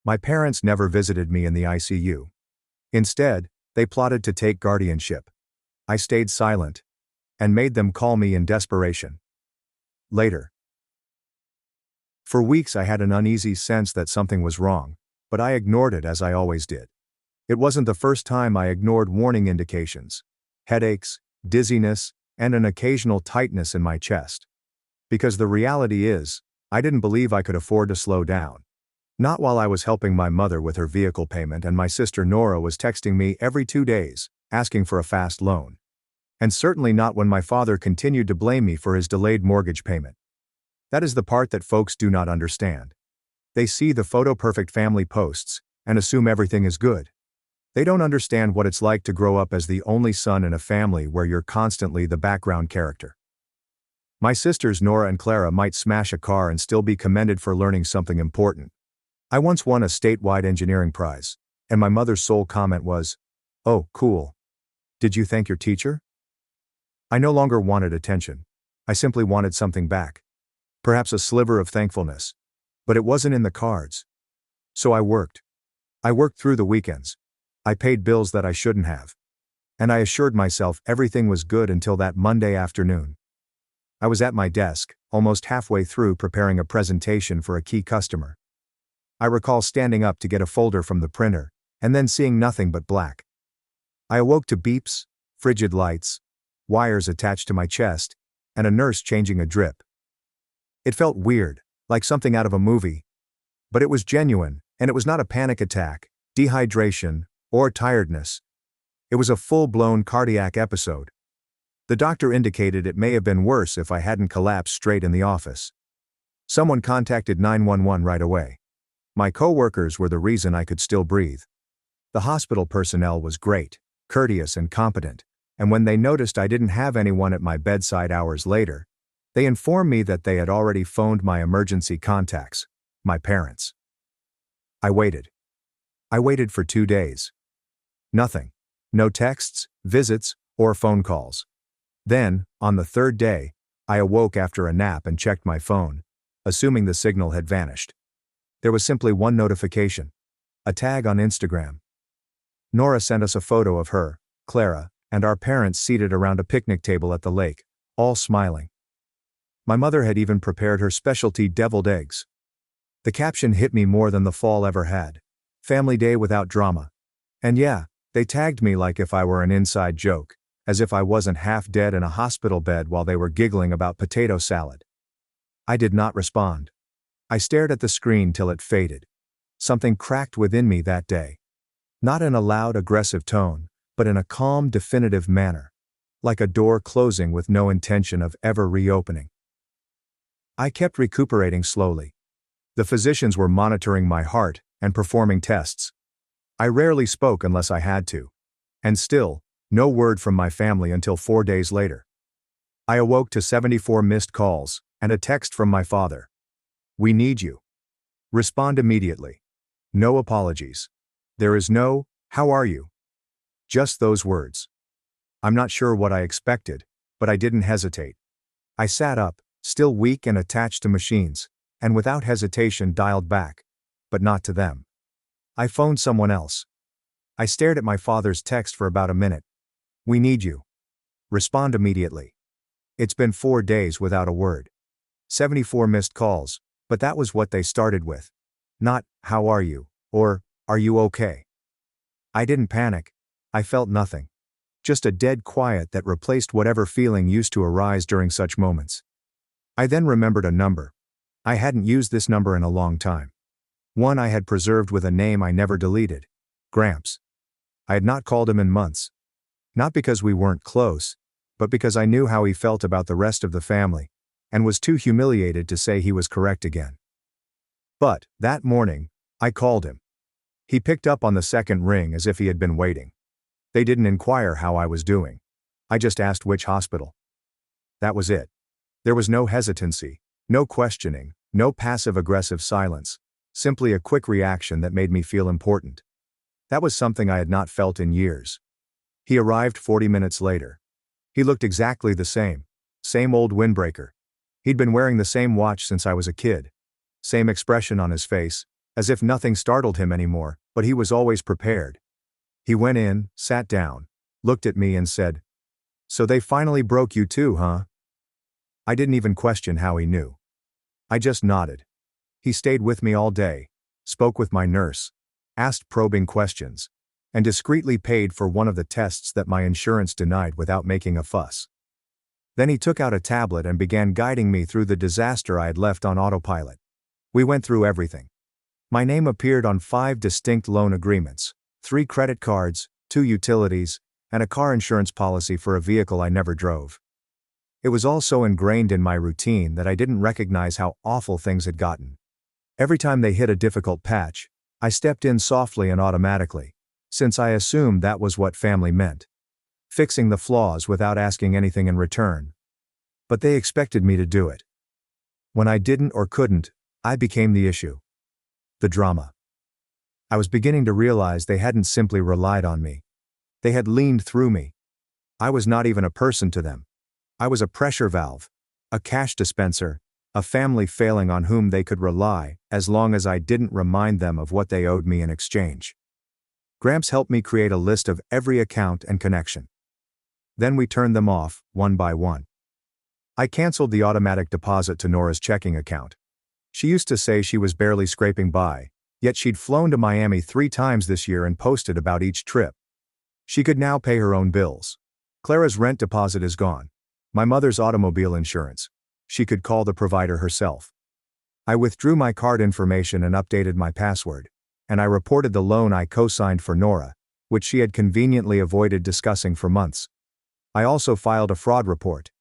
My parents never visited me in the ICU. Instead, they plotted to take guardianship. I stayed silent and made them call me in desperation. Later. For weeks I had an uneasy sense that something was wrong, but I ignored it as I always did. It wasn't the first time I ignored warning indications: headaches, dizziness, and an occasional tightness in my chest. Because the reality is, I didn't believe I could afford to slow down. Not while I was helping my mother with her vehicle payment and my sister Nora was texting me every 2 days, asking for a fast loan. And certainly not when my father continued to blame me for his delayed mortgage payment. That is the part that folks do not understand. They see the photo-perfect family posts and assume everything is good. They don't understand what it's like to grow up as the only son in a family where you're constantly the background character. My sisters Nora and Clara might smash a car and still be commended for learning something important. I once won a statewide engineering prize, and my mother's sole comment was, "Oh, cool. Did you thank your teacher?" I no longer wanted attention. I simply wanted something back. Perhaps a sliver of thankfulness. But it wasn't in the cards. So I worked. I worked through the weekends. I paid bills that I shouldn't have. And I assured myself everything was good until that Monday afternoon. I was at my desk, almost halfway through preparing a presentation for a key customer. I recall standing up to get a folder from the printer, and then seeing nothing but black. I awoke to beeps, frigid lights, wires attached to my chest, and a nurse changing a drip. It felt weird, like something out of a movie. But it was genuine, and it was not a panic attack, dehydration, or tiredness. It was a full-blown cardiac episode. The doctor indicated it may have been worse if I hadn't collapsed straight in the office. Someone contacted 911 right away. My coworkers were the reason I could still breathe. The hospital personnel was great, courteous and competent, and when they noticed I didn't have anyone at my bedside hours later, they informed me that they had already phoned my emergency contacts, my parents. I waited. I waited for 2 days. Nothing. No texts, visits, or phone calls. Then, on the 3rd day, I awoke after a nap and checked my phone, assuming the signal had vanished. There was simply one notification. A tag on Instagram. Nora sent us a photo of her, Clara, and our parents seated around a picnic table at the lake, all smiling. My mother had even prepared her specialty deviled eggs. The caption hit me more than the fall ever had. Family day without drama. And yeah, they tagged me like if I were an inside joke, as if I wasn't half dead in a hospital bed while they were giggling about potato salad. I did not respond. I stared at the screen till it faded. Something cracked within me that day. Not in a loud, aggressive tone, but in a calm, definitive manner. Like a door closing with no intention of ever reopening. I kept recuperating slowly. The physicians were monitoring my heart and performing tests. I rarely spoke unless I had to. And still, no word from my family until 4 days later. I awoke to 74 missed calls and a text from my father. "We need you. Respond immediately. No apologies. There is no, 'How are you?' Just those words." I'm not sure what I expected, but I didn't hesitate. I sat up, still weak and attached to machines, and without hesitation dialed back. But not to them. I phoned someone else. I stared at my father's text for about a minute. "We need you. Respond immediately." It's been 4 days without a word. 74 missed calls, but that was what they started with. Not, "How are you?" or, "Are you okay?" I didn't panic. I felt nothing. Just a dead quiet that replaced whatever feeling used to arise during such moments. I then remembered a number. I hadn't used this number in a long time. One I had preserved with a name I never deleted. Gramps. I had not called him in months. Not because we weren't close, but because I knew how he felt about the rest of the family, and was too humiliated to say he was correct again. But, that morning, I called him. He picked up on the second ring as if he had been waiting. They didn't inquire how I was doing. I just asked which hospital. That was it. There was no hesitancy, no questioning, no passive-aggressive silence, simply a quick reaction that made me feel important. That was something I had not felt in years. He arrived 40 minutes later. He looked exactly the same old windbreaker. He'd been wearing the same watch since I was a kid. Same expression on his face, as if nothing startled him anymore, but he was always prepared. He went in, sat down, looked at me and said, "So they finally broke you too, huh?" I didn't even question how he knew. I just nodded. He stayed with me all day, spoke with my nurse, asked probing questions, and discreetly paid for one of the tests that my insurance denied without making a fuss. Then he took out a tablet and began guiding me through the disaster I had left on autopilot. We went through everything. My name appeared on 5 distinct loan agreements, 3 credit cards, 2 utilities, and a car insurance policy for a vehicle I never drove. It was all so ingrained in my routine that I didn't recognize how awful things had gotten. Every time they hit a difficult patch, I stepped in softly and automatically, since I assumed that was what family meant. Fixing the flaws without asking anything in return. But they expected me to do it. When I didn't or couldn't, I became the issue. The drama. I was beginning to realize they hadn't simply relied on me. They had leaned through me. I was not even a person to them. I was a pressure valve, a cash dispenser, a family failing on whom they could rely as long as I didn't remind them of what they owed me in exchange. Gramps helped me create a list of every account and connection. Then we turned them off, one by one. I canceled the automatic deposit to Nora's checking account. She used to say she was barely scraping by, yet she'd flown to Miami 3 times this year and posted about each trip. She could now pay her own bills. Clara's rent deposit is gone. My mother's automobile insurance. She could call the provider herself. I withdrew my card information and updated my password, and I reported the loan I co-signed for Nora, which she had conveniently avoided discussing for months. I also filed a fraud report.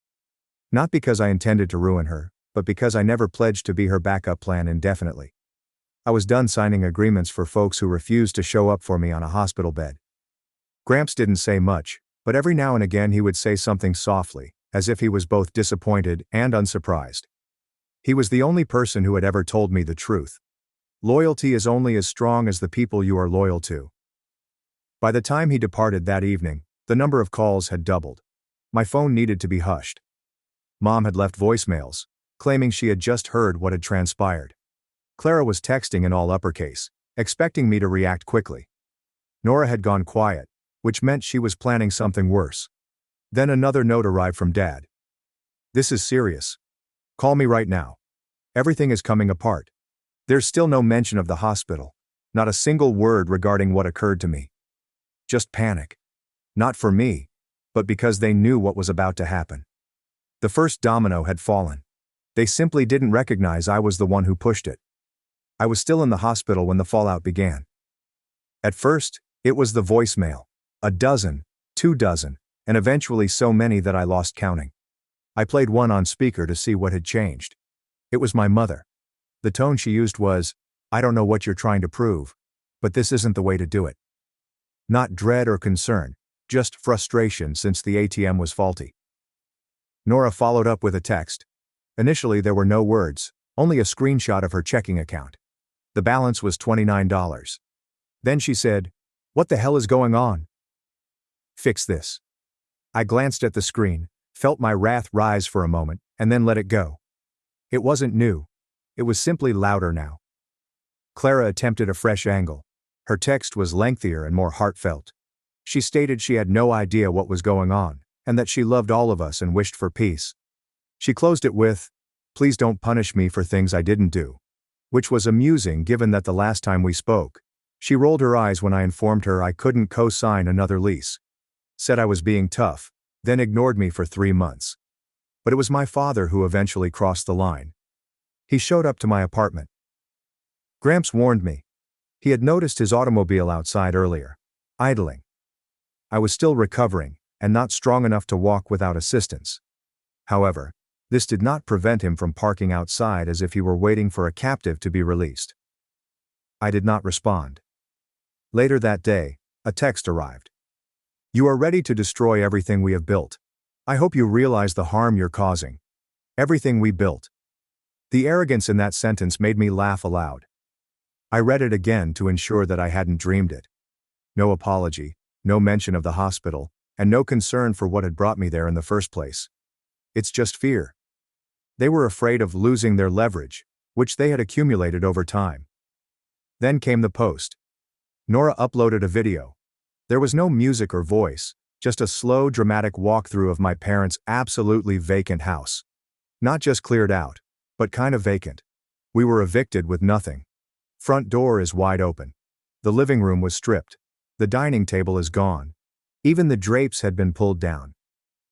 Not because I intended to ruin her, but because I never pledged to be her backup plan indefinitely. I was done signing agreements for folks who refused to show up for me on a hospital bed. Gramps didn't say much, but every now and again he would say something softly, as if he was both disappointed and unsurprised. He was the only person who had ever told me the truth. Loyalty is only as strong as the people you are loyal to. By the time he departed that evening, the number of calls had doubled. My phone needed to be hushed. Mom had left voicemails, claiming she had just heard what had transpired. Clara was texting in all uppercase, expecting me to react quickly. Nora had gone quiet, which meant she was planning something worse. Then another note arrived from Dad. "This is serious. Call me right now. Everything is coming apart." There's still no mention of the hospital. Not a single word regarding what occurred to me. Just panic. Not for me, but because they knew what was about to happen. The first domino had fallen. They simply didn't recognize I was the one who pushed it. I was still in the hospital when the fallout began. At first, it was the voicemail. 12, 24, and eventually so many that I lost counting. I played one on speaker to see what had changed. It was my mother. The tone she used was, "I don't know what you're trying to prove, but this isn't the way to do it." Not dread or concern, just frustration since the ATM was faulty. Nora followed up with a text. Initially there were no words, only a screenshot of her checking account. The balance was $29. Then she said, "What the hell is going on? Fix this." I glanced at the screen, felt my wrath rise for a moment, and then let it go. It wasn't new. It was simply louder now. Clara attempted a fresh angle. Her text was lengthier and more heartfelt. She stated she had no idea what was going on, and that she loved all of us and wished for peace. She closed it with, "Please don't punish me for things I didn't do," which was amusing given that the last time we spoke, she rolled her eyes when I informed her I couldn't co-sign another lease. Said I was being tough, then ignored me for 3 months. But it was my father who eventually crossed the line. He showed up to my apartment. Gramps warned me. He had noticed his automobile outside earlier, idling. I was still recovering, and not strong enough to walk without assistance. However, this did not prevent him from parking outside as if he were waiting for a captive to be released. I did not respond. Later that day, a text arrived. "You are ready to destroy everything we have built. I hope you realize the harm you're causing. Everything we built." The arrogance in that sentence made me laugh aloud. I read it again to ensure that I hadn't dreamed it. No apology, no mention of the hospital, and no concern for what had brought me there in the first place. It's just fear. They were afraid of losing their leverage, which they had accumulated over time. Then came the post. Nora uploaded a video. There was no music or voice, just a slow, dramatic walkthrough of my parents' absolutely vacant house. Not just cleared out, but kind of vacant. We were evicted with nothing. Front door is wide open. The living room was stripped. The dining table is gone. Even the drapes had been pulled down.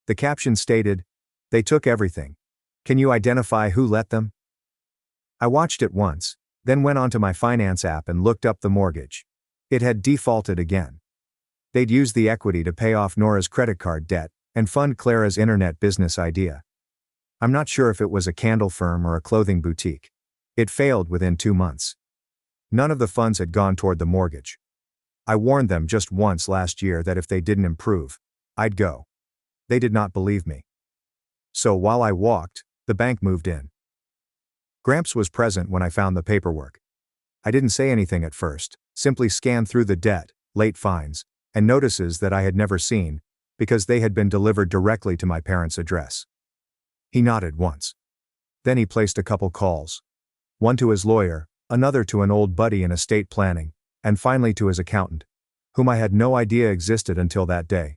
The caption stated, "They took everything. Can you identify who let them?" I watched it once, then went onto my finance app and looked up the mortgage. It had defaulted again. They'd used the equity to pay off Nora's credit card debt and fund Clara's internet business idea. I'm not sure if it was a candle firm or a clothing boutique. It failed within 2 months. None of the funds had gone toward the mortgage. I warned them just once last year that if they didn't improve, I'd go. They did not believe me. So while I walked, the bank moved in. Gramps was present when I found the paperwork. I didn't say anything at first, simply scanned through the debt, late fines, and notices that I had never seen, because they had been delivered directly to my parents' address. He nodded once. Then he placed a couple calls. One to his lawyer, another to an old buddy in estate planning, and finally to his accountant, whom I had no idea existed until that day.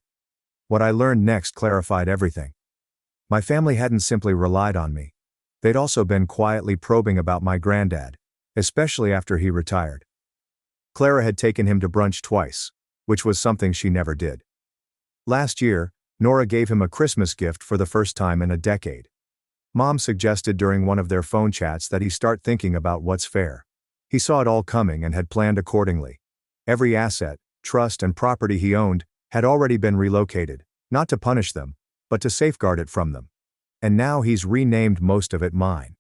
What I learned next clarified everything. My family hadn't simply relied on me. They'd also been quietly probing about my granddad, especially after he retired. Clara had taken him to brunch twice, which was something she never did. Last year, Nora gave him a Christmas gift for the first time in a decade. Mom suggested during one of their phone chats that he start thinking about what's fair. He saw it all coming and had planned accordingly. Every asset, trust, and property he owned had already been relocated, not to punish them, but to safeguard it from them. And now he's renamed most of it mine.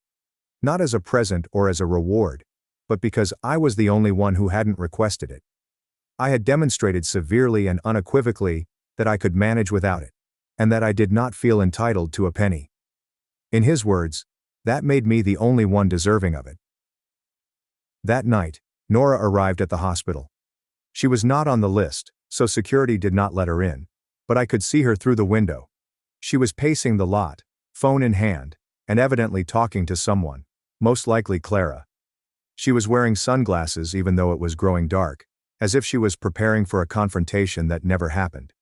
Not as a present or as a reward, but because I was the only one who hadn't requested it. I had demonstrated severely and unequivocally that I could manage without it, and that I did not feel entitled to a penny. In his words, that made me the only one deserving of it. That night, Nora arrived at the hospital. She was not on the list, so security did not let her in, but I could see her through the window. She was pacing the lot, phone in hand, and evidently talking to someone, most likely Clara. She was wearing sunglasses even though it was growing dark, as if she was preparing for a confrontation that never happened.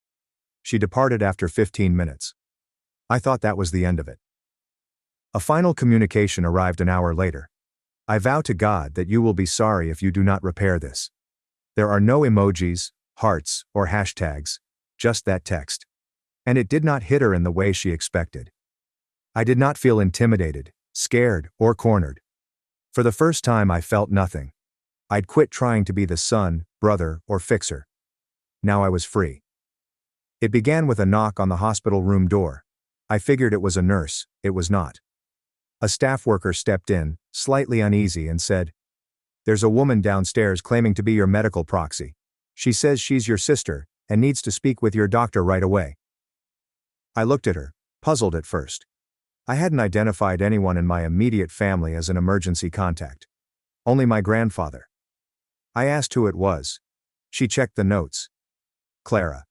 She departed after 15 minutes. I thought that was the end of it. A final communication arrived an hour later. "I vow to God that you will be sorry if you do not repair this." There are no emojis, hearts, or hashtags, just that text. And it did not hit her in the way she expected. I did not feel intimidated, scared, or cornered. For the first time I felt nothing. I'd quit trying to be the son, brother, or fixer. Now I was free. It began with a knock on the hospital room door. I figured it was a nurse, it was not. A staff worker stepped in, slightly uneasy, and said, "There's a woman downstairs claiming to be your medical proxy. She says she's your sister, and needs to speak with your doctor right away." I looked at her, puzzled at first. I hadn't identified anyone in my immediate family as an emergency contact. Only my grandfather. I asked who it was. She checked the notes. Clara.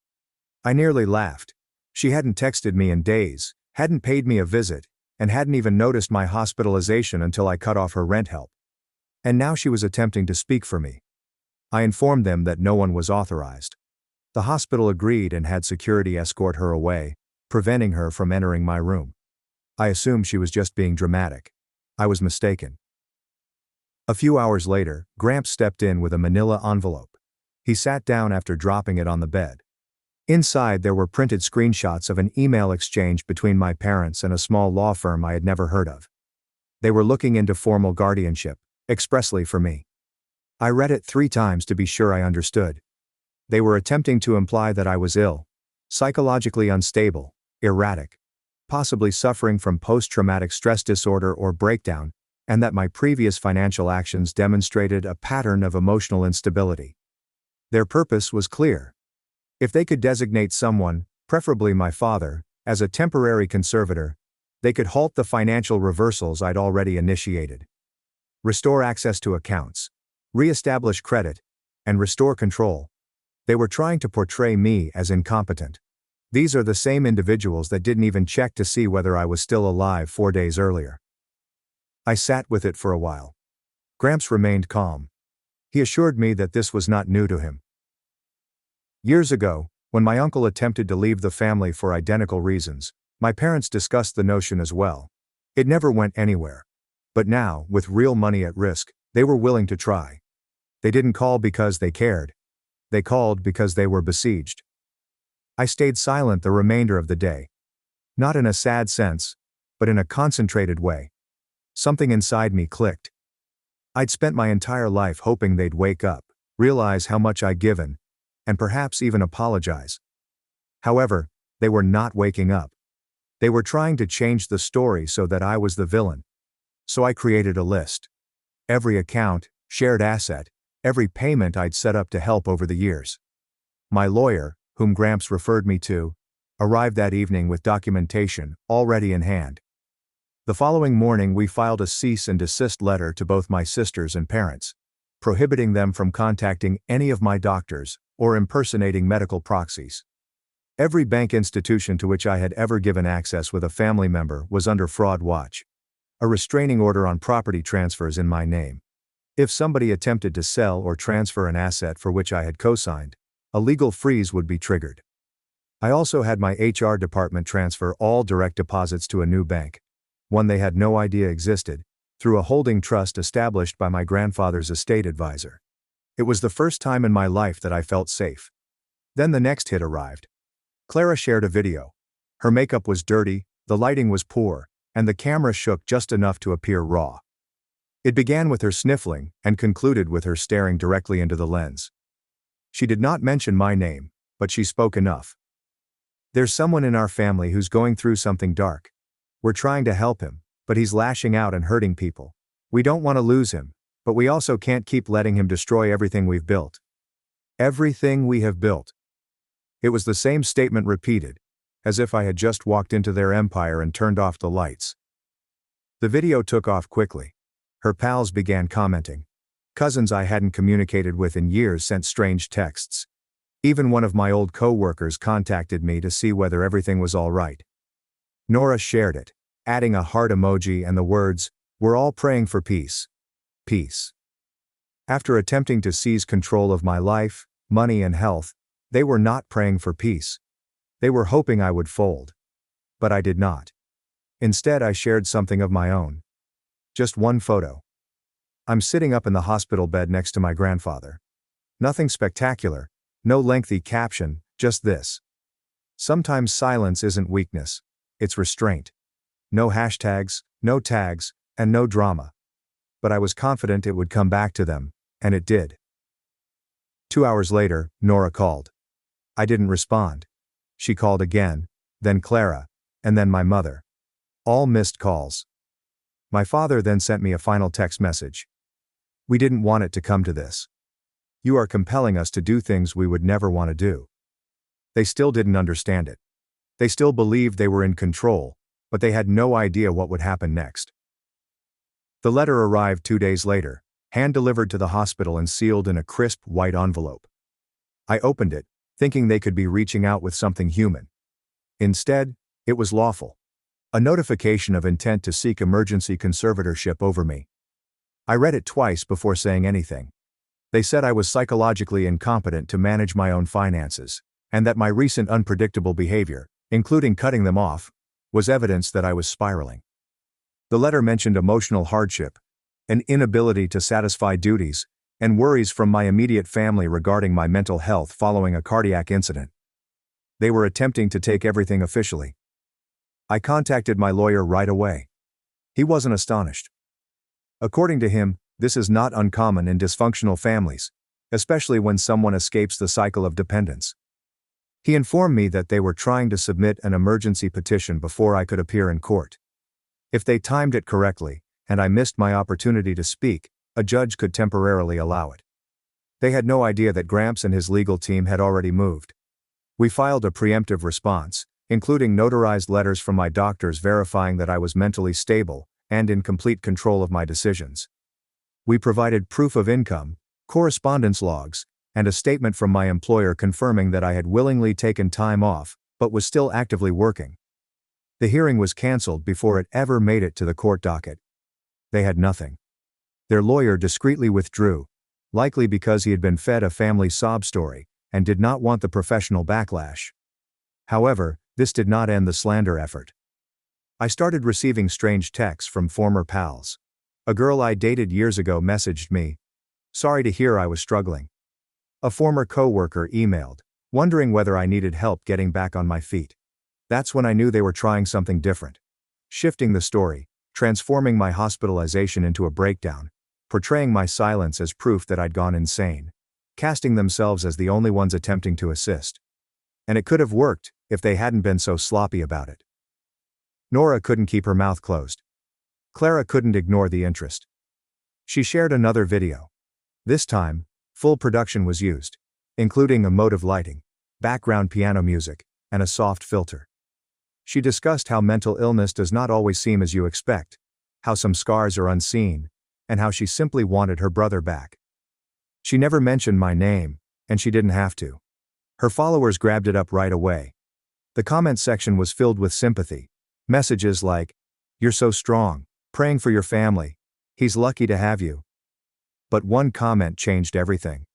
I nearly laughed. She hadn't texted me in days, hadn't paid me a visit, and hadn't even noticed my hospitalization until I cut off her rent help. And now she was attempting to speak for me. I informed them that no one was authorized. The hospital agreed and had security escort her away, preventing her from entering my room. I assumed she was just being dramatic. I was mistaken. A few hours later, Gramps stepped in with a manila envelope. He sat down after dropping it on the bed. Inside there were printed screenshots of an email exchange between my parents and a small law firm I had never heard of. They were looking into formal guardianship, expressly for me. I read it 3 times to be sure I understood. They were attempting to imply that I was ill, psychologically unstable, erratic, possibly suffering from post-traumatic stress disorder or breakdown, and that my previous financial actions demonstrated a pattern of emotional instability. Their purpose was clear. If they could designate someone, preferably my father, as a temporary conservator, they could halt the financial reversals I'd already initiated. Restore access to accounts, re-establish credit, and restore control. They were trying to portray me as incompetent. These are the same individuals that didn't even check to see whether I was still alive 4 days earlier. I sat with it for a while. Gramps remained calm. He assured me that this was not new to him. Years ago, when my uncle attempted to leave the family for identical reasons, my parents discussed the notion as well. It never went anywhere. But now, with real money at risk, they were willing to try. They didn't call because they cared. They called because they were besieged. I stayed silent the remainder of the day. Not in a sad sense, but in a concentrated way. Something inside me clicked. I'd spent my entire life hoping they'd wake up, realize how much I'd given, and perhaps even apologize. However, they were not waking up. They were trying to change the story so that I was the villain. So I created a list. Every account, shared asset, every payment I'd set up to help over the years. My lawyer, whom Gramps referred me to, arrived that evening with documentation already in hand. The following morning we filed a cease and desist letter to both my sisters and parents, prohibiting them from contacting any of my doctors or impersonating medical proxies. Every bank institution to which I had ever given access with a family member was under fraud watch. A restraining order on property transfers in my name. If somebody attempted to sell or transfer an asset for which I had co-signed, a legal freeze would be triggered. I also had my HR department transfer all direct deposits to a new bank, one they had no idea existed, through a holding trust established by my grandfather's estate advisor. It was the first time in my life that I felt safe. Then the next hit arrived. Clara shared a video. Her makeup was dirty, the lighting was poor, and the camera shook just enough to appear raw. It began with her sniffling and concluded with her staring directly into the lens. She did not mention my name, but she spoke enough. There's someone in our family who's going through something dark. We're trying to help him, but he's lashing out and hurting people. We don't want to lose him, but we also can't keep letting him destroy everything we've built. Everything we have built. It was the same statement repeated, as if I had just walked into their empire and turned off the lights. The video took off quickly. Her pals began commenting. Cousins I hadn't communicated with in years sent strange texts. Even one of my old co-workers contacted me to see whether everything was all right. Nora shared it, adding a heart emoji and the words, "We're all praying for peace. Peace." After attempting to seize control of my life, money and health, they were not praying for peace. They were hoping I would fold. But I did not. Instead, I shared something of my own. Just one photo. I'm sitting up in the hospital bed next to my grandfather. Nothing spectacular, no lengthy caption, just this. Sometimes silence isn't weakness, it's restraint. No hashtags, no tags, and no drama. But I was confident it would come back to them, and it did. 2 hours later, Nora called. I didn't respond. She called again, then Clara, and then my mother. All missed calls. My father then sent me a final text message. We didn't want it to come to this. You are compelling us to do things we would never want to do. They still didn't understand it. They still believed they were in control, but they had no idea what would happen next. The letter arrived 2 days later, hand-delivered to the hospital and sealed in a crisp white envelope. I opened it, thinking they could be reaching out with something human. Instead, it was lawful. A notification of intent to seek emergency conservatorship over me. I read it twice before saying anything. They said I was psychologically incompetent to manage my own finances, and that my recent unpredictable behavior, including cutting them off, was evidence that I was spiraling. The letter mentioned emotional hardship, an inability to satisfy duties, and worries from my immediate family regarding my mental health following a cardiac incident. They were attempting to take everything officially. I contacted my lawyer right away. He wasn't astonished. According to him, this is not uncommon in dysfunctional families, especially when someone escapes the cycle of dependence. He informed me that they were trying to submit an emergency petition before I could appear in court. If they timed it correctly, and I missed my opportunity to speak, a judge could temporarily allow it. They had no idea that Gramps and his legal team had already moved. We filed a preemptive response, including notarized letters from my doctors verifying that I was mentally stable and in complete control of my decisions. We provided proof of income, correspondence logs, and a statement from my employer confirming that I had willingly taken time off, but was still actively working. The hearing was canceled before it ever made it to the court docket. They had nothing. Their lawyer discreetly withdrew, likely because he had been fed a family sob story and did not want the professional backlash. However, this did not end the slander effort. I started receiving strange texts from former pals. A girl I dated years ago messaged me, "Sorry to hear I was struggling." A former coworker emailed, wondering whether I needed help getting back on my feet. That's when I knew they were trying something different. Shifting the story, transforming my hospitalization into a breakdown, portraying my silence as proof that I'd gone insane, casting themselves as the only ones attempting to assist. And it could have worked, if they hadn't been so sloppy about it. Nora couldn't keep her mouth closed. Clara couldn't ignore the interest. She shared another video. This time, full production was used, including emotive lighting, background piano music, and a soft filter. She discussed how mental illness does not always seem as you expect, how some scars are unseen, and how she simply wanted her brother back. She never mentioned my name, and she didn't have to. Her followers grabbed it up right away. The comment section was filled with sympathy. Messages like, "You're so strong, praying for your family, he's lucky to have you." But one comment changed everything.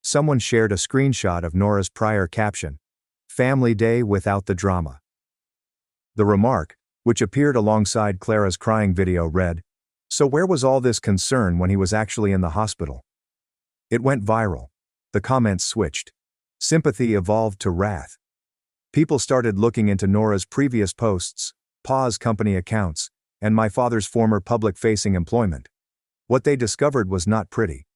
Someone shared a screenshot of Nora's prior caption, "Family Day without the drama." The remark, which appeared alongside Clara's crying video, read, "So where was all this concern when he was actually in the hospital?" It went viral. The comments switched. Sympathy evolved to wrath. People started looking into Nora's previous posts, Pa's company accounts, and my father's former public-facing employment. What they discovered was not pretty.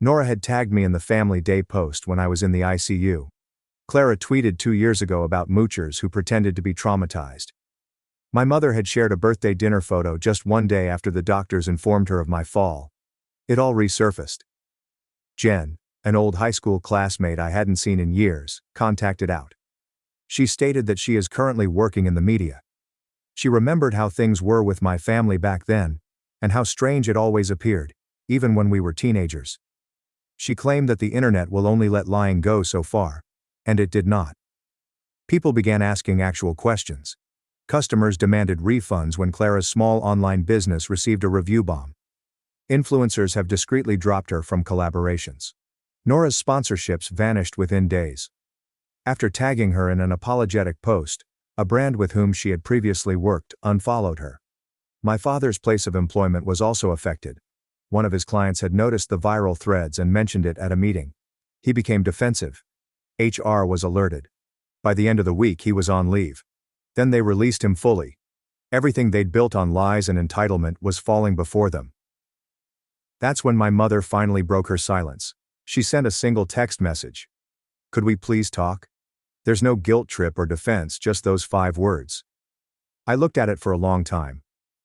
Nora had tagged me in the Family Day post when I was in the ICU. Clara tweeted 2 years ago about moochers who pretended to be traumatized. My mother had shared a birthday dinner photo just one day after the doctors informed her of my fall. It all resurfaced. Jen, an old high school classmate I hadn't seen in years, contacted out. She stated that she is currently working in the media. She remembered how things were with my family back then, and how strange it always appeared, even when we were teenagers. She claimed that the internet will only let lying go so far, and it did not. People began asking actual questions. Customers demanded refunds when Clara's small online business received a review bomb. Influencers have discreetly dropped her from collaborations. Nora's sponsorships vanished within days. After tagging her in an apologetic post, a brand with whom she had previously worked unfollowed her. My father's place of employment was also affected. One of his clients had noticed the viral threads and mentioned it at a meeting. He became defensive. HR was alerted. By the end of the week, he was on leave. Then they released him fully. Everything they'd built on lies and entitlement was falling before them. That's when my mother finally broke her silence. She sent a single text message. "Could we please talk?" There's no guilt trip or defense, just those 5 words. I looked at it for a long time.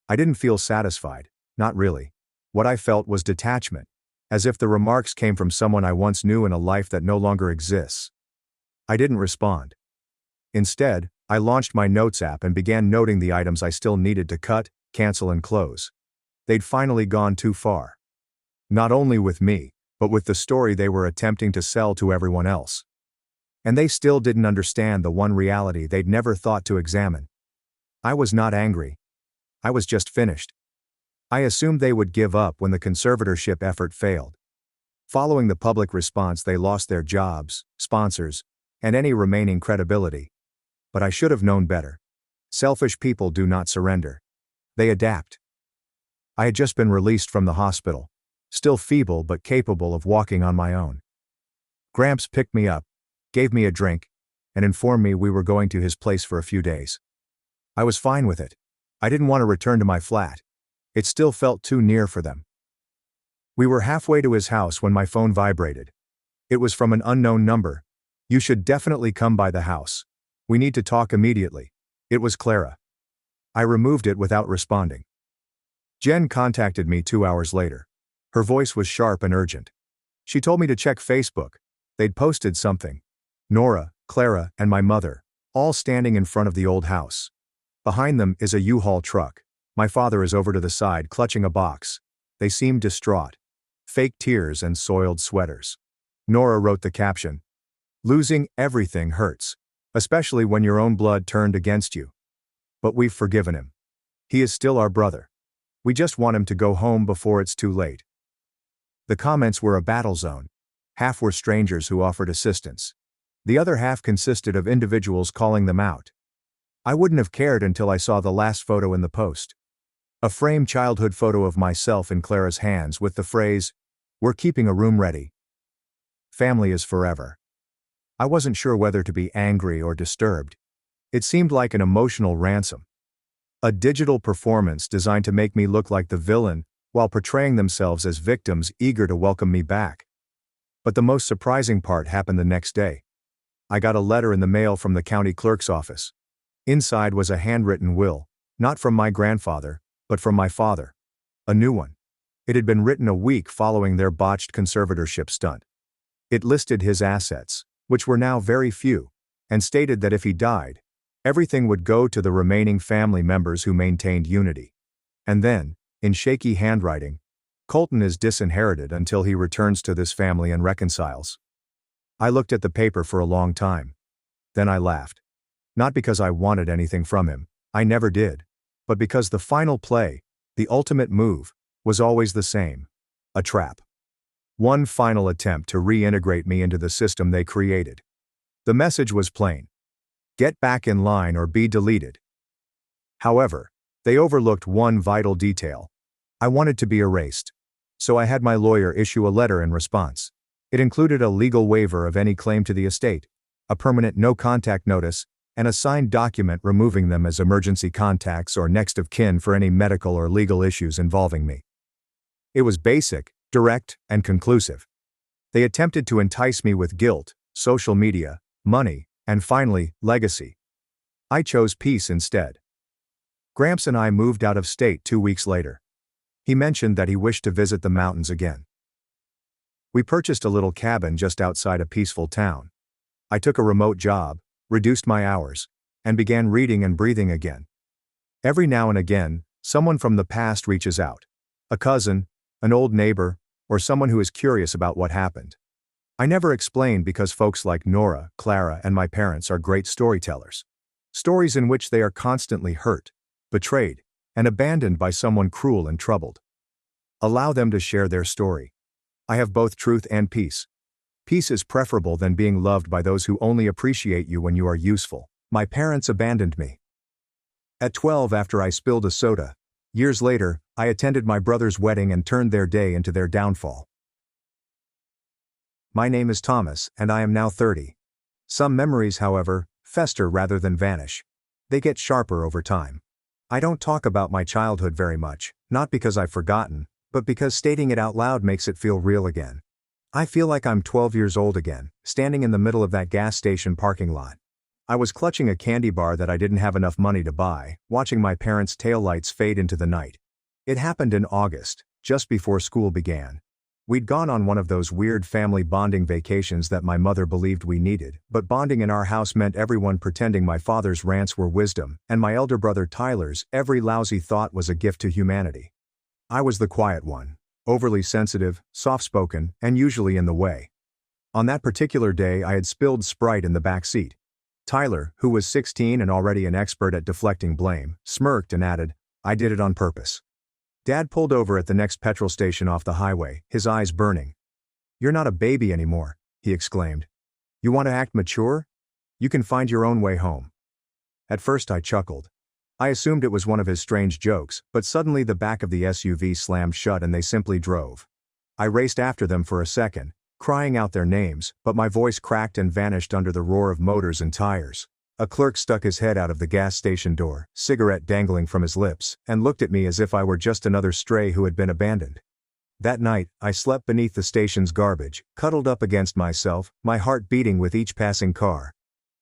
I didn't feel satisfied, not really. What I felt was detachment, as if the remarks came from someone I once knew in a life that no longer exists. I didn't respond. Instead, I launched my notes app and began noting the items I still needed to cut, cancel, and close. They'd finally gone too far. Not only with me, but with the story they were attempting to sell to everyone else. And they still didn't understand the one reality they'd never thought to examine. I was not angry. I was just finished. I assumed they would give up when the conservatorship effort failed. Following the public response, they lost their jobs, sponsors, and any remaining credibility. But I should have known better. Selfish people do not surrender. They adapt. I had just been released from the hospital, still feeble but capable of walking on my own. Gramps picked me up, gave me a drink, and informed me we were going to his place for a few days. I was fine with it. I didn't want to return to my flat. It still felt too near for them. We were halfway to his house when my phone vibrated. It was from an unknown number. "You should definitely come by the house. We need to talk immediately." It was Clara. I removed it without responding. Jen contacted me 2 hours later. Her voice was sharp and urgent. She told me to check Facebook. They'd posted something. Nora, Clara, and my mother, all standing in front of the old house. Behind them is a U-Haul truck. My father is over to the side clutching a box. They seemed distraught. Fake tears and soiled sweaters. Nora wrote the caption, "Losing everything hurts, especially when your own blood turned against you. But we've forgiven him. He is still our brother. We just want him to go home before it's too late." The comments were a battle zone. Half were strangers who offered assistance. The other half consisted of individuals calling them out. I wouldn't have cared until I saw the last photo in the post. A framed childhood photo of myself in Clara's hands with the phrase, "We're keeping a room ready. Family is forever." I wasn't sure whether to be angry or disturbed. It seemed like an emotional ransom. A digital performance designed to make me look like the villain, while portraying themselves as victims eager to welcome me back. But the most surprising part happened the next day. I got a letter in the mail from the county clerk's office. Inside was a handwritten will, not from my grandfather, but from my father. A new one. It had been written a week following their botched conservatorship stunt. It listed his assets, which were now very few, and stated that if he died, everything would go to the remaining family members who maintained unity. And then, in shaky handwriting, Colton is disinherited until he returns to this family and reconciles. I looked at the paper for a long time. Then I laughed. Not because I wanted anything from him, I never did, but because the final play, the ultimate move, was always the same. A trap. One final attempt to reintegrate me into the system they created. The message was plain. Get back in line or be deleted. However, they overlooked one vital detail. I wanted to be erased. So I had my lawyer issue a letter in response. It included a legal waiver of any claim to the estate, a permanent no-contact notice, and a signed document removing them as emergency contacts or next of kin for any medical or legal issues involving me. It was basic, direct, and conclusive. They attempted to entice me with guilt, social media, money, and finally, legacy. I chose peace instead. Gramps and I moved out of state 2 weeks later. He mentioned that he wished to visit the mountains again. We purchased a little cabin just outside a peaceful town. I took a remote job, reduced my hours, and began reading and breathing again. Every now and again, someone from the past reaches out. A cousin, an old neighbor, or someone who is curious about what happened. I never explain because folks like Nora, Clara, and my parents are great storytellers. Stories in which they are constantly hurt, betrayed, and abandoned by someone cruel and troubled. Allow them to share their story. I have both truth and peace. Peace is preferable than being loved by those who only appreciate you when you are useful. My parents abandoned me. At 12, after I spilled a soda, years later, I attended my brother's wedding and turned their day into their downfall. My name is Thomas, and I am now 30. Some memories, however, fester rather than vanish. They get sharper over time. I don't talk about my childhood very much, not because I've forgotten, but because stating it out loud makes it feel real again. I feel like I'm 12 years old again, standing in the middle of that gas station parking lot. I was clutching a candy bar that I didn't have enough money to buy, watching my parents' taillights fade into the night. It happened in August, just before school began. We'd gone on one of those weird family bonding vacations that my mother believed we needed, but bonding in our house meant everyone pretending my father's rants were wisdom, and my elder brother Tyler's every lousy thought was a gift to humanity. I was the quiet one, overly sensitive, soft-spoken, and usually in the way. On that particular day I had spilled Sprite in the back seat. Tyler, who was 16 and already an expert at deflecting blame, smirked and added, "I did it on purpose." Dad pulled over at the next petrol station off the highway, his eyes burning. "You're not a baby anymore," he exclaimed. "You want to act mature? You can find your own way home." At first I chuckled. I assumed it was one of his strange jokes, but suddenly the back of the SUV slammed shut and they simply drove. I raced after them for a second, crying out their names, but my voice cracked and vanished under the roar of motors and tires. A clerk stuck his head out of the gas station door, cigarette dangling from his lips, and looked at me as if I were just another stray who had been abandoned. That night, I slept beneath the station's garbage, cuddled up against myself, my heart beating with each passing car.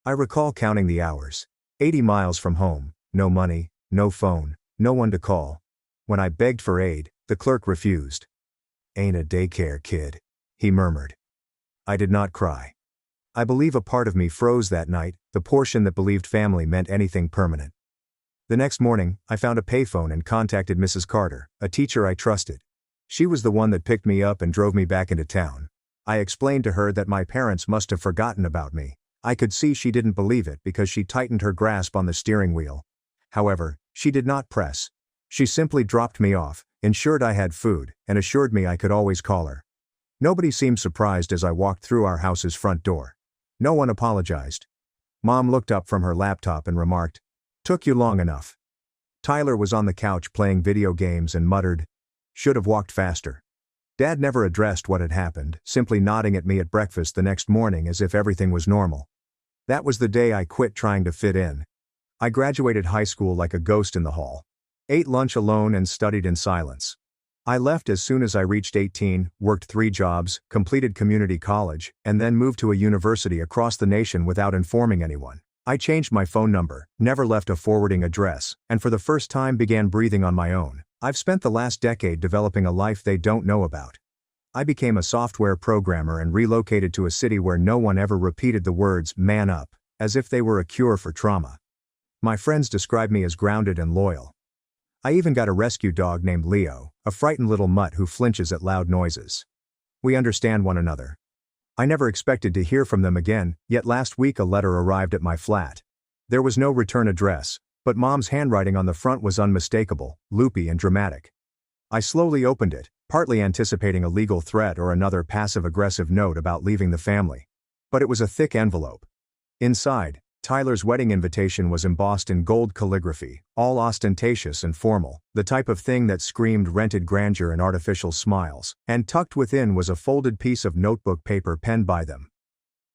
I recall counting the hours. 80 miles from home, no money, no phone, no one to call. When I begged for aid, the clerk refused. "Ain't a daycare kid," he murmured. I did not cry. I believe a part of me froze that night, the portion that believed family meant anything permanent. The next morning, I found a payphone and contacted Mrs. Carter, a teacher I trusted. She was the one that picked me up and drove me back into town. I explained to her that my parents must have forgotten about me. I could see she didn't believe it because she tightened her grasp on the steering wheel. However, she did not press. She simply dropped me off, ensured I had food, and assured me I could always call her. Nobody seemed surprised as I walked through our house's front door. No one apologized. Mom looked up from her laptop and remarked, "Took you long enough." Tyler was on the couch playing video games and muttered, "Should have walked faster." Dad never addressed what had happened, simply nodding at me at breakfast the next morning as if everything was normal. That was the day I quit trying to fit in. I graduated high school like a ghost in the hall. Ate lunch alone and studied in silence. I left as soon as I reached 18, worked 3 jobs, completed community college, and then moved to a university across the nation without informing anyone. I changed my phone number, never left a forwarding address, and for the first time began breathing on my own. I've spent the last decade developing a life they don't know about. I became a software programmer and relocated to a city where no one ever repeated the words "man up," as if they were a cure for trauma. My friends describe me as grounded and loyal. I even got a rescue dog named Leo, a frightened little mutt who flinches at loud noises. We understand one another. I never expected to hear from them again, yet last week a letter arrived at my flat. There was no return address, but Mom's handwriting on the front was unmistakable, loopy and dramatic. I slowly opened it, partly anticipating a legal threat or another passive-aggressive note about leaving the family. But it was a thick envelope. Inside, Tyler's wedding invitation was embossed in gold calligraphy, all ostentatious and formal, the type of thing that screamed rented grandeur and artificial smiles, and tucked within was a folded piece of notebook paper penned by them.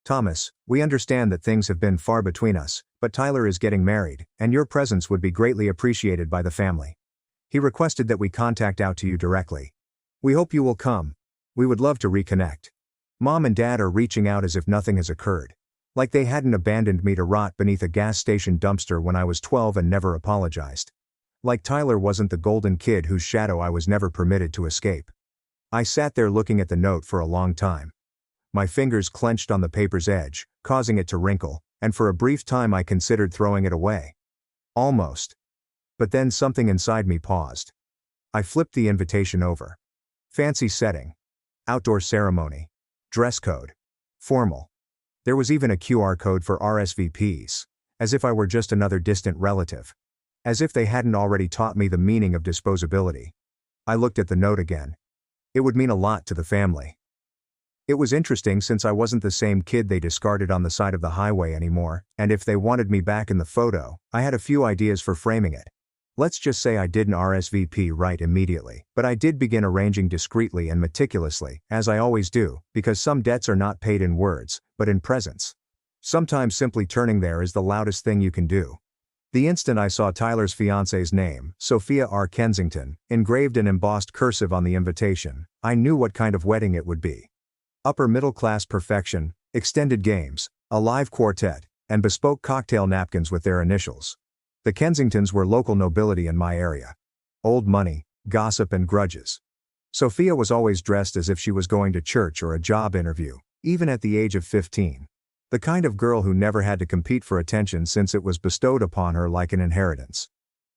"Thomas, we understand that things have been far between us, but Tyler is getting married, and your presence would be greatly appreciated by the family. He requested that we contact out to you directly. We hope you will come. We would love to reconnect. Mom and Dad are reaching out as if nothing has occurred. Like they hadn't abandoned me to rot beneath a gas station dumpster when I was 12 and never apologized. Like Tyler wasn't the golden kid whose shadow I was never permitted to escape." I sat there looking at the note for a long time. My fingers clenched on the paper's edge, causing it to wrinkle, and for a brief time I considered throwing it away. Almost. But then something inside me paused. I flipped the invitation over. Fancy setting. Outdoor ceremony. Dress code. Formal. There was even a QR code for RSVPs. As if I were just another distant relative. As if they hadn't already taught me the meaning of disposability. I looked at the note again. It would mean a lot to the family. It was interesting since I wasn't the same kid they discarded on the side of the highway anymore, and if they wanted me back in the photo, I had a few ideas for framing it. Let's just say I didn't RSVP right immediately, but I did begin arranging discreetly and meticulously, as I always do, because some debts are not paid in words, but in presence. Sometimes simply turning there is the loudest thing you can do. The instant I saw Tyler's fiance's name, Sophia R. Kensington, engraved in embossed cursive on the invitation, I knew what kind of wedding it would be. Upper middle class perfection, extended games, a live quartet, and bespoke cocktail napkins with their initials. The Kensingtons were local nobility in my area. Old money, gossip and grudges. Sophia was always dressed as if she was going to church or a job interview, even at the age of 15. The kind of girl who never had to compete for attention since it was bestowed upon her like an inheritance.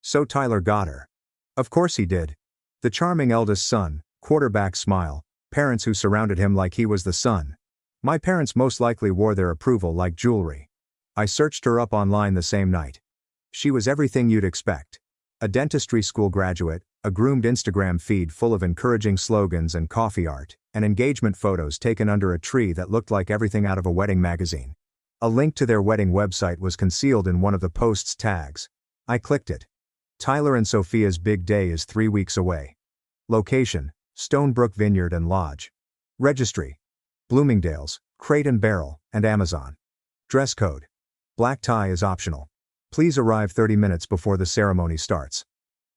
So Tyler got her. Of course he did. The charming eldest son, quarterback smile, parents who surrounded him like he was the sun. My parents most likely wore their approval like jewelry. I searched her up online the same night. She was everything you'd expect. A dentistry school graduate, a groomed Instagram feed full of encouraging slogans and coffee art, and engagement photos taken under a tree that looked like everything out of a wedding magazine. A link to their wedding website was concealed in one of the post's tags. I clicked it. Tyler and Sophia's big day is 3 weeks away. Location: Stonebrook Vineyard and Lodge. Registry: Bloomingdale's, Crate and Barrel, and Amazon. Dress code: black tie is optional. Please arrive 30 minutes before the ceremony starts.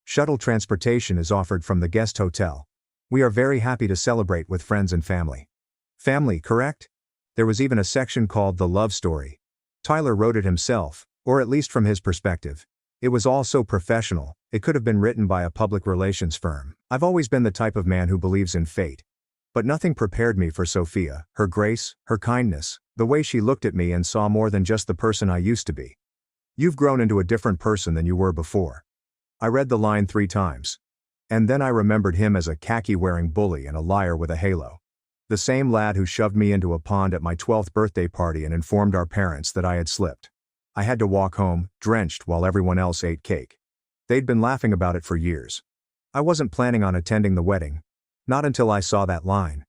Shuttle transportation is offered from the guest hotel. We are very happy to celebrate with friends and family. Family, correct? There was even a section called The Love Story. Tyler wrote it himself, or at least from his perspective. It was all so professional, it could have been written by a public relations firm. I've always been the type of man who believes in fate. But nothing prepared me for Sophia, her grace, her kindness, the way she looked at me and saw more than just the person I used to be. "You've grown into a different person than you were before." I read the line 3 times. And then I remembered him as a khaki-wearing bully and a liar with a halo. The same lad who shoved me into a pond at my 12th birthday party and informed our parents that I had slipped. I had to walk home, drenched while everyone else ate cake. They'd been laughing about it for years. I wasn't planning on attending the wedding. Not until I saw that line.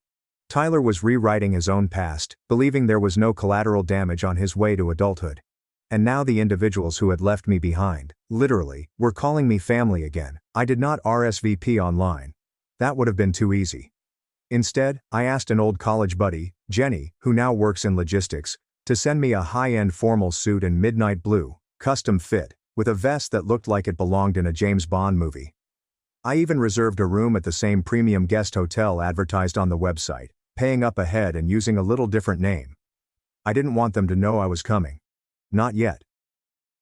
Tyler was rewriting his own past, believing there was no collateral damage on his way to adulthood. And now the individuals who had left me behind, literally, were calling me family again. I did not RSVP online. That would have been too easy. Instead, I asked an old college buddy, Jenny, who now works in logistics, to send me a high-end formal suit in midnight blue, custom fit, with a vest that looked like it belonged in a James Bond movie. I even reserved a room at the same premium guest hotel advertised on the website, paying up ahead and using a little different name. I didn't want them to know I was coming. Not yet.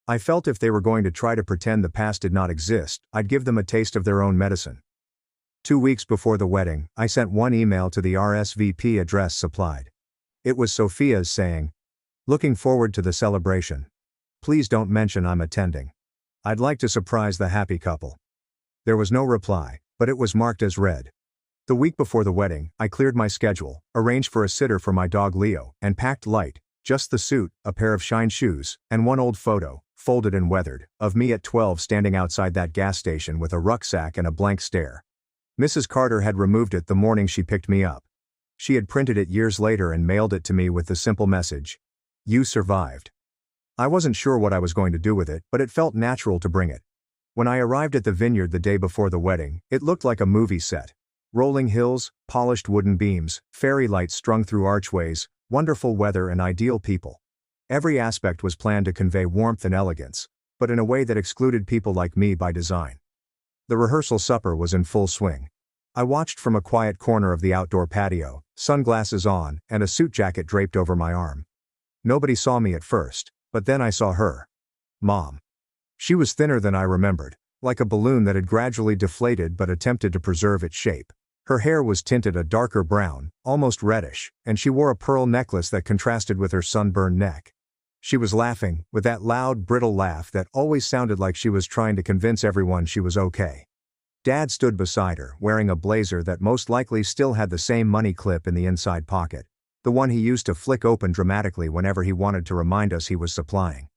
I felt if they were going to try to pretend the past did not exist, I'd give them a taste of their own medicine. 2 weeks before the wedding, I sent one email to the RSVP address supplied. It was Sophia's saying, "Looking forward to the celebration. Please don't mention I'm attending. I'd like to surprise the happy couple." There was no reply, but it was marked as read. The week before the wedding, I cleared my schedule, arranged for a sitter for my dog Leo, and packed light, just the suit, a pair of shine shoes, and one old photo, folded and weathered, of me at 12 standing outside that gas station with a rucksack and a blank stare. Mrs. Carter had removed it the morning she picked me up. She had printed it years later and mailed it to me with the simple message, "You survived." I wasn't sure what I was going to do with it, but it felt natural to bring it. When I arrived at the vineyard the day before the wedding, it looked like a movie set. Rolling hills, polished wooden beams, fairy lights strung through archways, wonderful weather and ideal people. Every aspect was planned to convey warmth and elegance, but in a way that excluded people like me by design. The rehearsal supper was in full swing. I watched from a quiet corner of the outdoor patio, sunglasses on, and a suit jacket draped over my arm. Nobody saw me at first, but then I saw her. Mom. She was thinner than I remembered, like a balloon that had gradually deflated but attempted to preserve its shape. Her hair was tinted a darker brown, almost reddish, and she wore a pearl necklace that contrasted with her sunburned neck. She was laughing, with that loud, brittle laugh that always sounded like she was trying to convince everyone she was okay. Dad stood beside her, wearing a blazer that most likely still had the same money clip in the inside pocket, the one he used to flick open dramatically whenever he wanted to remind us he was supplying.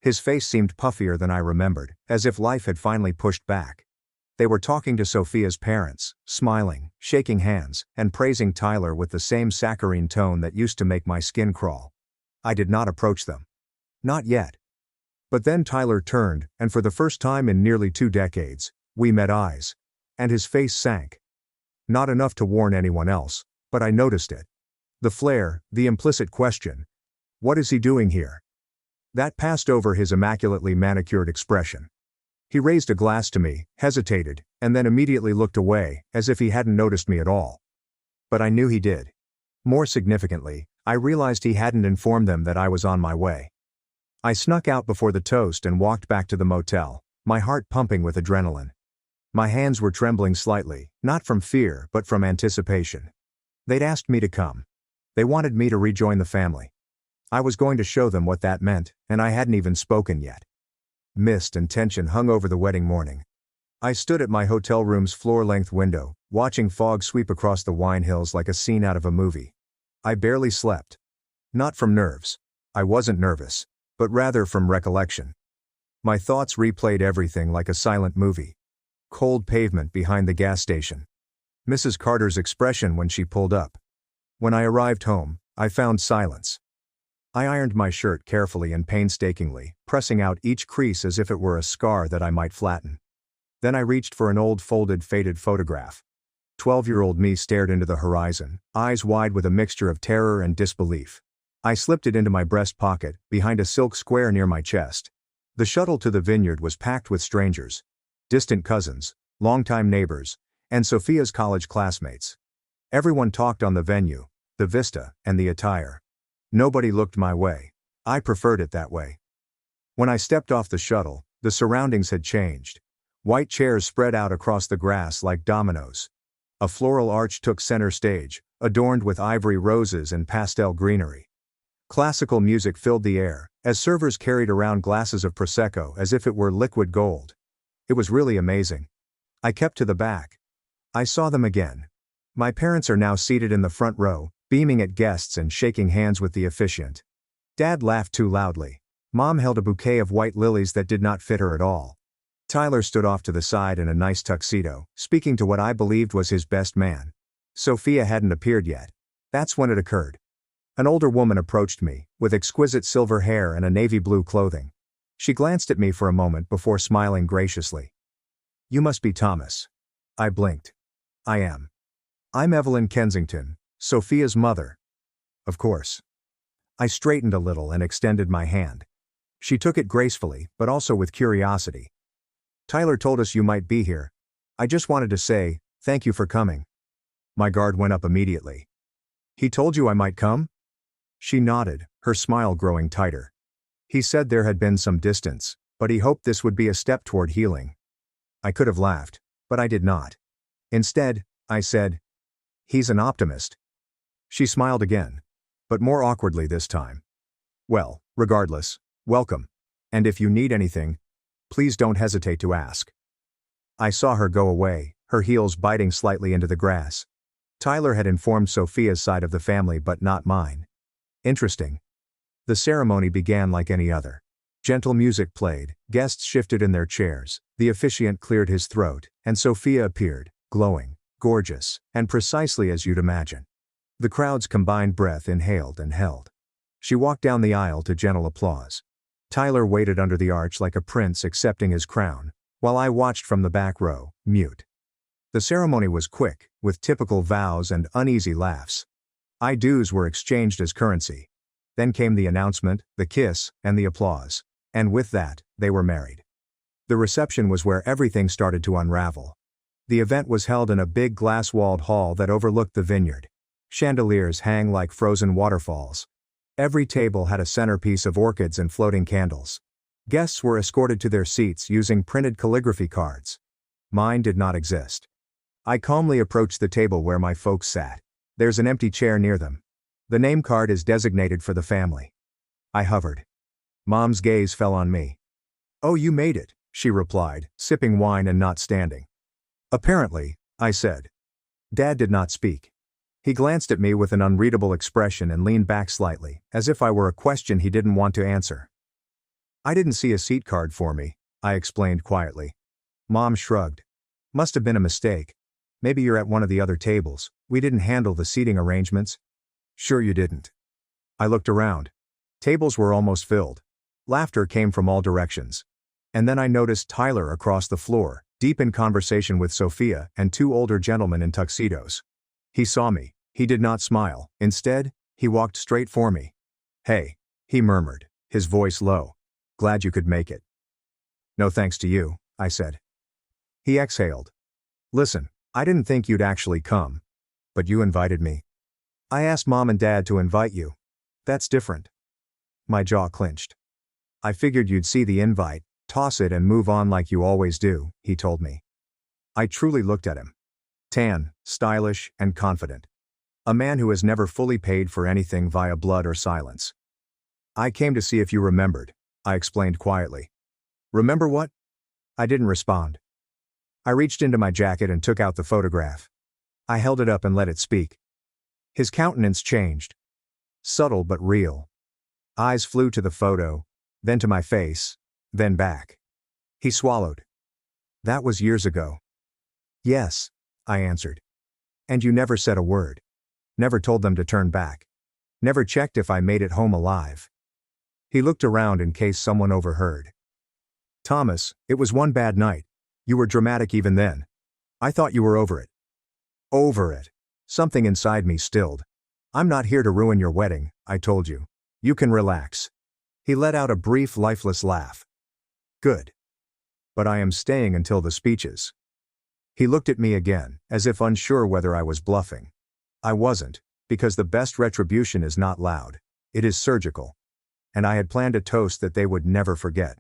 His face seemed puffier than I remembered, as if life had finally pushed back. They were talking to Sophia's parents, smiling, shaking hands, and praising Tyler with the same saccharine tone that used to make my skin crawl. I did not approach them. Not yet. But then Tyler turned, and for the first time in nearly 2 decades, we met eyes. And his face sank. Not enough to warn anyone else, but I noticed it. The flare, the implicit question. What is he doing here? That passed over his immaculately manicured expression. He raised a glass to me, hesitated, and then immediately looked away, as if he hadn't noticed me at all. But I knew he did. More significantly, I realized he hadn't informed them that I was on my way. I snuck out before the toast and walked back to the motel, my heart pumping with adrenaline. My hands were trembling slightly, not from fear but from anticipation. They'd asked me to come. They wanted me to rejoin the family. I was going to show them what that meant, and I hadn't even spoken yet. Mist and tension hung over the wedding morning. I stood at my hotel room's floor-length window, watching fog sweep across the wine hills like a scene out of a movie. I barely slept. Not from nerves. I wasn't nervous, but rather from recollection. My thoughts replayed everything like a silent movie. Cold pavement behind the gas station. Mrs. Carter's expression when she pulled up. When I arrived home, I found silence. I ironed my shirt carefully and painstakingly, pressing out each crease as if it were a scar that I might flatten. Then I reached for an old folded faded photograph. 12-year-old me stared into the horizon, eyes wide with a mixture of terror and disbelief. I slipped it into my breast pocket, behind a silk square near my chest. The shuttle to the vineyard was packed with strangers. Distant cousins, longtime neighbors, and Sophia's college classmates. Everyone talked on the venue, the vista, and the attire. Nobody looked my way. I preferred it that way. When I stepped off the shuttle, the surroundings had changed. White chairs spread out across the grass like dominoes. A floral arch took center stage, adorned with ivory roses and pastel greenery. Classical music filled the air, as servers carried around glasses of Prosecco as if it were liquid gold. It was really amazing. I kept to the back. I saw them again. My parents are now seated in the front row, beaming at guests and shaking hands with the officiant. Dad laughed too loudly. Mom held a bouquet of white lilies that did not fit her at all. Tyler stood off to the side in a nice tuxedo, speaking to what I believed was his best man. Sophia hadn't appeared yet. That's when it occurred. An older woman approached me, with exquisite silver hair and a navy blue clothing. She glanced at me for a moment before smiling graciously. "You must be Thomas." I blinked. "I am. I'm Evelyn Kensington, Sophia's mother." "Of course." I straightened a little and extended my hand. She took it gracefully, but also with curiosity. "Tyler told us you might be here. I just wanted to say, thank you for coming." My guard went up immediately. "He told you I might come?" She nodded, her smile growing tighter. "He said there had been some distance, but he hoped this would be a step toward healing." I could have laughed, but I did not. Instead, I said, "He's an optimist." She smiled again, but more awkwardly this time. "Well, regardless, welcome. And if you need anything, please don't hesitate to ask." I saw her go away, her heels biting slightly into the grass. Tyler had informed Sophia's side of the family but not mine. Interesting. The ceremony began like any other. Gentle music played, guests shifted in their chairs, the officiant cleared his throat, and Sophia appeared, glowing, gorgeous, and precisely as you'd imagine. The crowd's combined breath inhaled and held. She walked down the aisle to gentle applause. Tyler waited under the arch like a prince accepting his crown, while I watched from the back row, mute. The ceremony was quick, with typical vows and uneasy laughs. I do's were exchanged as currency. Then came the announcement, the kiss, and the applause. And with that, they were married. The reception was where everything started to unravel. The event was held in a big glass-walled hall that overlooked the vineyard. Chandeliers hang like frozen waterfalls. Every table had a centerpiece of orchids and floating candles. Guests were escorted to their seats using printed calligraphy cards. Mine did not exist. I calmly approached the table where my folks sat. There's an empty chair near them. The name card is designated for the family. I hovered. Mom's gaze fell on me. "Oh, you made it," she replied, sipping wine and not standing. "Apparently," I said. Dad did not speak. He glanced at me with an unreadable expression and leaned back slightly, as if I were a question he didn't want to answer. "I didn't see a seat card for me," I explained quietly. Mom shrugged. "Must have been a mistake. Maybe you're at one of the other tables. We didn't handle the seating arrangements." "Sure you didn't." I looked around. Tables were almost filled. Laughter came from all directions. And then I noticed Tyler across the floor, deep in conversation with Sophia and two older gentlemen in tuxedos. He saw me. He did not smile. Instead, he walked straight for me. "Hey," he murmured, his voice low. "Glad you could make it." "No thanks to you," I said. He exhaled. "Listen, I didn't think you'd actually come. But you invited me." "I asked Mom and Dad to invite you. That's different." My jaw clenched. "I figured you'd see the invite, toss it and move on like you always do," he told me. I truly looked at him. Tan, stylish, and confident. A man who has never fully paid for anything via blood or silence. "I came to see if you remembered," I explained quietly. "Remember what?" I didn't respond. I reached into my jacket and took out the photograph. I held it up and let it speak. His countenance changed. Subtle but real. Eyes flew to the photo, then to my face, then back. He swallowed. "That was years ago." "Yes," I answered. "And you never said a word. Never told them to turn back. Never checked if I made it home alive." He looked around in case someone overheard. "Thomas, it was one bad night. You were dramatic even then. I thought you were over it." "Over it." Something inside me stilled. "I'm not here to ruin your wedding, I told you. You can relax." He let out a brief, lifeless laugh. "Good. But I am staying until the speeches." He looked at me again, as if unsure whether I was bluffing. I wasn't, because the best retribution is not loud. It is surgical. And I had planned a toast that they would never forget.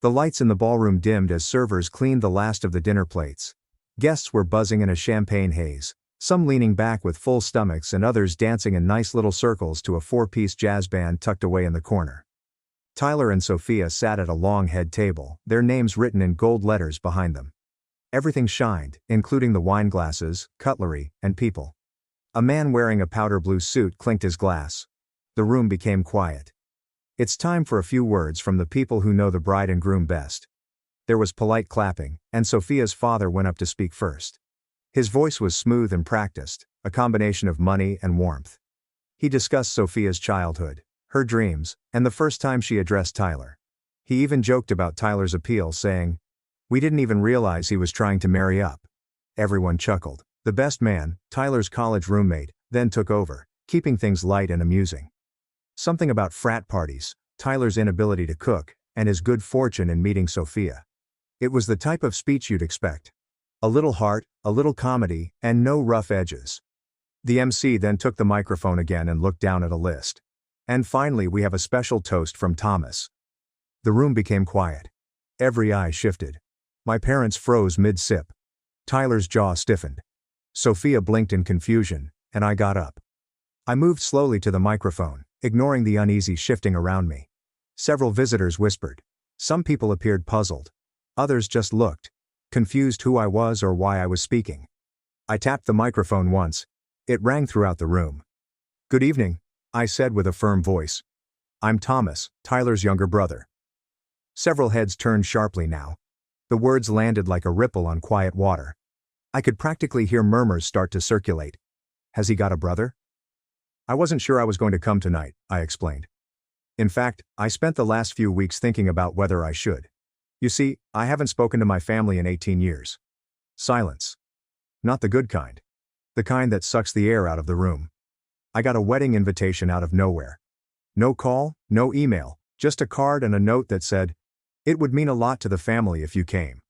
The lights in the ballroom dimmed as servers cleaned the last of the dinner plates. Guests were buzzing in a champagne haze, some leaning back with full stomachs and others dancing in nice little circles to a four-piece jazz band tucked away in the corner. Tyler and Sophia sat at a long head table, their names written in gold letters behind them. Everything shined, including the wine glasses, cutlery, and people. A man wearing a powder blue suit clinked his glass. The room became quiet. "It's time for a few words from the people who know the bride and groom best." There was polite clapping, and Sophia's father went up to speak first. His voice was smooth and practiced, a combination of money and warmth. He discussed Sophia's childhood, her dreams, and the first time she addressed Tyler. He even joked about Tyler's appeal, saying, "We didn't even realize he was trying to marry up." Everyone chuckled. The best man, Tyler's college roommate, then took over, keeping things light and amusing. Something about frat parties, Tyler's inability to cook, and his good fortune in meeting Sophia. It was the type of speech you'd expect. A little heart, a little comedy, and no rough edges. The MC then took the microphone again and looked down at a list. "And finally we have a special toast from Thomas." The room became quiet. Every eye shifted. My parents froze mid-sip. Tyler's jaw stiffened. Sophia blinked in confusion, and I got up. I moved slowly to the microphone, ignoring the uneasy shifting around me. Several visitors whispered. Some people appeared puzzled. Others just looked, confused who I was or why I was speaking. I tapped the microphone once. It rang throughout the room. "Good evening," I said with a firm voice. "I'm Thomas, Tyler's younger brother." Several heads turned sharply now. The words landed like a ripple on quiet water. I could practically hear murmurs start to circulate. "Has he got a brother?" "I wasn't sure I was going to come tonight," I explained. "In fact, I spent the last few weeks thinking about whether I should. You see, I haven't spoken to my family in 18 years. Silence. Not the good kind. The kind that sucks the air out of the room. I got a wedding invitation out of nowhere. No call, no email, just a card and a note that said, 'It would mean a lot to the family if you came.'"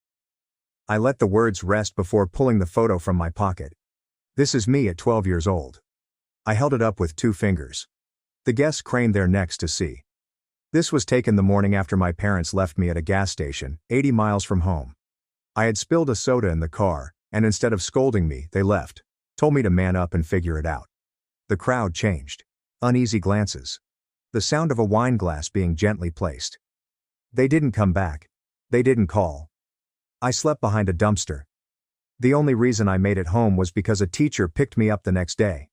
I let the words rest before pulling the photo from my pocket. This is me at 12 years old. I held it up with 2 fingers. The guests craned their necks to see. This was taken the morning after my parents left me at a gas station, 80 miles from home. I had spilled a soda in the car, and instead of scolding me, they left, told me to man up and figure it out. The crowd changed. Uneasy glances. The sound of a wine glass being gently placed. They didn't come back. They didn't call. I slept behind a dumpster. The only reason I made it home was because a teacher picked me up the next day.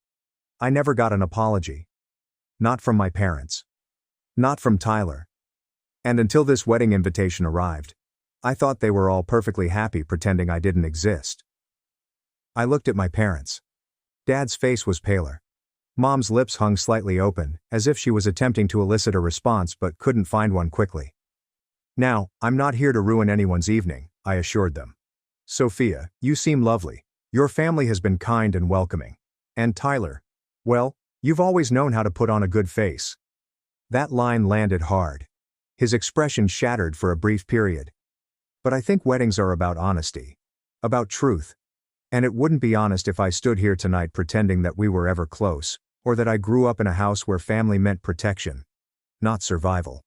I never got an apology. Not from my parents. Not from Tyler. And until this wedding invitation arrived, I thought they were all perfectly happy pretending I didn't exist. I looked at my parents. Dad's face was paler. Mom's lips hung slightly open, as if she was attempting to elicit a response but couldn't find one quickly. "Now, I'm not here to ruin anyone's evening," I assured them. "Sophia, you seem lovely. Your family has been kind and welcoming. And Tyler, well, you've always known how to put on a good face." That line landed hard. His expression shattered for a brief period. But I think weddings are about honesty. About truth. And it wouldn't be honest if I stood here tonight pretending that we were ever close, or that I grew up in a house where family meant protection, not survival.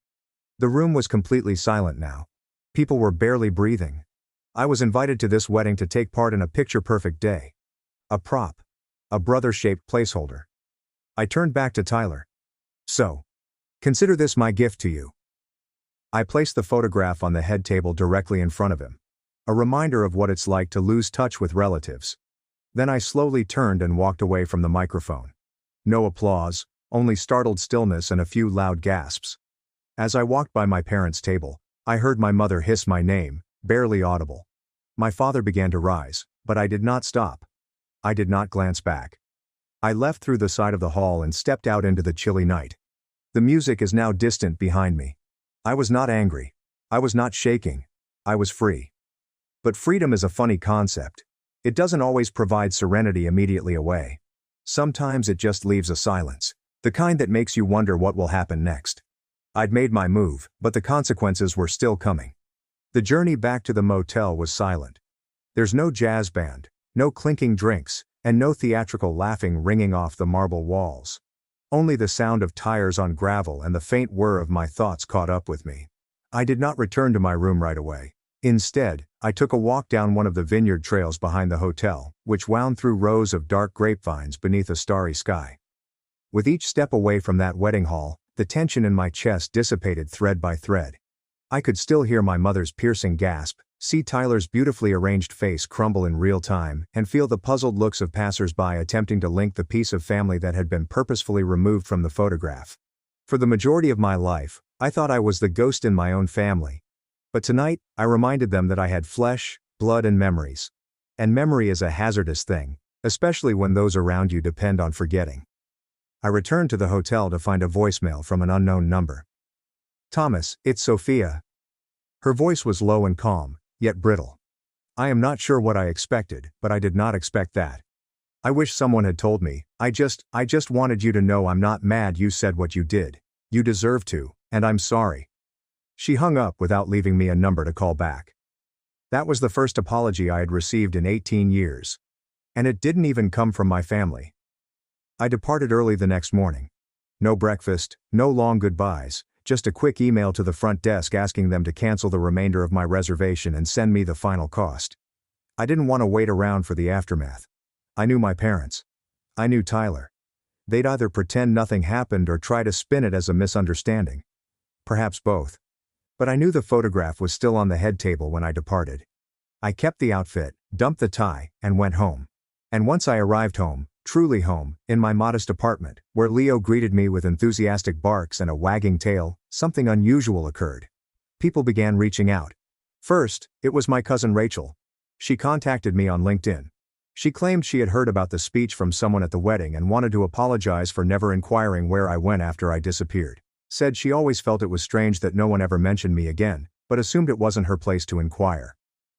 The room was completely silent now. People were barely breathing. I was invited to this wedding to take part in a picture-perfect day. A prop. A brother-shaped placeholder. I turned back to Tyler. "So, consider this my gift to you." I placed the photograph on the head table directly in front of him. A reminder of what it's like to lose touch with relatives. Then I slowly turned and walked away from the microphone. No applause, only startled stillness and a few loud gasps. As I walked by my parents' table, I heard my mother hiss my name, barely audible. My father began to rise, but I did not stop. I did not glance back. I left through the side of the hall and stepped out into the chilly night. The music is now distant behind me. I was not angry. I was not shaking. I was free. But freedom is a funny concept. It doesn't always provide serenity immediately away. Sometimes it just leaves a silence, the kind that makes you wonder what will happen next. I'd made my move, but the consequences were still coming. The journey back to the motel was silent. There's no jazz band, no clinking drinks, and no theatrical laughing ringing off the marble walls. Only the sound of tires on gravel and the faint whir of my thoughts caught up with me. I did not return to my room right away. Instead, I took a walk down one of the vineyard trails behind the hotel, which wound through rows of dark grapevines beneath a starry sky. With each step away from that wedding hall, the tension in my chest dissipated thread by thread. I could still hear my mother's piercing gasp, see Tyler's beautifully arranged face crumble in real time, and feel the puzzled looks of passers-by attempting to link the piece of family that had been purposefully removed from the photograph. For the majority of my life, I thought I was the ghost in my own family. But tonight, I reminded them that I had flesh, blood and memories. And memory is a hazardous thing, especially when those around you depend on forgetting. I returned to the hotel to find a voicemail from an unknown number. Thomas, it's Sophia. Her voice was low and calm, yet brittle. I am not sure what I expected, but I did not expect that. I wish someone had told me. I just wanted you to know I'm not mad you said what you did. You deserve to, and I'm sorry. She hung up without leaving me a number to call back. That was the first apology I had received in 18 years. And it didn't even come from my family. I departed early the next morning. No breakfast, no long goodbyes, just a quick email to the front desk asking them to cancel the remainder of my reservation and send me the final cost. I didn't want to wait around for the aftermath. I knew my parents. I knew Tyler. They'd either pretend nothing happened or try to spin it as a misunderstanding. Perhaps both. But I knew the photograph was still on the head table when I departed. I kept the outfit, dumped the tie, and went home. And once I arrived home, truly home, in my modest apartment, where Leo greeted me with enthusiastic barks and a wagging tail, something unusual occurred. People began reaching out. First, it was my cousin Rachel. She contacted me on LinkedIn. She claimed she had heard about the speech from someone at the wedding and wanted to apologize for never inquiring where I went after I disappeared. Said she always felt it was strange that no one ever mentioned me again, but assumed it wasn't her place to inquire.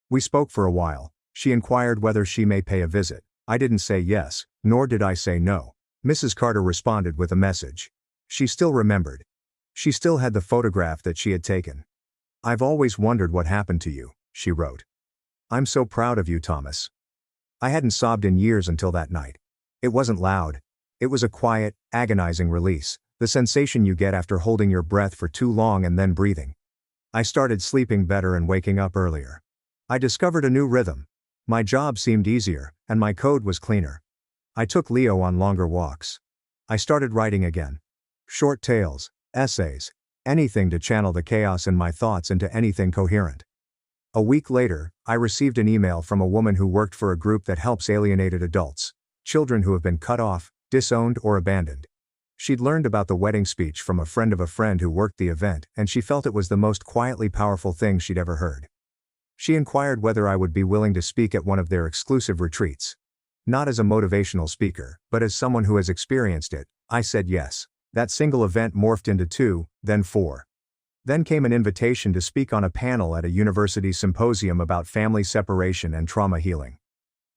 We spoke for a while. She inquired whether she may pay a visit. I didn't say yes, nor did I say no. Mrs. Carter responded with a message. She still remembered. She still had the photograph that she had taken. I've always wondered what happened to you, she wrote. I'm so proud of you, Thomas. I hadn't sobbed in years until that night. It wasn't loud. It was a quiet, agonizing release, the sensation you get after holding your breath for too long and then breathing. I started sleeping better and waking up earlier. I discovered a new rhythm. My job seemed easier, and my code was cleaner. I took Leo on longer walks. I started writing again. Short tales, essays, anything to channel the chaos in my thoughts into anything coherent. A week later, I received an email from a woman who worked for a group that helps alienated adults, children who have been cut off, disowned, or abandoned. She'd learned about the wedding speech from a friend who worked the event, and she felt it was the most quietly powerful thing she'd ever heard. She inquired whether I would be willing to speak at one of their exclusive retreats. Not as a motivational speaker, but as someone who has experienced it. I said yes. That single event morphed into 2, then 4. Then came an invitation to speak on a panel at a university symposium about family separation and trauma healing.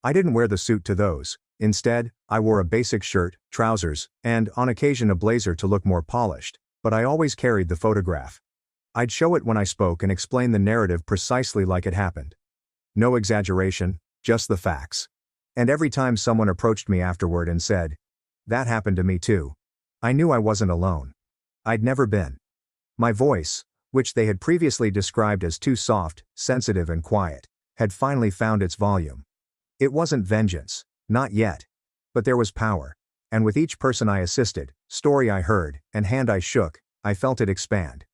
I didn't wear the suit to those. Instead, I wore a basic shirt, trousers, and, on occasion, a blazer to look more polished, but I always carried the photograph. I'd show it when I spoke and explain the narrative precisely like it happened. No exaggeration, just the facts. And every time someone approached me afterward and said, "That happened to me too," I knew I wasn't alone. I'd never been. My voice, which they had previously described as too soft, sensitive, and quiet, had finally found its volume. It wasn't vengeance, not yet. But there was power. And with each person I assisted, story I heard, and hand I shook, I felt it expand.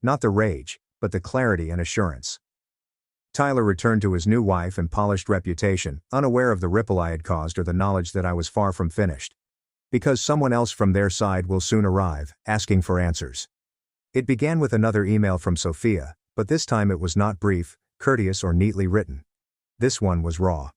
Not the rage, but the clarity and assurance. Tyler returned to his new wife and polished reputation, unaware of the ripple I had caused or the knowledge that I was far from finished. Because someone else from their side will soon arrive, asking for answers. It began with another email from Sophia, but this time it was not brief, courteous, or neatly written. This one was raw.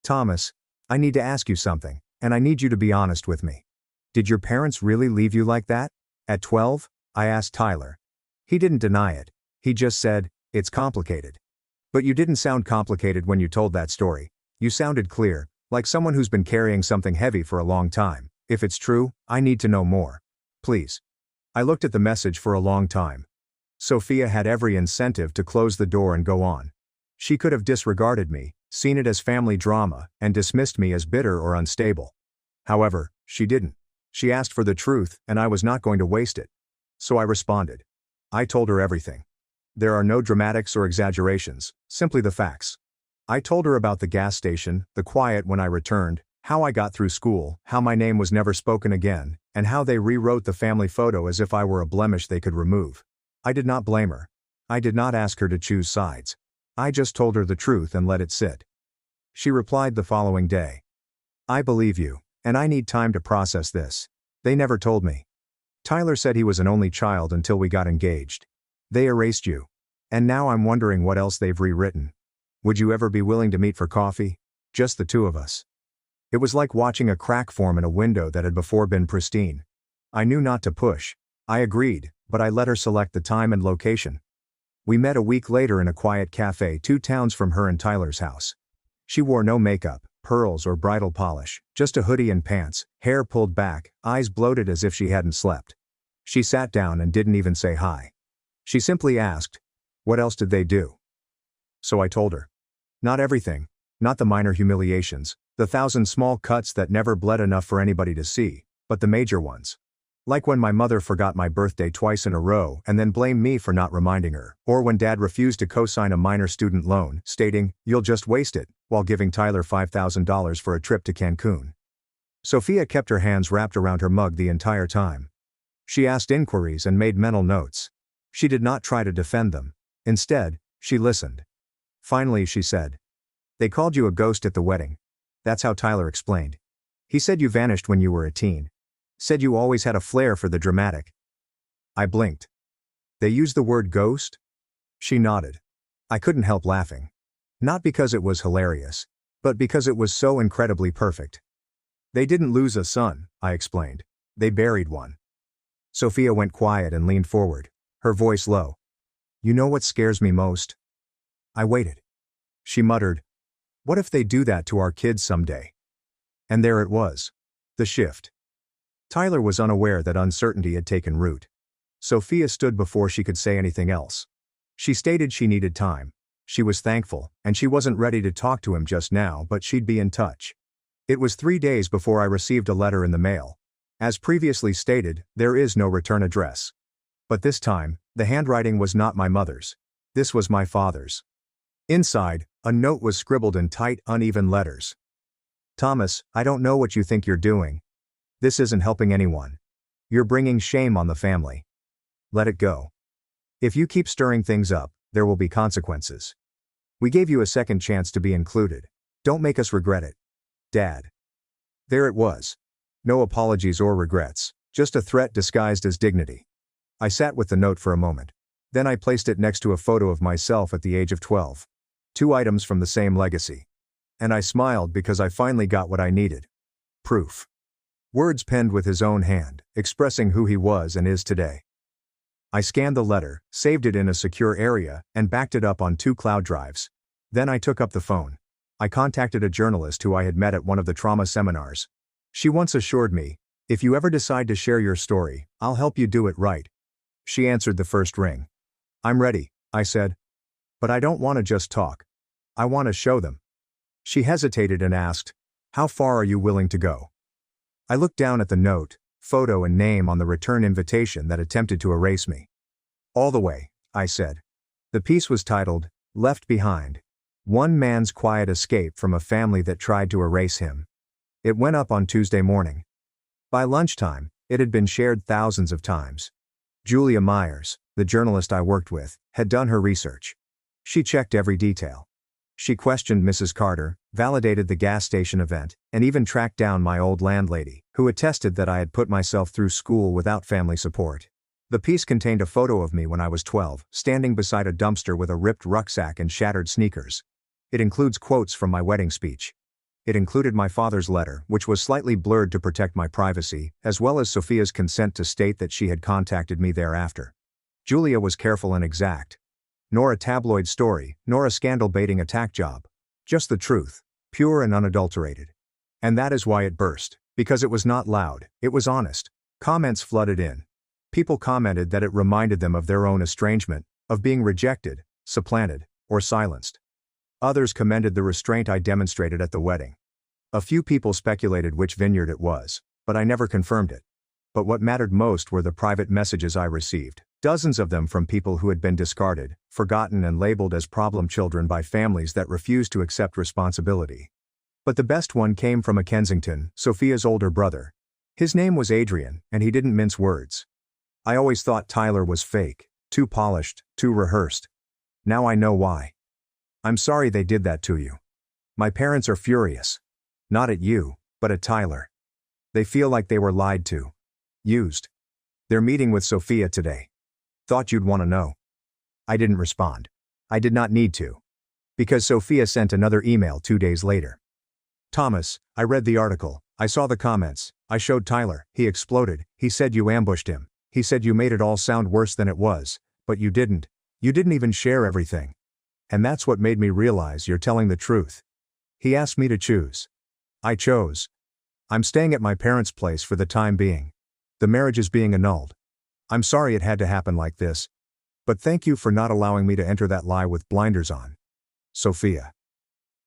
Thomas, I need to ask you something, and I need you to be honest with me. Did your parents really leave you like that? At 12? I asked Tyler. He didn't deny it. He just said, "It's complicated." But you didn't sound complicated when you told that story. You sounded clear, like someone who's been carrying something heavy for a long time. If it's true, I need to know more. Please. I looked at the message for a long time. Sophia had every incentive to close the door and go on. She could have disregarded me, seen it as family drama, and dismissed me as bitter or unstable. However, she didn't. She asked for the truth, and I was not going to waste it. So I responded. I told her everything. There are no dramatics or exaggerations, simply the facts. I told her about the gas station, the quiet when I returned, how I got through school, how my name was never spoken again, and how they rewrote the family photo as if I were a blemish they could remove. I did not blame her. I did not ask her to choose sides. I just told her the truth and let it sit. She replied the following day. I believe you, and I need time to process this. They never told me. Tyler said he was an only child until we got engaged. They erased you. And now I'm wondering what else they've rewritten. Would you ever be willing to meet for coffee? Just the two of us. It was like watching a crack form in a window that had before been pristine. I knew not to push. I agreed, but I let her select the time and location. We met a week later in a quiet cafe 2 towns from her and Tyler's house. She wore no makeup, pearls or bridal polish, just a hoodie and pants, hair pulled back, eyes bloated as if she hadn't slept. She sat down and didn't even say hi. She simply asked, "What else did they do?" So I told her. Not everything. Not the minor humiliations, the 1,000 small cuts that never bled enough for anybody to see, but the major ones. Like when my mother forgot my birthday twice in a row and then blamed me for not reminding her, or when Dad refused to co-sign a minor student loan, stating, "You'll just waste it," while giving Tyler $5,000 for a trip to Cancun. Sophia kept her hands wrapped around her mug the entire time. She asked inquiries and made mental notes. She did not try to defend them. Instead, she listened. Finally she said, "They called you a ghost at the wedding." That's how Tyler explained. "He said you vanished when you were a teen. Said you always had a flair for the dramatic." I blinked. "They used the word ghost?" She nodded. I couldn't help laughing. Not because it was hilarious, but because it was so incredibly perfect. "They didn't lose a son," I explained. "They buried one." Sophia went quiet and leaned forward, her voice low. "You know what scares me most?" I waited. She muttered, "What if they do that to our kids someday?" And there it was. The shift. Tyler was unaware that uncertainty had taken root. Sophia stood before she could say anything else. She stated she needed time. She was thankful, and she wasn't ready to talk to him just now, but she'd be in touch. It was 3 days before I received a letter in the mail. As previously stated, there is no return address. But this time, the handwriting was not my mother's. This was my father's. Inside, a note was scribbled in tight, uneven letters. "Thomas, I don't know what you think you're doing. This isn't helping anyone. You're bringing shame on the family. Let it go. If you keep stirring things up, there will be consequences. We gave you a second chance to be included. Don't make us regret it. Dad." There it was. No apologies or regrets, just a threat disguised as dignity. I sat with the note for a moment. Then I placed it next to a photo of myself at the age of 12. 2 items from the same legacy. And I smiled because I finally got what I needed. Proof. Words penned with his own hand, expressing who he was and is today. I scanned the letter, saved it in a secure area, and backed it up on 2 cloud drives. Then I took up the phone. I contacted a journalist who I had met at one of the trauma seminars. She once assured me, "If you ever decide to share your story, I'll help you do it right." She answered the first ring. "I'm ready," I said. "But I don't want to just talk. I want to show them." She hesitated and asked, "How far are you willing to go?" I looked down at the note, photo and name on the return invitation that attempted to erase me. "All the way," I said. The piece was titled, "Left Behind. One man's quiet escape from a family that tried to erase him." It went up on Tuesday morning. By lunchtime, it had been shared thousands of times. Julia Myers, the journalist I worked with, had done her research. She checked every detail. She questioned Mrs. Carter, validated the gas station event, and even tracked down my old landlady, who attested that I had put myself through school without family support. The piece contained a photo of me when I was 12, standing beside a dumpster with a ripped rucksack and shattered sneakers. It includes quotes from my wedding speech. It included my father's letter, which was slightly blurred to protect my privacy, as well as Sophia's consent to state that she had contacted me thereafter. Julia was careful and exact. Nor a tabloid story, nor a scandal-baiting attack job. Just the truth, pure and unadulterated. And that is why it burst, because it was not loud, it was honest. Comments flooded in. People commented that it reminded them of their own estrangement, of being rejected, supplanted, or silenced. Others commended the restraint I demonstrated at the wedding. A few people speculated which vineyard it was, but I never confirmed it. But what mattered most were the private messages I received, dozens of them from people who had been discarded, forgotten and labeled as problem children by families that refused to accept responsibility. But the best one came from a Kensington, Sophia's older brother. His name was Adrian, and he didn't mince words. "I always thought Tyler was fake, too polished, too rehearsed. Now I know why. I'm sorry they did that to you. My parents are furious. Not at you, but at Tyler. They feel like they were lied to. Used. They're meeting with Sophia today. Thought you'd want to know." I didn't respond. I did not need to. Because Sophia sent another email 2 days later. Thomas, I read the article. I saw the comments. I showed Tyler. He exploded. He said you ambushed him. He said you made it all sound worse than it was. But you didn't. You didn't even share everything. And that's what made me realize you're telling the truth. He asked me to choose. I chose. I'm staying at my parents' place for the time being. The marriage is being annulled. I'm sorry it had to happen like this. But thank you for not allowing me to enter that lie with blinders on. Sophia.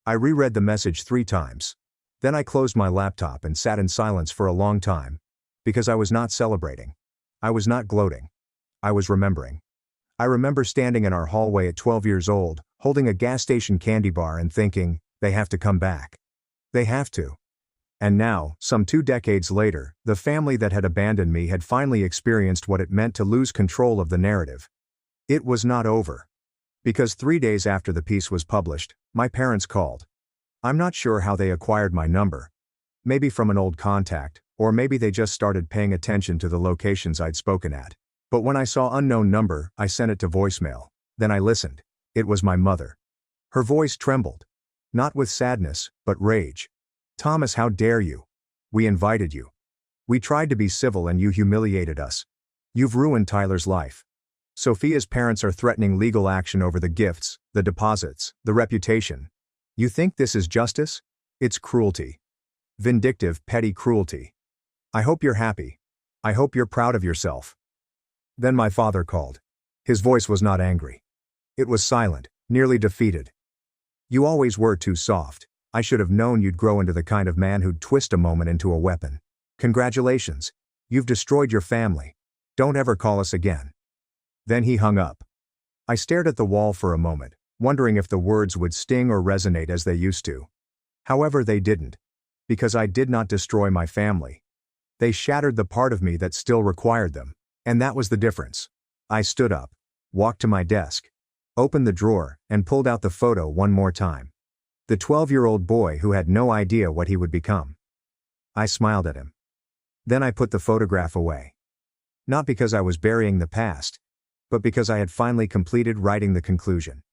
I reread the message 3 times. Then I closed my laptop and sat in silence for a long time. Because I was not celebrating. I was not gloating. I was remembering. I remember standing in our hallway at 12 years old, holding a gas station candy bar and thinking, they have to come back. They have to. And now, some 2 decades later, the family that had abandoned me had finally experienced what it meant to lose control of the narrative. It was not over. Because 3 days after the piece was published, my parents called. I'm not sure how they acquired my number. Maybe from an old contact, or maybe they just started paying attention to the locations I'd spoken at. But when I saw unknown number, I sent it to voicemail. Then I listened. It was my mother. Her voice trembled. Not with sadness, but rage. Thomas, how dare you? We invited you. We tried to be civil and you humiliated us. You've ruined Tyler's life. Sophia's parents are threatening legal action over the gifts, the deposits, the reputation. You think this is justice? It's cruelty. Vindictive, petty cruelty. I hope you're happy. I hope you're proud of yourself. Then my father called. His voice was not angry. It was silent, nearly defeated. You always were too soft. I should have known you'd grow into the kind of man who'd twist a moment into a weapon. Congratulations. You've destroyed your family. Don't ever call us again. Then he hung up. I stared at the wall for a moment, wondering if the words would sting or resonate as they used to. However, they didn't. Because I did not destroy my family. They shattered the part of me that still required them. And that was the difference. I stood up, walked to my desk, opened the drawer, and pulled out the photo one more time. The 12-year-old boy who had no idea what he would become. I smiled at him. Then I put the photograph away. Not because I was burying the past, but because I had finally completed writing the conclusion.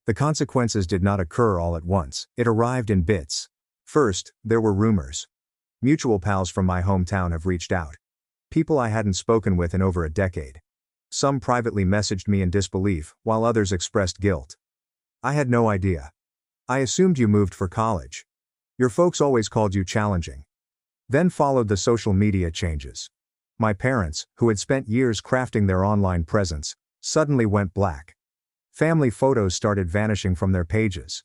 The consequences did not occur all at once. It arrived in bits. First, there were rumors. Mutual pals from my hometown have reached out. People I hadn't spoken with in over a decade. Some privately messaged me in disbelief, while others expressed guilt. I had no idea. I assumed you moved for college. Your folks always called you challenging. Then followed the social media changes. My parents, who had spent years crafting their online presence, suddenly went black. Family photos started vanishing from their pages.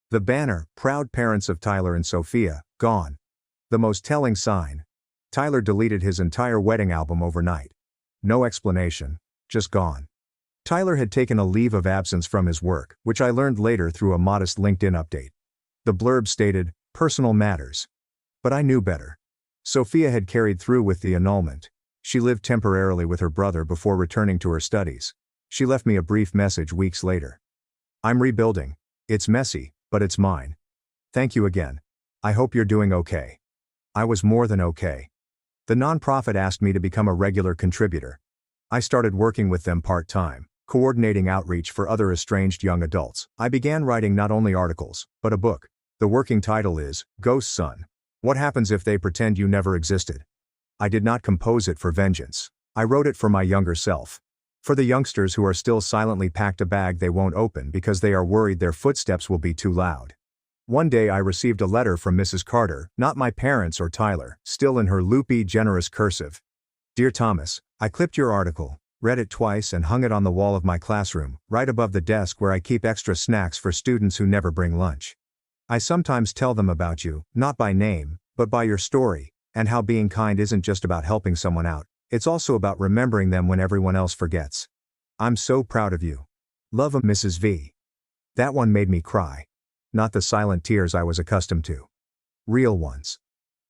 The banner, "Proud Parents of Tyler and Sophia," gone. The most telling sign. Tyler deleted his entire wedding album overnight. No explanation, just gone. Tyler had taken a leave of absence from his work, which I learned later through a modest LinkedIn update. The blurb stated, "Personal matters." But I knew better. Sophia had carried through with the annulment. She lived temporarily with her brother before returning to her studies. She left me a brief message weeks later. I'm rebuilding. It's messy, but it's mine. Thank you again. I hope you're doing okay. I was more than okay. The nonprofit asked me to become a regular contributor. I started working with them part-time, coordinating outreach for other estranged young adults. I began writing not only articles, but a book. The working title is, Ghost Son. What happens if they pretend you never existed? I did not compose it for vengeance. I wrote it for my younger self. For the youngsters who are still silently packed a bag they won't open because they are worried their footsteps will be too loud. One day I received a letter from Mrs. Carter, not my parents or Tyler, still in her loopy, generous cursive. Dear Thomas, I clipped your article, read it twice and hung it on the wall of my classroom, right above the desk where I keep extra snacks for students who never bring lunch. I sometimes tell them about you, not by name, but by your story, and how being kind isn't just about helping someone out, it's also about remembering them when everyone else forgets. I'm so proud of you. Love, Mrs. V. That one made me cry. Not the silent tears I was accustomed to. Real ones.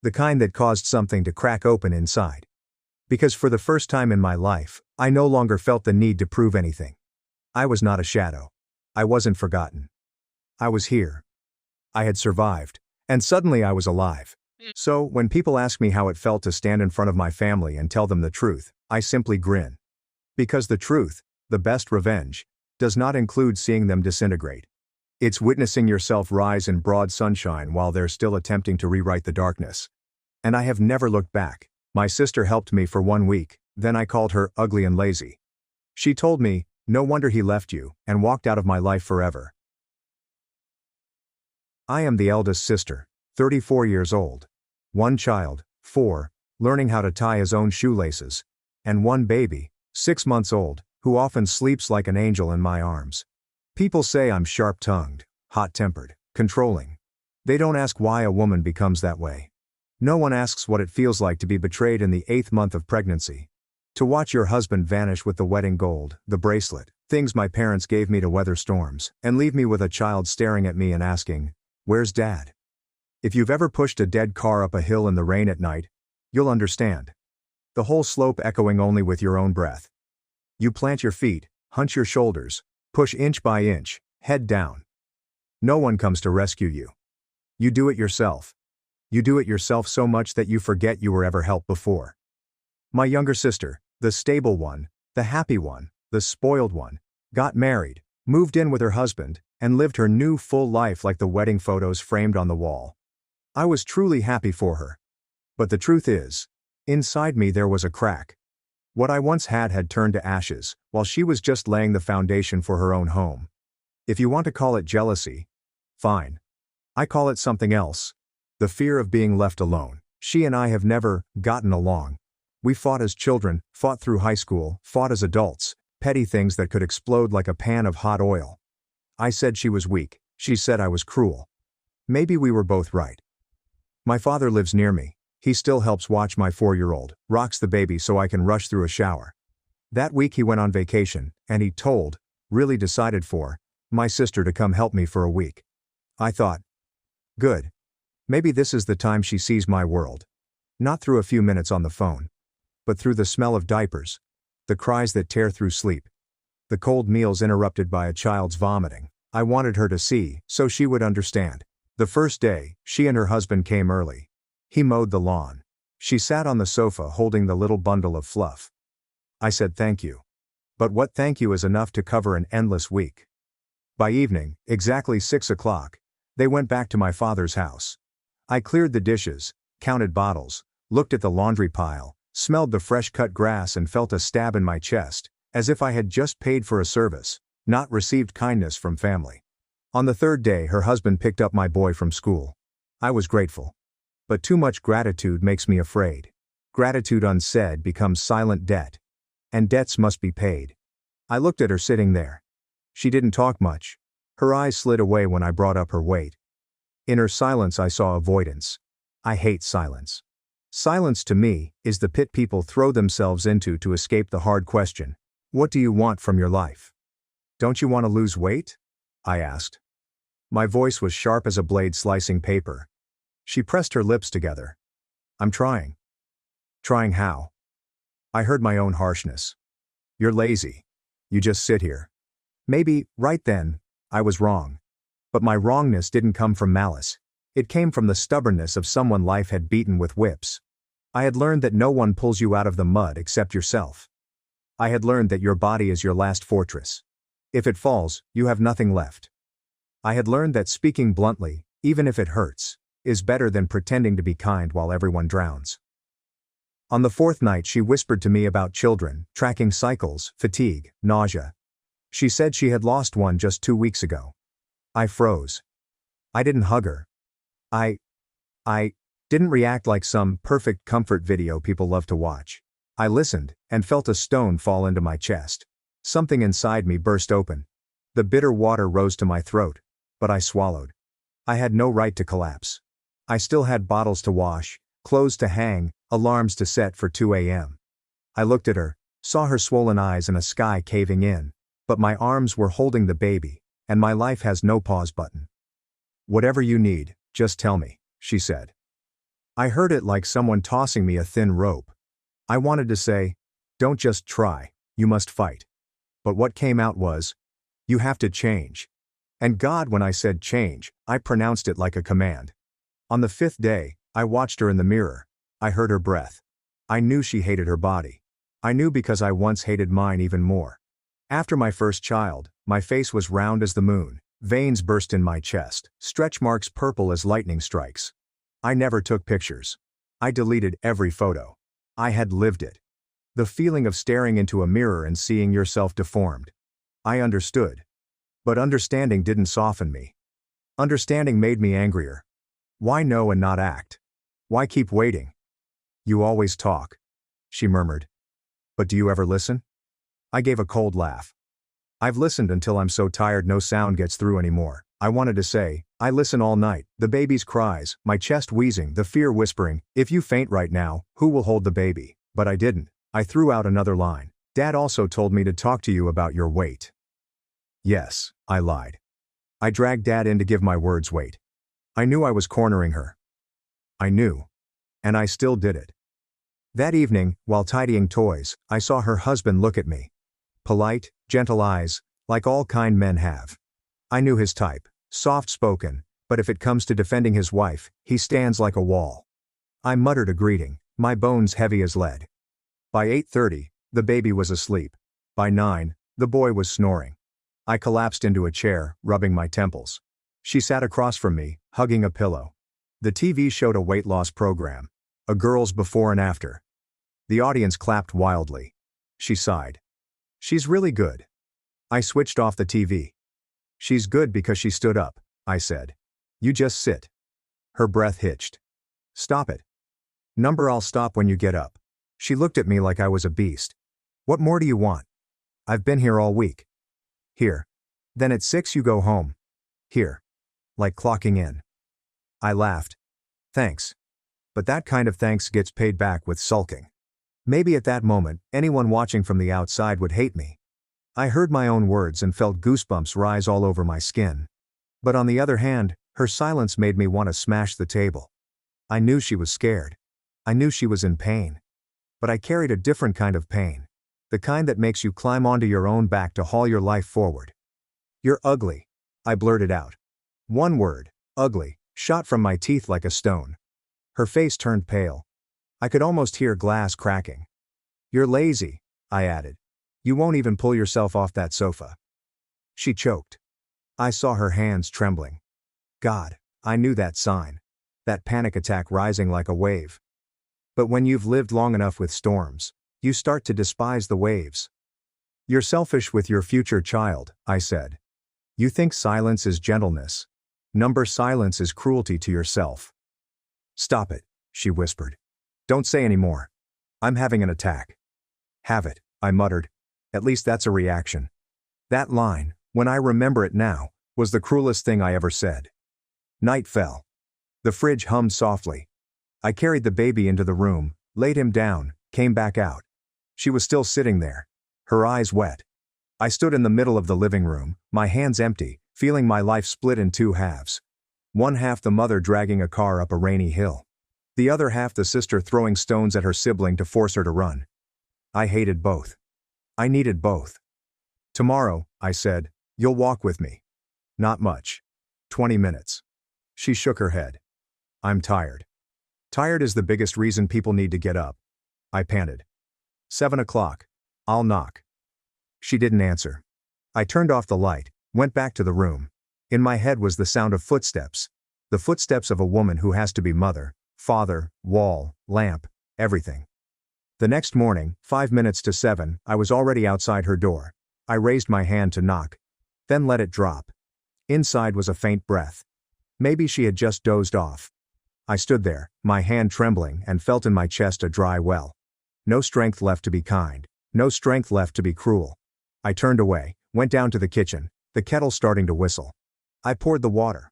The kind that caused something to crack open inside. Because for the first time in my life, I no longer felt the need to prove anything. I was not a shadow. I wasn't forgotten. I was here. I had survived, and suddenly I was alive. So, when people ask me how it felt to stand in front of my family and tell them the truth, I simply grin. Because the truth, the best revenge, does not include seeing them disintegrate. It's witnessing yourself rise in broad sunshine while they're still attempting to rewrite the darkness. And I have never looked back. My sister helped me for 1 week, then I called her ugly and lazy. She told me, "No wonder he left you," and walked out of my life forever. I am the eldest sister, 34 years old. One child, 4, learning how to tie his own shoelaces. And one baby, 6 months old, who often sleeps like an angel in my arms. People say I'm sharp-tongued, hot-tempered, controlling. They don't ask why a woman becomes that way. No one asks what it feels like to be betrayed in the 8th month of pregnancy. To watch your husband vanish with the wedding gold, the bracelet, things my parents gave me to weather storms, and leave me with a child staring at me and asking, "Where's Dad?" If you've ever pushed a dead car up a hill in the rain at night, you'll understand. The whole slope echoing only with your own breath. You plant your feet, hunch your shoulders, push inch by inch, head down. No one comes to rescue you. You do it yourself. You do it yourself so much that you forget you were ever helped before. My younger sister, the stable one, the happy one, the spoiled one, got married, moved in with her husband, and lived her new full life like the wedding photos framed on the wall. I was truly happy for her. But the truth is, inside me there was a crack. What I once had turned to ashes, while she was just laying the foundation for her own home. If you want to call it jealousy, fine. I call it something else. The fear of being left alone. She and I have never gotten along. We fought as children, fought through high school, fought as adults, petty things that could explode like a pan of hot oil. I said she was weak, she said I was cruel. Maybe we were both right. My father lives near me. He still helps watch my 4-year-old, rocks the baby so I can rush through a shower. That week he went on vacation, and he really decided for, my sister to come help me for a week. I thought, good. Maybe this is the time she sees my world. Not through a few minutes on the phone, but through the smell of diapers, the cries that tear through sleep, the cold meals interrupted by a child's vomiting. I wanted her to see, so she would understand. The first day, she and her husband came early. He mowed the lawn. She sat on the sofa holding the little bundle of fluff. I said thank you. But what thank you is enough to cover an endless week. By evening, exactly 6 o'clock, they went back to my father's house. I cleared the dishes, counted bottles, looked at the laundry pile, smelled the fresh-cut grass and felt a stab in my chest, as if I had just paid for a service, not received kindness from family. On the 3rd day her husband picked up my boy from school. I was grateful. But too much gratitude makes me afraid. Gratitude unsaid becomes silent debt. And debts must be paid. I looked at her sitting there. She didn't talk much. Her eyes slid away when I brought up her weight. In her silence I saw avoidance. I hate silence. Silence to me is the pit people throw themselves into to escape the hard question. What do you want from your life? Don't you want to lose weight? I asked. My voice was sharp as a blade slicing paper. She pressed her lips together. I'm trying. Trying how? I heard my own harshness. You're lazy. You just sit here. Maybe, right then, I was wrong. But my wrongness didn't come from malice. It came from the stubbornness of someone life had beaten with whips. I had learned that no one pulls you out of the mud except yourself. I had learned that your body is your last fortress. If it falls, you have nothing left. I had learned that speaking bluntly, even if it hurts, is better than pretending to be kind while everyone drowns. On the 4th night she whispered to me about children, tracking cycles, fatigue, nausea. She said she had lost one just 2 weeks ago. I froze. I didn't hug her. I didn't react like some perfect comfort video people love to watch. I listened, and felt a stone fall into my chest. Something inside me burst open. The bitter water rose to my throat, but I swallowed. I had no right to collapse. I still had bottles to wash, clothes to hang, alarms to set for 2 a.m. I looked at her, saw her swollen eyes and a sky caving in, but my arms were holding the baby, and my life has no pause button. Whatever you need, just tell me, she said. I heard it like someone tossing me a thin rope. I wanted to say, don't just try, you must fight. But what came out was, you have to change. And God, when I said change, I pronounced it like a command. On the 5th day, I watched her in the mirror. I heard her breath. I knew she hated her body. I knew because I once hated mine even more. After my first child, my face was round as the moon, Veins burst in my chest, stretch marks purple as lightning strikes. I never took pictures. I deleted every photo. I had lived it. The feeling of staring into a mirror and seeing yourself deformed. I understood. But understanding didn't soften me. Understanding made me angrier. Why know and not act? Why keep waiting? You always talk, she murmured. But do you ever listen? I gave a cold laugh. I've listened until I'm so tired no sound gets through anymore. I wanted to say, I listen all night, the baby's cries, my chest wheezing, the fear whispering, if you faint right now, who will hold the baby? But I didn't. I threw out another line. Dad also told me to talk to you about your weight. Yes, I lied. I dragged Dad in to give my words weight. I knew I was cornering her. I knew. And I still did it. That evening, while tidying toys, I saw her husband look at me. Polite, gentle eyes, like all kind men have. I knew his type, soft-spoken, but if it comes to defending his wife, he stands like a wall. I muttered a greeting, my bones heavy as lead. By 8:30, the baby was asleep. By 9, the boy was snoring. I collapsed into a chair, rubbing my temples. She sat across from me, hugging a pillow. The TV showed a weight loss program. A girl's before and after. The audience clapped wildly. She sighed. She's really good. I switched off the TV. She's good because she stood up, I said. You just sit. Her breath hitched. Stop it. Number, I'll stop when you get up. She looked at me like I was a beast. What more do you want? I've been here all week. Here. Then at 6 you go home. Here. Like clocking in. I laughed. Thanks. But that kind of thanks gets paid back with sulking. Maybe at that moment, anyone watching from the outside would hate me. I heard my own words and felt goosebumps rise all over my skin. But on the other hand, her silence made me want to smash the table. I knew she was scared. I knew she was in pain. But I carried a different kind of pain. The kind that makes you climb onto your own back to haul your life forward. You're ugly, I blurted out. One word, ugly, shot from my teeth like a stone. Her face turned pale. I could almost hear glass cracking. You're lazy, I added. You won't even pull yourself off that sofa. She choked. I saw her hands trembling. God, I knew that sign. That panic attack rising like a wave. But when you've lived long enough with storms, you start to despise the waves. You're selfish with your future child, I said. You think silence is gentleness. Number, silence is cruelty to yourself. Stop it, she whispered. Don't say any more. I'm having an attack. Have it, I muttered. At least that's a reaction. That line, when I remember it now, was the cruelest thing I ever said. Night fell. The fridge hummed softly. I carried the baby into the room, laid him down, came back out. She was still sitting there, her eyes wet. I stood in the middle of the living room, my hands empty, feeling my life split in two halves. One half the mother dragging a car up a rainy hill. The other half the sister throwing stones at her sibling to force her to run. I hated both. I needed both. Tomorrow, I said, you'll walk with me. Not much. 20 minutes. She shook her head. I'm tired. Tired is the biggest reason people need to get up. I panted. 7 o'clock. I'll knock. She didn't answer. I turned off the light, went back to the room. In my head was the sound of footsteps. The footsteps of a woman who has to be mother, father, wall, lamp, everything. The next morning, 5 minutes to 7, I was already outside her door. I raised my hand to knock. Then let it drop. Inside was a faint breath. Maybe she had just dozed off. I stood there, my hand trembling, and felt in my chest a dry well. No strength left to be kind. No strength left to be cruel. I turned away, went down to the kitchen, the kettle starting to whistle. I poured the water.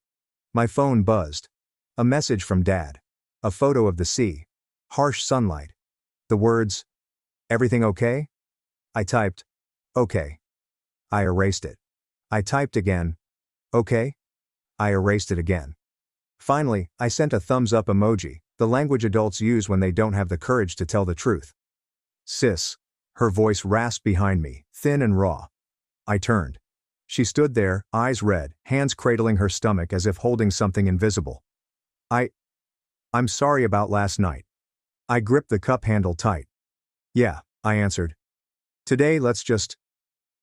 My phone buzzed. A message from Dad. A photo of the sea. Harsh sunlight. The words, "Everything okay?" I typed, "Okay." I erased it. I typed again, "Okay." I erased it again. Finally, I sent a thumbs up emoji, the language adults use when they don't have the courage to tell the truth. Sis. Her voice rasped behind me, thin and raw. I turned. She stood there, eyes red, hands cradling her stomach as if holding something invisible. I'm sorry about last night. I gripped the cup handle tight. Yeah, I answered. Today let's just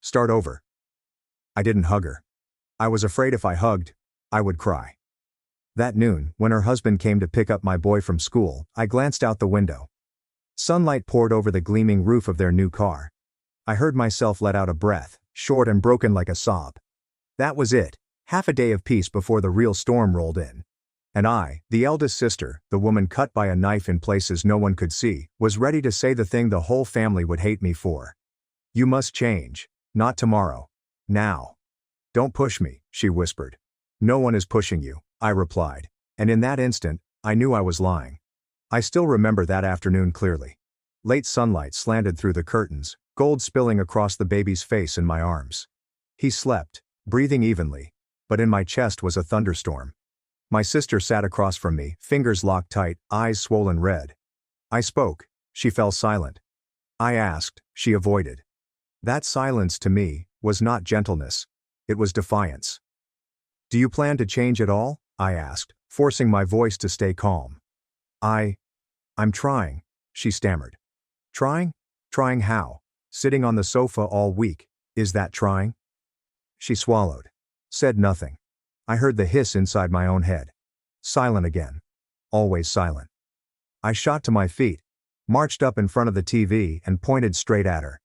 start over. I didn't hug her. I was afraid if I hugged, I would cry. That noon, when her husband came to pick up my boy from school, I glanced out the window. Sunlight poured over the gleaming roof of their new car. I heard myself let out a breath, short and broken like a sob. That was it, half a day of peace before the real storm rolled in. And I, the eldest sister, the woman cut by a knife in places no one could see, was ready to say the thing the whole family would hate me for. You must change. Not tomorrow. Now. Don't push me, she whispered. No one is pushing you, I replied. And in that instant, I knew I was lying. I still remember that afternoon clearly. Late sunlight slanted through the curtains, gold spilling across the baby's face in my arms. He slept, breathing evenly, but in my chest was a thunderstorm. My sister sat across from me, fingers locked tight, eyes swollen red. I spoke, she fell silent. I asked, she avoided. That silence to me was not gentleness. It was defiance. Do you plan to change at all? I asked, forcing my voice to stay calm. I'm trying, she stammered. Trying? Trying how? Sitting on the sofa all week, is that trying? She swallowed. Said nothing. I heard the hiss inside my own head. Silent again. Always silent. I shot to my feet, marched up in front of the TV and pointed straight at her.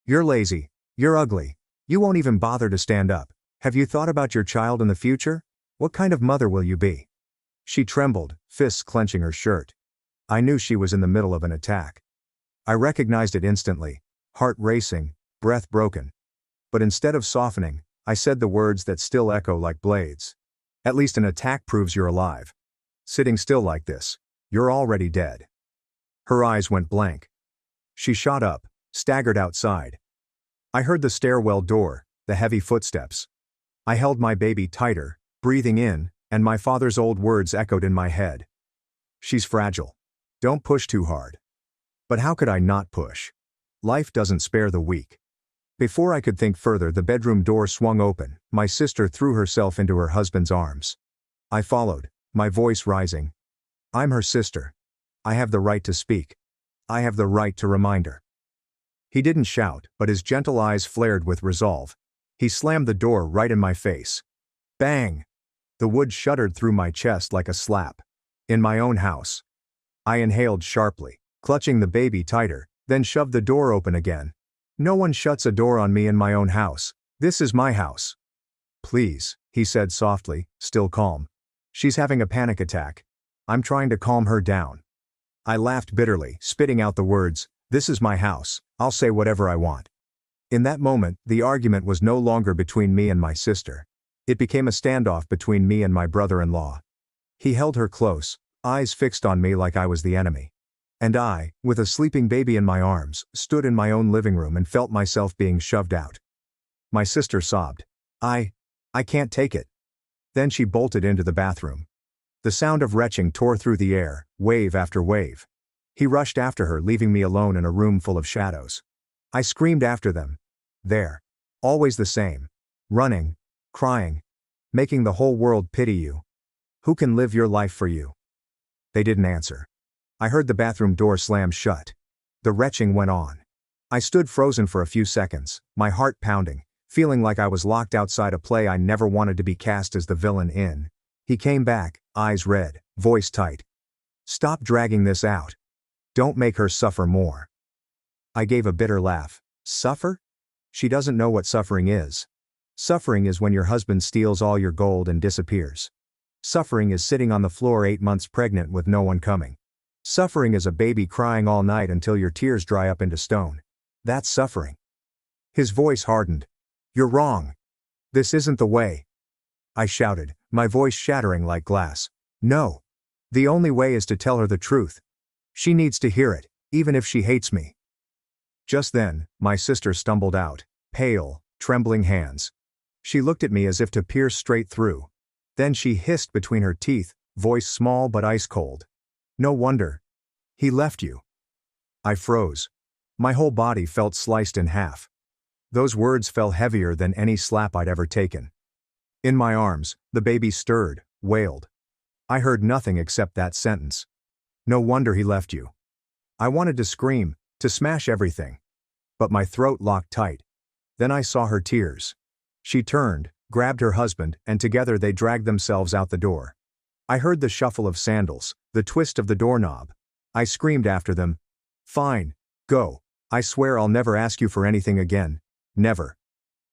You're lazy. You're ugly. You won't even bother to stand up. Have you thought about your child in the future? What kind of mother will you be? She trembled, fists clenching her shirt. I knew she was in the middle of an attack. I recognized it instantly, heart racing, breath broken. But instead of softening, I said the words that still echo like blades. At least an attack proves you're alive. Sitting still like this, you're already dead. Her eyes went blank. She shot up, staggered outside. I heard the stairwell door, the heavy footsteps. I held my baby tighter, breathing in, and my father's old words echoed in my head. She's fragile. Don't push too hard. But how could I not push? Life doesn't spare the weak. Before I could think further, the bedroom door swung open. My sister threw herself into her husband's arms. I followed, my voice rising. I'm her sister. I have the right to speak. I have the right to remind her. He didn't shout, but his gentle eyes flared with resolve. He slammed the door right in my face. Bang! The wood shuddered through my chest like a slap. In my own house. I inhaled sharply, clutching the baby tighter, then shoved the door open again. No one shuts a door on me in my own house. This is my house. Please, he said softly, still calm. She's having a panic attack. I'm trying to calm her down. I laughed bitterly, spitting out the words, this is my house, I'll say whatever I want. In that moment, the argument was no longer between me and my sister. It became a standoff between me and my brother-in-law. He held her close, eyes fixed on me like I was the enemy. And I, with a sleeping baby in my arms, stood in my own living room and felt myself being shoved out. My sister sobbed. I can't take it. Then she bolted into the bathroom. The sound of retching tore through the air, wave after wave. He rushed after her, leaving me alone in a room full of shadows. I screamed after them. There. Always the same. Running. Crying. Making the whole world pity you. Who can live your life for you? They didn't answer. I heard the bathroom door slam shut. The retching went on. I stood frozen for a few seconds, my heart pounding, feeling like I was locked outside a play I never wanted to be cast as the villain in. He came back, eyes red, voice tight. Stop dragging this out. Don't make her suffer more. I gave a bitter laugh. Suffer? She doesn't know what suffering is. Suffering is when your husband steals all your gold and disappears. Suffering is sitting on the floor 8 months pregnant with no one coming. Suffering is a baby crying all night until your tears dry up into stone. That's suffering. His voice hardened. You're wrong. This isn't the way. I shouted, my voice shattering like glass. No. The only way is to tell her the truth. She needs to hear it, even if she hates me. Just then, my sister stumbled out, pale, trembling hands. She looked at me as if to pierce straight through. Then she hissed between her teeth, voice small but ice cold. No wonder. He left you. I froze. My whole body felt sliced in half. Those words fell heavier than any slap I'd ever taken. In my arms, the baby stirred, wailed. I heard nothing except that sentence. No wonder he left you. I wanted to scream, to smash everything. But my throat locked tight. Then I saw her tears. She turned, grabbed her husband, and together they dragged themselves out the door. I heard the shuffle of sandals, the twist of the doorknob. I screamed after them, "Fine, go. I swear I'll never ask you for anything again. Never."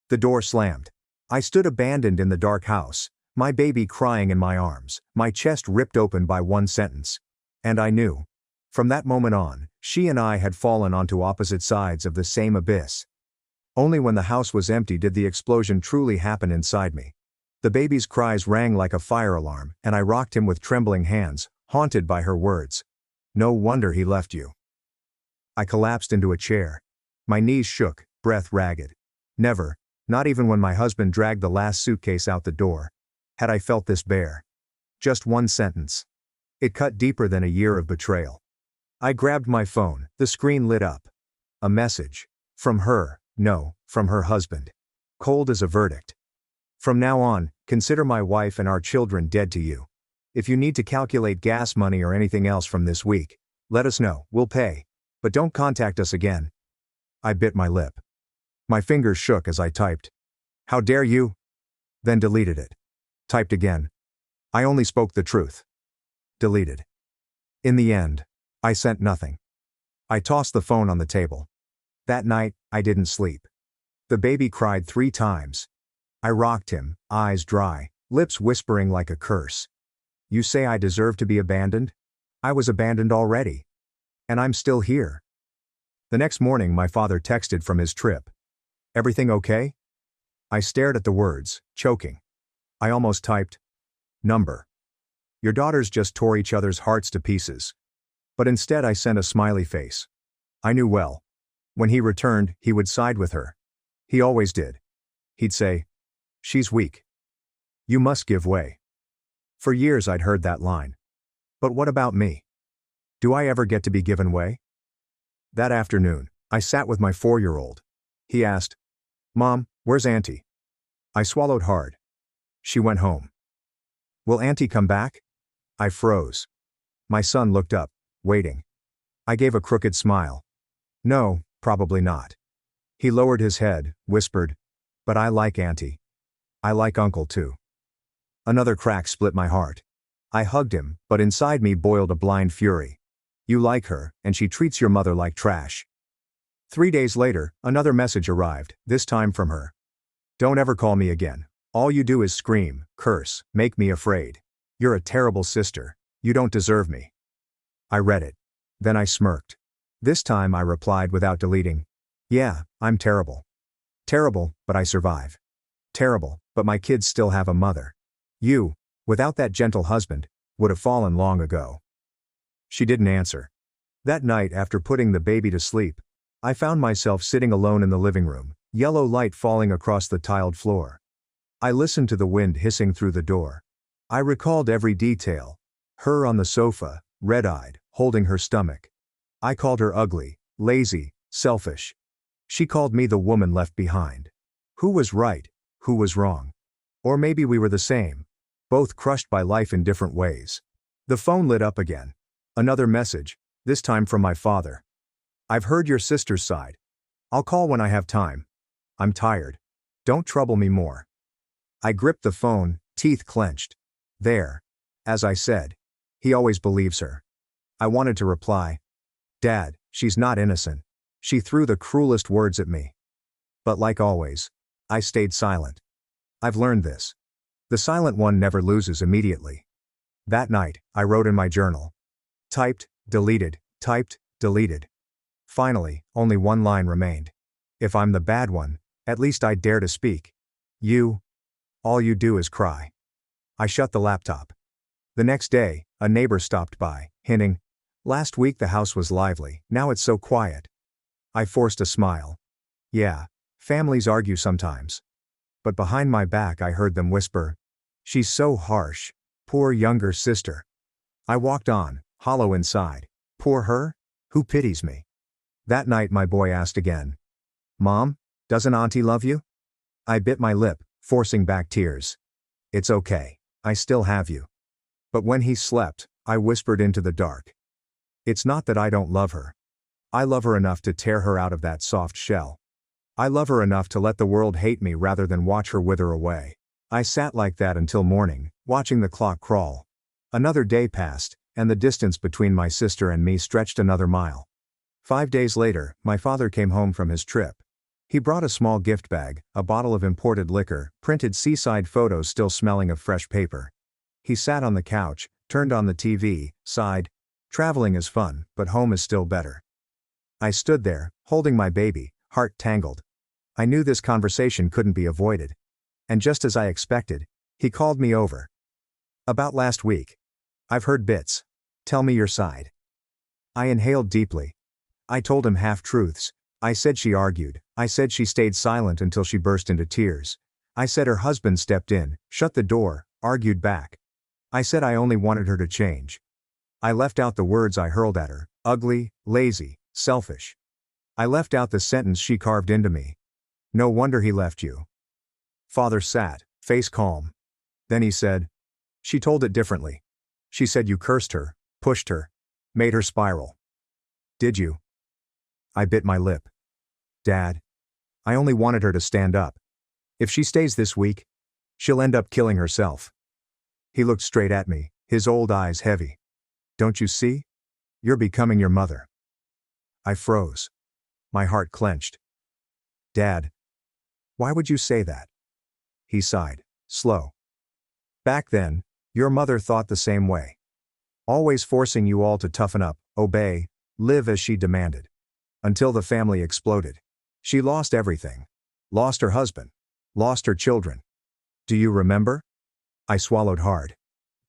The door slammed. I stood abandoned in the dark house, my baby crying in my arms, my chest ripped open by one sentence. And I knew. From that moment on, she and I had fallen onto opposite sides of the same abyss. Only when the house was empty did the explosion truly happen inside me. The baby's cries rang like a fire alarm, and I rocked him with trembling hands, haunted by her words. "No wonder he left you." I collapsed into a chair. My knees shook, breath ragged. Never, not even when my husband dragged the last suitcase out the door, had I felt this bare. Just one sentence. It cut deeper than a year of betrayal. I grabbed my phone, the screen lit up. A message. From her, no, from her husband. Cold as a verdict. "From now on, consider my wife and our children dead to you. If you need to calculate gas money or anything else from this week, let us know, we'll pay. But don't contact us again." I bit my lip. My fingers shook as I typed. "How dare you?" Then deleted it. Typed again. "I only spoke the truth." Deleted. In the end, I sent nothing. I tossed the phone on the table. That night, I didn't sleep. The baby cried 3 times. I rocked him, eyes dry, lips whispering like a curse. You say I deserve to be abandoned? I was abandoned already. And I'm still here. The next morning my father texted from his trip. "Everything okay?" I stared at the words, choking. I almost typed, "Number. Your daughters just tore each other's hearts to pieces." But instead I sent a smiley face. I knew well. When he returned, he would side with her. He always did. He'd say, "She's weak. You must give way." For years I'd heard that line. But what about me? Do I ever get to be given way? That afternoon, I sat with my 4-year-old. He asked, "Mom, where's Auntie?" I swallowed hard. She went home. "Will Auntie come back?" I froze. My son looked up, waiting. I gave a crooked smile. "No, probably not." He lowered his head, whispered, "But I like Auntie. I like Uncle too." Another crack split my heart. I hugged him, but inside me boiled a blind fury. You like her, and she treats your mother like trash. 3 days later, another message arrived, this time from her. "Don't ever call me again. All you do is scream, curse, make me afraid. You're a terrible sister. You don't deserve me." I read it. Then I smirked. This time I replied without deleting. "Yeah, I'm terrible. Terrible, but I survive. Terrible, but my kids still have a mother. You, without that gentle husband, would have fallen long ago." She didn't answer. That night, after putting the baby to sleep, I found myself sitting alone in the living room, yellow light falling across the tiled floor. I listened to the wind hissing through the door. I recalled every detail. Her on the sofa, red-eyed, holding her stomach. I called her ugly, lazy, selfish. She called me the woman left behind. Who was right? Who was wrong? Or maybe we were the same, both crushed by life in different ways. The phone lit up again. Another message, this time from my father. "I've heard your sister's side. I'll call when I have time. I'm tired. Don't trouble me more." I gripped the phone, teeth clenched. There. As I said. He always believes her. I wanted to reply, "Dad, she's not innocent. She threw the cruelest words at me." But like always, I stayed silent. I've learned this. The silent one never loses immediately. That night, I wrote in my journal. Typed, deleted, typed, deleted. Finally, only one line remained. If I'm the bad one, at least I dare to speak. You. All you do is cry. I shut the laptop. The next day, a neighbor stopped by, hinting, "Last week the house was lively, now it's so quiet." I forced a smile. Yeah, families argue sometimes. But behind my back I heard them whisper, "She's so harsh. Poor younger sister." I walked on, hollow inside. Poor her? Who pities me? That night my boy asked again, "Mom, doesn't Auntie love you?" I bit my lip, forcing back tears. "It's okay. I still have you." But when he slept, I whispered into the dark. "It's not that I don't love her. I love her enough to tear her out of that soft shell. I love her enough to let the world hate me rather than watch her wither away." I sat like that until morning, watching the clock crawl. Another day passed, and the distance between my sister and me stretched another mile. 5 days later, my father came home from his trip. He brought a small gift bag, a bottle of imported liquor, printed seaside photos still smelling of fresh paper. He sat on the couch, turned on the TV, sighed. Traveling is fun, but home is still better. I stood there, holding my baby, heart tangled. I knew this conversation couldn't be avoided. And just as I expected, he called me over. About last week. I've heard bits. Tell me your side. I inhaled deeply. I told him half-truths. I said she argued. I said she stayed silent until she burst into tears. I said her husband stepped in, shut the door, argued back. I said I only wanted her to change. I left out the words I hurled at her: ugly, lazy, selfish. I left out the sentence she carved into me. No wonder he left you. Father sat, face calm. Then he said, she told it differently. She said you cursed her, pushed her, made her spiral. Did you? I bit my lip. Dad, I only wanted her to stand up. If she stays this week, she'll end up killing herself. He looked straight at me, his old eyes heavy. Don't you see? You're becoming your mother. I froze. My heart clenched. Dad, why would you say that? He sighed, slow. Back then, your mother thought the same way. Always forcing you all to toughen up, obey, live as she demanded. Until the family exploded. She lost everything. Lost her husband. Lost her children. Do you remember? I swallowed hard.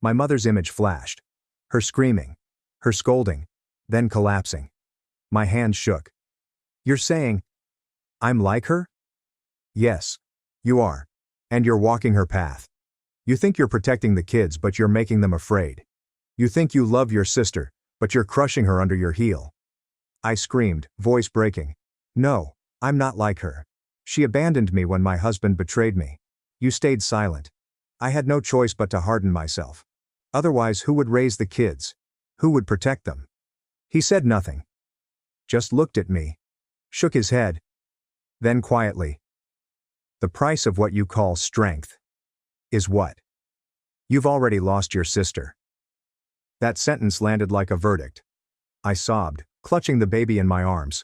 My mother's image flashed. Her screaming. Her scolding. Then collapsing. My hands shook. You're saying I'm like her? Yes. You are. And you're walking her path. You think you're protecting the kids, but you're making them afraid. You think you love your sister, but you're crushing her under your heel. I screamed, voice breaking. No, I'm not like her. She abandoned me when my husband betrayed me. You stayed silent. I had no choice but to harden myself. Otherwise, who would raise the kids? Who would protect them? He said nothing. Just looked at me. Shook his head. Then quietly. The price of what you call strength is what? You've already lost your sister. That sentence landed like a verdict. I sobbed, clutching the baby in my arms.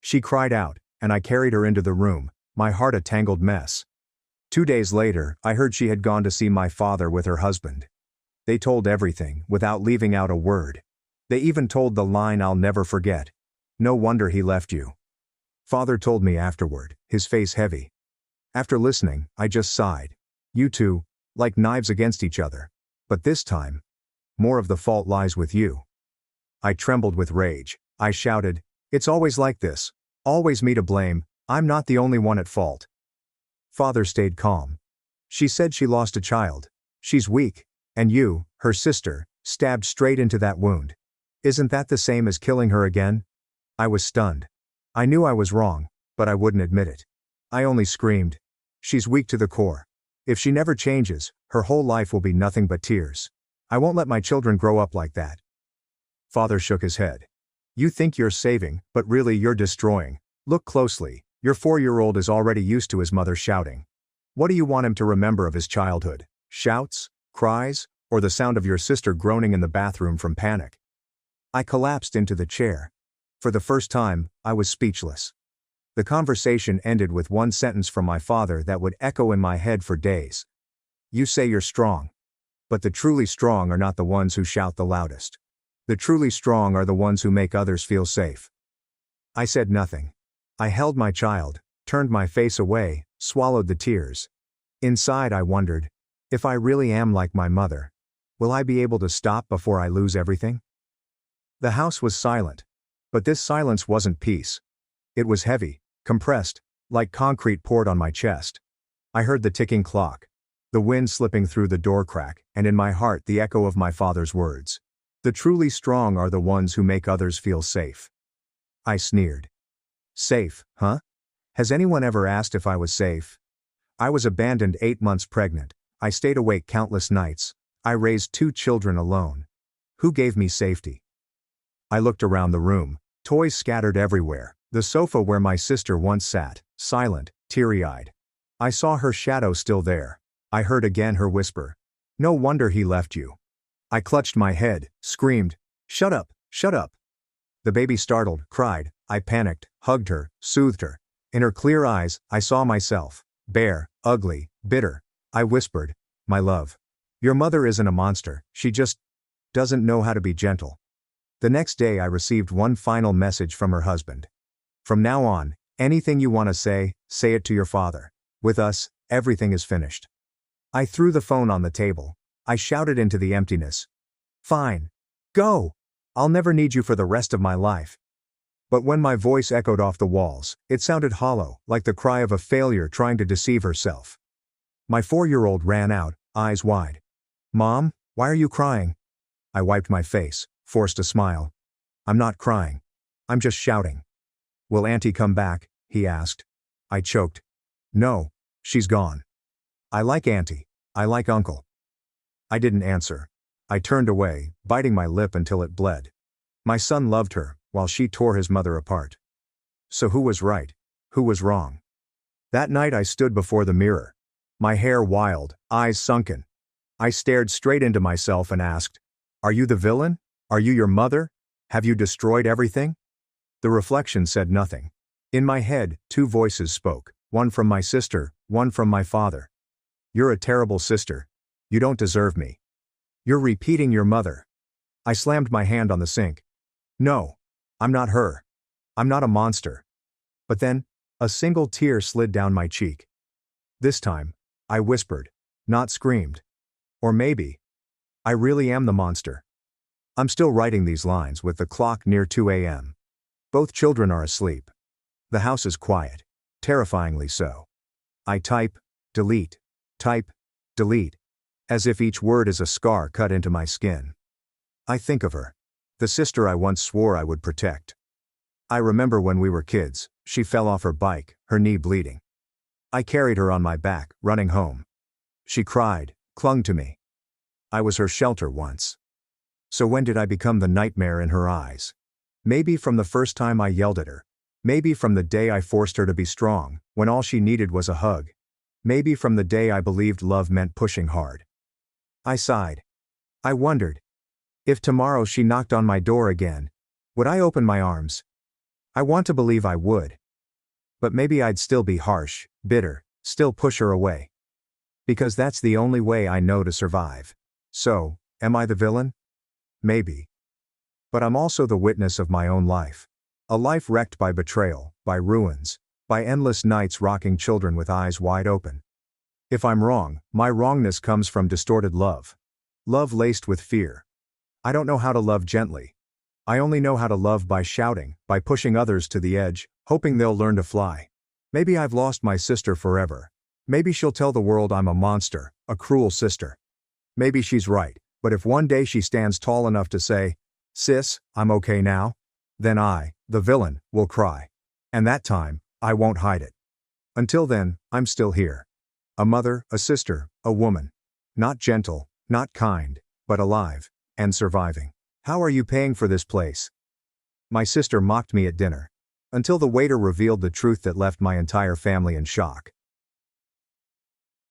She cried out, and I carried her into the room, my heart a tangled mess. 2 days later, I heard she had gone to see my father with her husband. They told everything, without leaving out a word. They even told the line I'll never forget. No wonder he left you. Father told me afterward, his face heavy. After listening, I just sighed. You two, like knives against each other. But this time, more of the fault lies with you. I trembled with rage. I shouted, it's always like this. Always me to blame. I'm not the only one at fault. Father stayed calm. She said she lost a child. She's weak. And you, her sister, stabbed straight into that wound. Isn't that the same as killing her again? I was stunned. I knew I was wrong, but I wouldn't admit it. I only screamed. She's weak to the core. If she never changes, her whole life will be nothing but tears. I won't let my children grow up like that. Father shook his head. You think you're saving, but really you're destroying. Look closely. Your 4-year-old is already used to his mother shouting. What do you want him to remember of his childhood? Shouts? Cries? Or the sound of your sister groaning in the bathroom from panic? I collapsed into the chair. For the first time, I was speechless. The conversation ended with one sentence from my father that would echo in my head for days. You say you're strong. But the truly strong are not the ones who shout the loudest. The truly strong are the ones who make others feel safe. I said nothing. I held my child, turned my face away, swallowed the tears. Inside I wondered, if I really am like my mother, will I be able to stop before I lose everything? The house was silent. But this silence wasn't peace. It was heavy, compressed, like concrete poured on my chest. I heard the ticking clock, the wind slipping through the door crack, and in my heart the echo of my father's words. The truly strong are the ones who make others feel safe. I sneered. Safe, huh? Has anyone ever asked if I was safe? I was abandoned 8 months pregnant. I stayed awake countless nights. I raised 2 children alone. Who gave me safety? I looked around the room, toys scattered everywhere, the sofa where my sister once sat, silent, teary-eyed. I saw her shadow still there. I heard again her whisper. No wonder he left you. I clutched my head, screamed, shut up, shut up. The baby startled, cried, I panicked, hugged her, soothed her. In her clear eyes, I saw myself. Bare, ugly, bitter. I whispered, my love. Your mother isn't a monster, she just doesn't know how to be gentle. The next day I received one final message from her husband. From now on, anything you want to say it to your father. With us, everything is finished. I threw the phone on the table. I shouted into the emptiness. Fine. Go. I'll never need you for the rest of my life. But when my voice echoed off the walls, it sounded hollow, like the cry of a failure trying to deceive herself. My 4-year-old ran out, eyes wide. Mom, why are you crying? I wiped my face, forced a smile. I'm not crying. I'm just shouting. Will Auntie come back? He asked. I choked. No, she's gone. I like Auntie. I like Uncle. I didn't answer. I turned away, biting my lip until it bled. My son loved her, while she tore his mother apart. So who was right? Who was wrong? That night I stood before the mirror. My hair wild, eyes sunken. I stared straight into myself and asked, are you the villain? Are you your mother? Have you destroyed everything? The reflection said nothing. In my head, 2 voices spoke, one from my sister, one from my father. You're a terrible sister. You don't deserve me. You're repeating your mother. I slammed my hand on the sink. No, I'm not her. I'm not a monster. But then, a single tear slid down my cheek. This time, I whispered, not screamed. Or maybe, I really am the monster. I'm still writing these lines with the clock near 2 a.m. Both children are asleep. The house is quiet, terrifyingly so. I type, delete, as if each word is a scar cut into my skin. I think of her, the sister I once swore I would protect. I remember when we were kids, she fell off her bike, her knee bleeding. I carried her on my back, running home. She cried, clung to me. I was her shelter once. So when did I become the nightmare in her eyes? Maybe from the first time I yelled at her. Maybe from the day I forced her to be strong, when all she needed was a hug. Maybe from the day I believed love meant pushing hard. I sighed. I wondered. If tomorrow she knocked on my door again, would I open my arms? I want to believe I would. But maybe I'd still be harsh, bitter, still push her away. Because that's the only way I know to survive. So, am I the villain? Maybe. But I'm also the witness of my own life. A life wrecked by betrayal, by ruins, by endless nights rocking children with eyes wide open. If I'm wrong, my wrongness comes from distorted love. Love laced with fear. I don't know how to love gently. I only know how to love by shouting, by pushing others to the edge, hoping they'll learn to fly. Maybe I've lost my sister forever. Maybe she'll tell the world I'm a monster, a cruel sister. Maybe she's right, but if one day she stands tall enough to say, "Sis, I'm okay now," then I, the villain, will cry. And that time, I won't hide it. Until then, I'm still here. A mother, a sister, a woman. Not gentle, not kind, but alive, and surviving. How are you paying for this place? My sister mocked me at dinner. Until the waiter revealed the truth that left my entire family in shock.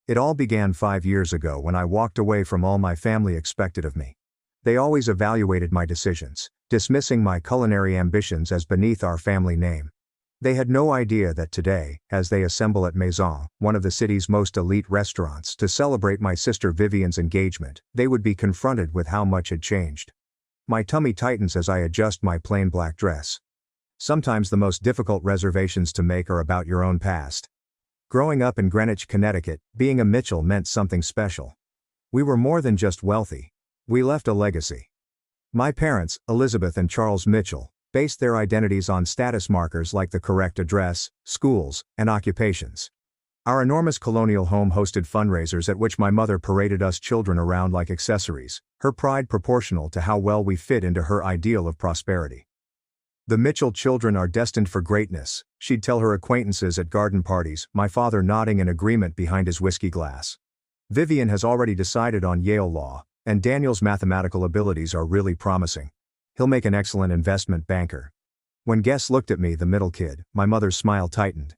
It all began 5 years ago when I walked away from all my family expected of me. They always evaluated my decisions, dismissing my culinary ambitions as beneath our family name. They had no idea that today, as they assemble at Maison, one of the city's most elite restaurants, to celebrate my sister Vivian's engagement, they would be confronted with how much had changed. My tummy tightens as I adjust my plain black dress. Sometimes the most difficult reservations to make are about your own past. Growing up in Greenwich, Connecticut, being a Mitchell meant something special. We were more than just wealthy. We left a legacy. My parents, Elizabeth and Charles Mitchell, based their identities on status markers like the correct address, schools, and occupations. Our enormous colonial home hosted fundraisers at which my mother paraded us children around like accessories, her pride proportional to how well we fit into her ideal of prosperity. The Mitchell children are destined for greatness, she'd tell her acquaintances at garden parties, my father nodding in agreement behind his whiskey glass. Vivian has already decided on Yale Law, and Daniel's mathematical abilities are really promising. He'll make an excellent investment banker. When guests looked at me, the middle kid, my mother's smile tightened.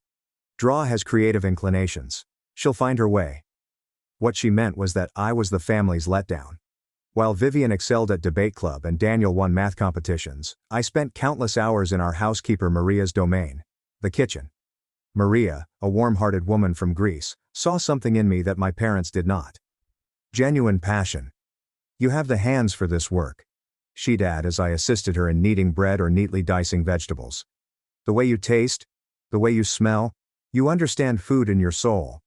Draw has creative inclinations. She'll find her way. What she meant was that I was the family's letdown. While Vivian excelled at debate club and Daniel won math competitions, I spent countless hours in our housekeeper Maria's domain, the kitchen. Maria, a warm-hearted woman from Greece, saw something in me that my parents did not. Genuine passion. "You have the hands for this work," she'd add as I assisted her in kneading bread or neatly dicing vegetables. "The way you taste, the way you smell, you understand food in your soul."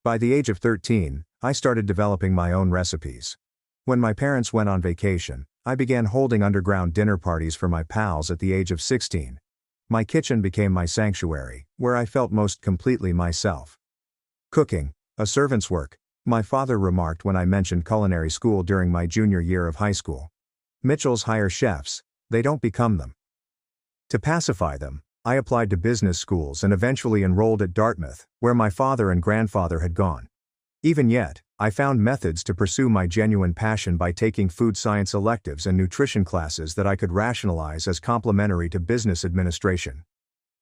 By the age of 13, I started developing my own recipes. When my parents went on vacation, I began holding underground dinner parties for my pals at the age of 16. My kitchen became my sanctuary, where I felt most completely myself. "Cooking, a servant's work," my father remarked when I mentioned culinary school during my junior year of high school. "Mitchell's hire chefs, they don't become them." To pacify them, I applied to business schools and eventually enrolled at Dartmouth, where my father and grandfather had gone. Even yet, I found methods to pursue my genuine passion by taking food science electives and nutrition classes that I could rationalize as complementary to business administration.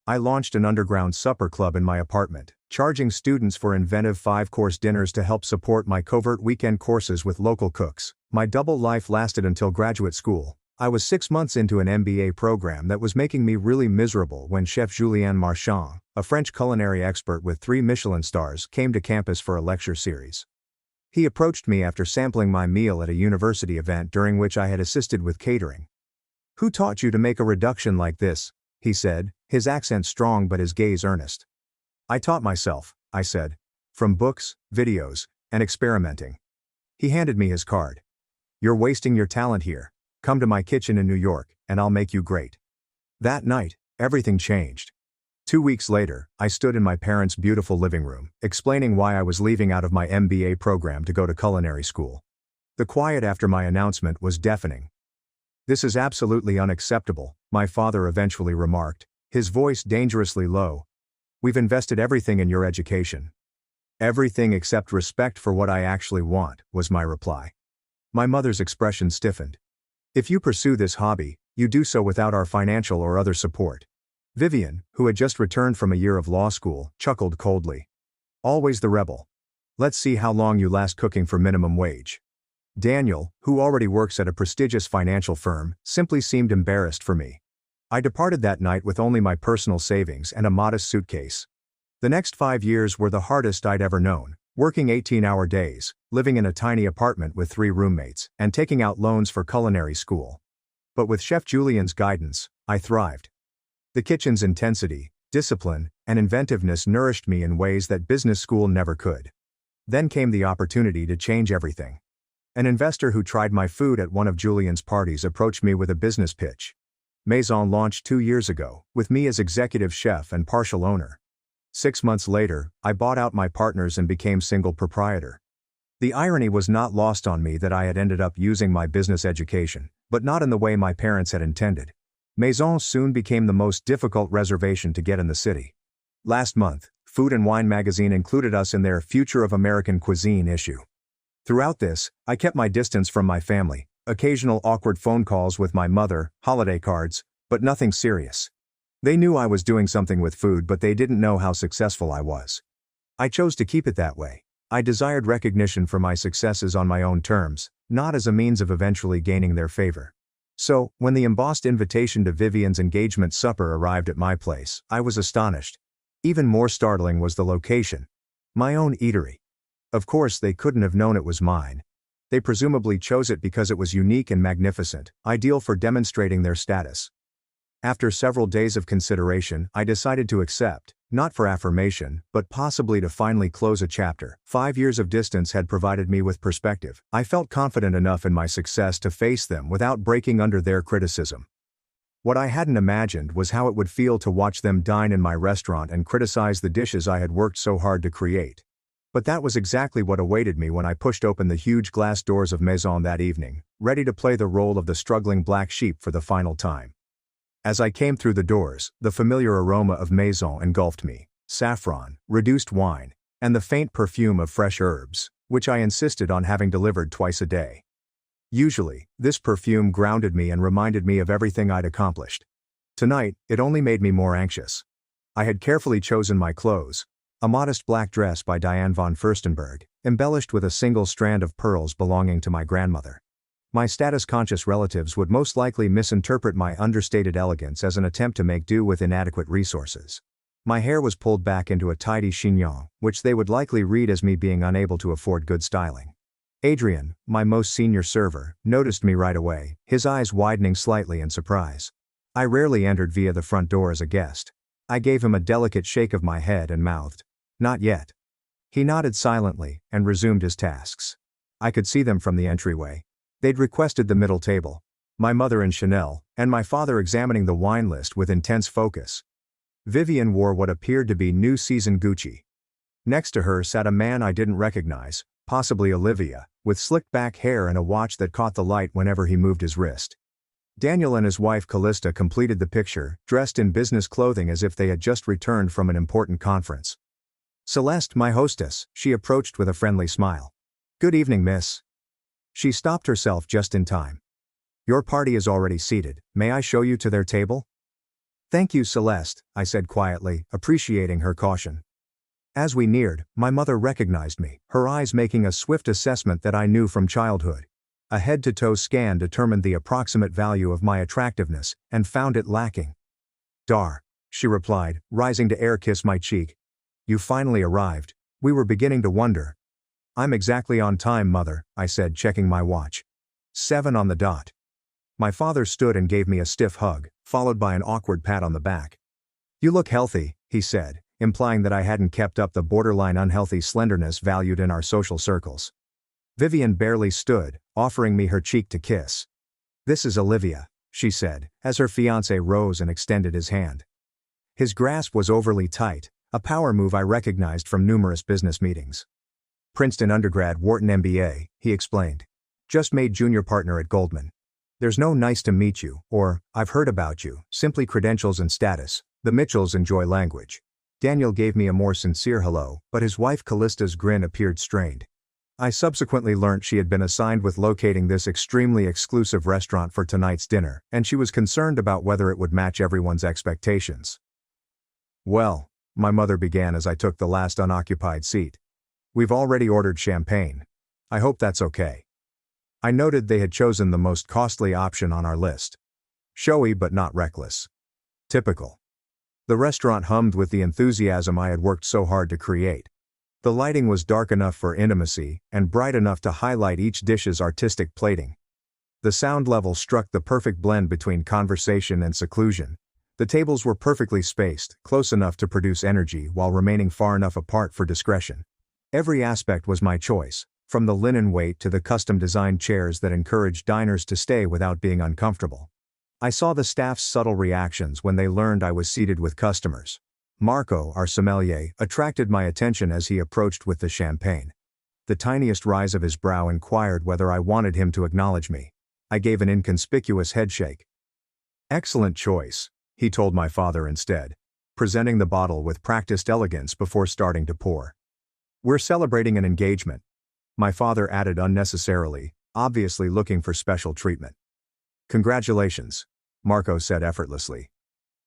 I launched an underground supper club in my apartment, charging students for inventive 5-course dinners to help support my covert weekend courses with local cooks. My double life lasted until graduate school. I was 6 months into an MBA program that was making me really miserable when Chef Julien Marchand, a French culinary expert with 3 Michelin stars, came to campus for a lecture series. He approached me after sampling my meal at a university event during which I had assisted with catering. "Who taught you to make a reduction like this?" he said, his accent strong but his gaze earnest. "I taught myself," I said, "from books, videos, and experimenting." He handed me his card. "You're wasting your talent here. Come to my kitchen in New York, and I'll make you great." That night, everything changed. 2 weeks later, I stood in my parents' beautiful living room, explaining why I was leaving out of my MBA program to go to culinary school. The quiet after my announcement was deafening. "This is absolutely unacceptable," my father eventually remarked, his voice dangerously low. "We've invested everything in your education." "Everything except respect for what I actually want," was my reply. My mother's expression stiffened. "If you pursue this hobby, you do so without our financial or other support." Vivian, who had just returned from a year of law school, chuckled coldly. "Always the rebel. Let's see how long you last cooking for minimum wage." Daniel, who already works at a prestigious financial firm, simply seemed embarrassed for me. I departed that night with only my personal savings and a modest suitcase. The next 5 years were the hardest I'd ever known, working 18-hour days, living in a tiny apartment with 3 roommates, and taking out loans for culinary school. But with Chef Julien's guidance, I thrived. The kitchen's intensity, discipline, and inventiveness nourished me in ways that business school never could. Then came the opportunity to change everything. An investor who tried my food at one of Julien's parties approached me with a business pitch. Maison launched 2 years ago, with me as executive chef and partial owner. 6 months later, I bought out my partners and became single proprietor. The irony was not lost on me that I had ended up using my business education, but not in the way my parents had intended. Maison soon became the most difficult reservation to get in the city. Last month, Food and Wine magazine included us in their Future of American Cuisine issue. Throughout this, I kept my distance from my family, occasional awkward phone calls with my mother, holiday cards, but nothing serious. They knew I was doing something with food, but they didn't know how successful I was. I chose to keep it that way. I desired recognition for my successes on my own terms, not as a means of eventually gaining their favor. So, when the embossed invitation to Vivian's engagement supper arrived at my place, I was astonished. Even more startling was the location. My own eatery. Of course, they couldn't have known it was mine. They presumably chose it because it was unique and magnificent, ideal for demonstrating their status. After several days of consideration, I decided to accept, not for affirmation, but possibly to finally close a chapter. 5 years of distance had provided me with perspective. I felt confident enough in my success to face them without breaking under their criticism. What I hadn't imagined was how it would feel to watch them dine in my restaurant and criticize the dishes I had worked so hard to create. But that was exactly what awaited me when I pushed open the huge glass doors of Maison that evening, ready to play the role of the struggling black sheep for the final time. As I came through the doors, the familiar aroma of Maison engulfed me: saffron, reduced wine, and the faint perfume of fresh herbs, which I insisted on having delivered twice a day. Usually, this perfume grounded me and reminded me of everything I'd accomplished. Tonight, it only made me more anxious. I had carefully chosen my clothes, A modest black dress by Diane von Furstenberg, embellished with a single strand of pearls belonging to my grandmother. My status-conscious relatives would most likely misinterpret my understated elegance as an attempt to make do with inadequate resources. My hair was pulled back into a tidy chignon, which they would likely read as me being unable to afford good styling. Adrian, my most senior server, noticed me right away, his eyes widening slightly in surprise. I rarely entered via the front door as a guest. I gave him a delicate shake of my head and mouthed, "Not yet." He nodded silently and resumed his tasks. I could see them from the entryway. They'd requested the middle table. My mother in Chanel, and my father examining the wine list with intense focus. Vivian wore what appeared to be new season Gucci. Next to her sat a man I didn't recognize, possibly Olivia, with slicked back hair and a watch that caught the light whenever he moved his wrist. Daniel and his wife Callista completed the picture, dressed in business clothing as if they had just returned from an important conference. Celeste, my hostess, she approached with a friendly smile. "Good evening, miss." She stopped herself just in time. "Your party is already seated, may I show you to their table?" "Thank you, Celeste," I said quietly, appreciating her caution. As we neared, my mother recognized me, her eyes making a swift assessment that I knew from childhood. A head-to-toe scan determined the approximate value of my attractiveness, and found it lacking. "Dar," she replied, rising to air-kiss my cheek. "You finally arrived. We were beginning to wonder." "I'm exactly on time, mother," I said, checking my watch. 7 on the dot. My father stood and gave me a stiff hug, followed by an awkward pat on the back. "You look healthy," he said, implying that I hadn't kept up the borderline unhealthy slenderness valued in our social circles. Vivian barely stood, offering me her cheek to kiss. "This is Olivia," she said, as her fiancé rose and extended his hand. His grasp was overly tight, a power move I recognized from numerous business meetings. "Princeton undergrad, Wharton MBA, he explained. "Just made junior partner at Goldman. There's no nice to meet you, or, I've heard about you, simply credentials and status. The Mitchells enjoy language." Daniel gave me a more sincere hello, but his wife Callista's grin appeared strained. I subsequently learnt she had been assigned with locating this extremely exclusive restaurant for tonight's dinner, and she was concerned about whether it would match everyone's expectations. "Well," my mother began as I took the last unoccupied seat. "We've already ordered champagne. I hope that's okay." I noted they had chosen the most costly option on our list. Showy but not reckless. Typical. The restaurant hummed with the enthusiasm I had worked so hard to create. The lighting was dark enough for intimacy, and bright enough to highlight each dish's artistic plating. The sound level struck the perfect blend between conversation and seclusion. The tables were perfectly spaced, close enough to produce energy while remaining far enough apart for discretion. Every aspect was my choice, from the linen weight to the custom-designed chairs that encouraged diners to stay without being uncomfortable. I saw the staff's subtle reactions when they learned I was seated with customers. Marco, our sommelier, attracted my attention as he approached with the champagne. The tiniest rise of his brow inquired whether I wanted him to acknowledge me. I gave an inconspicuous headshake. "Excellent choice," he told my father instead, presenting the bottle with practiced elegance before starting to pour. "We're celebrating an engagement," my father added unnecessarily, obviously looking for special treatment. "Congratulations," Marco said effortlessly.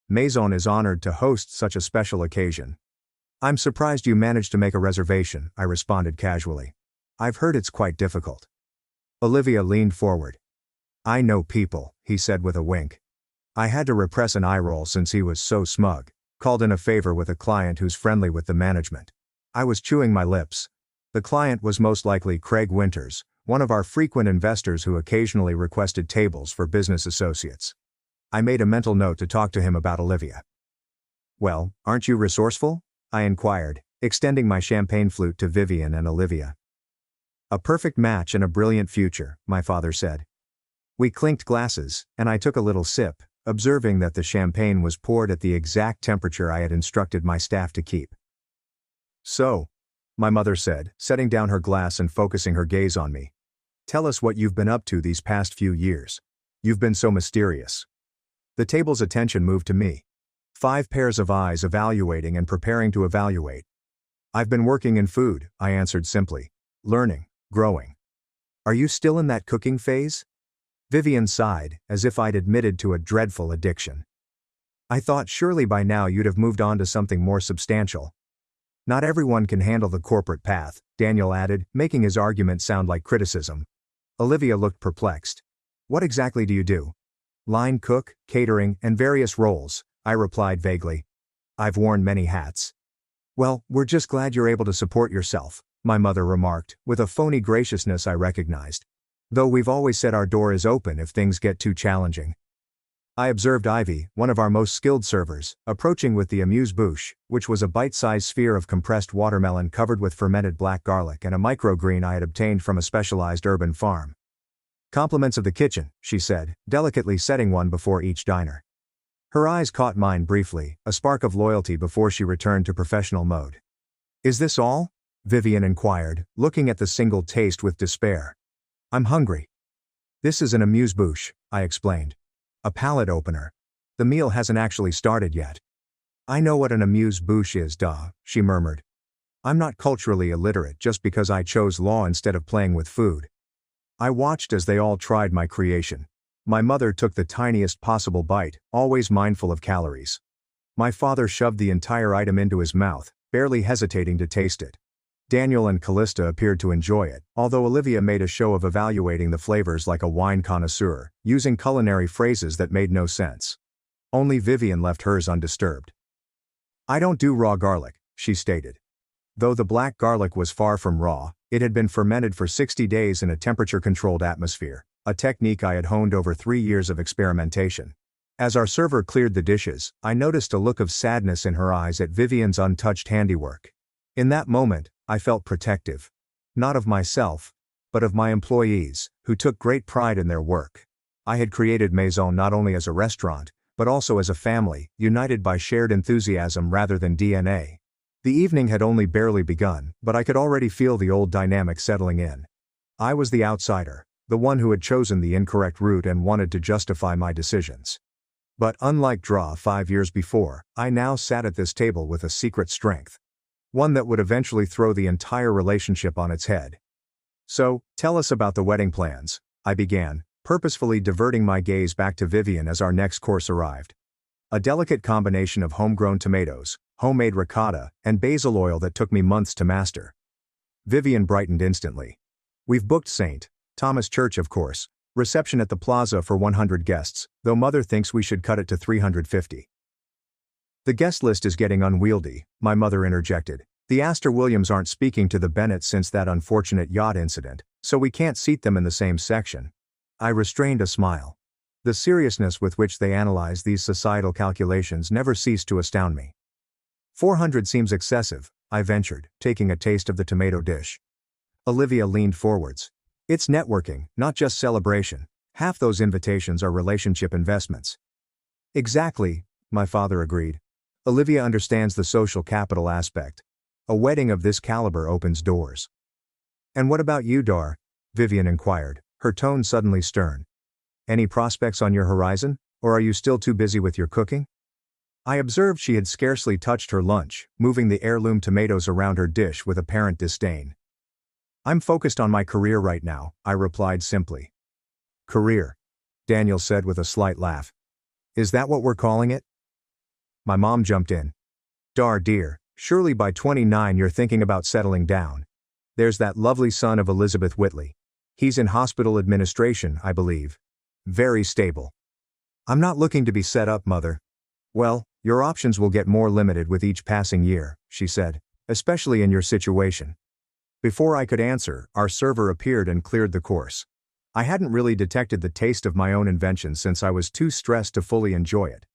"Maison is honored to host such a special occasion." "I'm surprised you managed to make a reservation," I responded casually. "I've heard it's quite difficult." Olivia leaned forward. "I know people," he said with a wink. I had to repress an eye roll since he was so smug, called in a favor with a client who's friendly with the management. I was chewing my lips. The client was most likely Craig Winters, one of our frequent investors who occasionally requested tables for business associates. I made a mental note to talk to him about Olivia. "Well, aren't you resourceful?" I inquired, extending my champagne flute to Vivian and Olivia. "A perfect match and a brilliant future," my father said. We clinked glasses, and I took a little sip, observing that the champagne was poured at the exact temperature I had instructed my staff to keep. "So," my mother said, setting down her glass and focusing her gaze on me. "Tell us what you've been up to these past few years. You've been so mysterious." The table's attention moved to me. 5 pairs of eyes evaluating and preparing to evaluate. "I've been working in food," I answered simply. "Learning, growing." "Are you still in that cooking phase?" Vivian sighed, as if I'd admitted to a dreadful addiction. "I thought surely by now you'd have moved on to something more substantial." Not everyone can handle the corporate path, Daniel added, making his argument sound like criticism. Olivia looked perplexed. What exactly do you do? Line cook, catering, and various roles, I replied vaguely. I've worn many hats. Well, we're just glad you're able to support yourself, my mother remarked, with a phony graciousness I recognized. Though we've always said our door is open if things get too challenging. I observed Ivy, one of our most skilled servers, approaching with the amuse-bouche, which was a bite-sized sphere of compressed watermelon covered with fermented black garlic and a microgreen I had obtained from a specialized urban farm. Compliments of the kitchen, she said, delicately setting one before each diner. Her eyes caught mine briefly, a spark of loyalty before she returned to professional mode. Is this all? Vivian inquired, looking at the single taste with despair. I'm hungry. This is an amuse-bouche, I explained. A palate opener. The meal hasn't actually started yet. I know what an amuse-bouche is, duh, she murmured. I'm not culturally illiterate just because I chose law instead of playing with food. I watched as they all tried my creation. My mother took the tiniest possible bite, always mindful of calories. My father shoved the entire item into his mouth, barely hesitating to taste it. Daniel and Callista appeared to enjoy it, although Olivia made a show of evaluating the flavors like a wine connoisseur, using culinary phrases that made no sense. Only Vivian left hers undisturbed. I don't do raw garlic, she stated. Though the black garlic was far from raw, it had been fermented for 60 days in a temperature-controlled atmosphere, a technique I had honed over 3 years of experimentation. As our server cleared the dishes, I noticed a look of sadness in her eyes at Vivian's untouched handiwork. In that moment, I felt protective. Not of myself, but of my employees, who took great pride in their work. I had created Maison not only as a restaurant, but also as a family, united by shared enthusiasm rather than DNA. The evening had only barely begun, but I could already feel the old dynamic settling in. I was the outsider, the one who had chosen the incorrect route and wanted to justify my decisions. But unlike Draw 5 years before, I now sat at this table with a secret strength. One that would eventually throw the entire relationship on its head. So, tell us about the wedding plans, I began, purposefully diverting my gaze back to Vivian as our next course arrived. A delicate combination of homegrown tomatoes, homemade ricotta, and basil oil that took me months to master. Vivian brightened instantly. We've booked St. Thomas Church, of course, reception at the plaza for 100 guests, though Mother thinks we should cut it to 350. The guest list is getting unwieldy, my mother interjected. The Astor Williams aren't speaking to the Bennetts since that unfortunate yacht incident, so we can't seat them in the same section. I restrained a smile. The seriousness with which they analyze these societal calculations never ceased to astound me. 400 seems excessive, I ventured, taking a taste of the tomato dish. Olivia leaned forwards. It's networking, not just celebration. Half those invitations are relationship investments. Exactly, my father agreed. Olivia understands the social capital aspect. A wedding of this caliber opens doors. And what about you, Dar? Vivian inquired, her tone suddenly stern. Any prospects on your horizon, or are you still too busy with your cooking? I observed she had scarcely touched her lunch, moving the heirloom tomatoes around her dish with apparent disdain. I'm focused on my career right now, I replied simply. Career? Daniel said with a slight laugh. Is that what we're calling it? My mom jumped in. Dar dear, surely by 29 you're thinking about settling down. There's that lovely son of Elizabeth Whitley. He's in hospital administration, I believe. Very stable. I'm not looking to be set up, Mother. Well, your options will get more limited with each passing year, she said, especially in your situation. Before I could answer, our server appeared and cleared the course. I hadn't really detected the taste of my own invention since I was too stressed to fully enjoy it.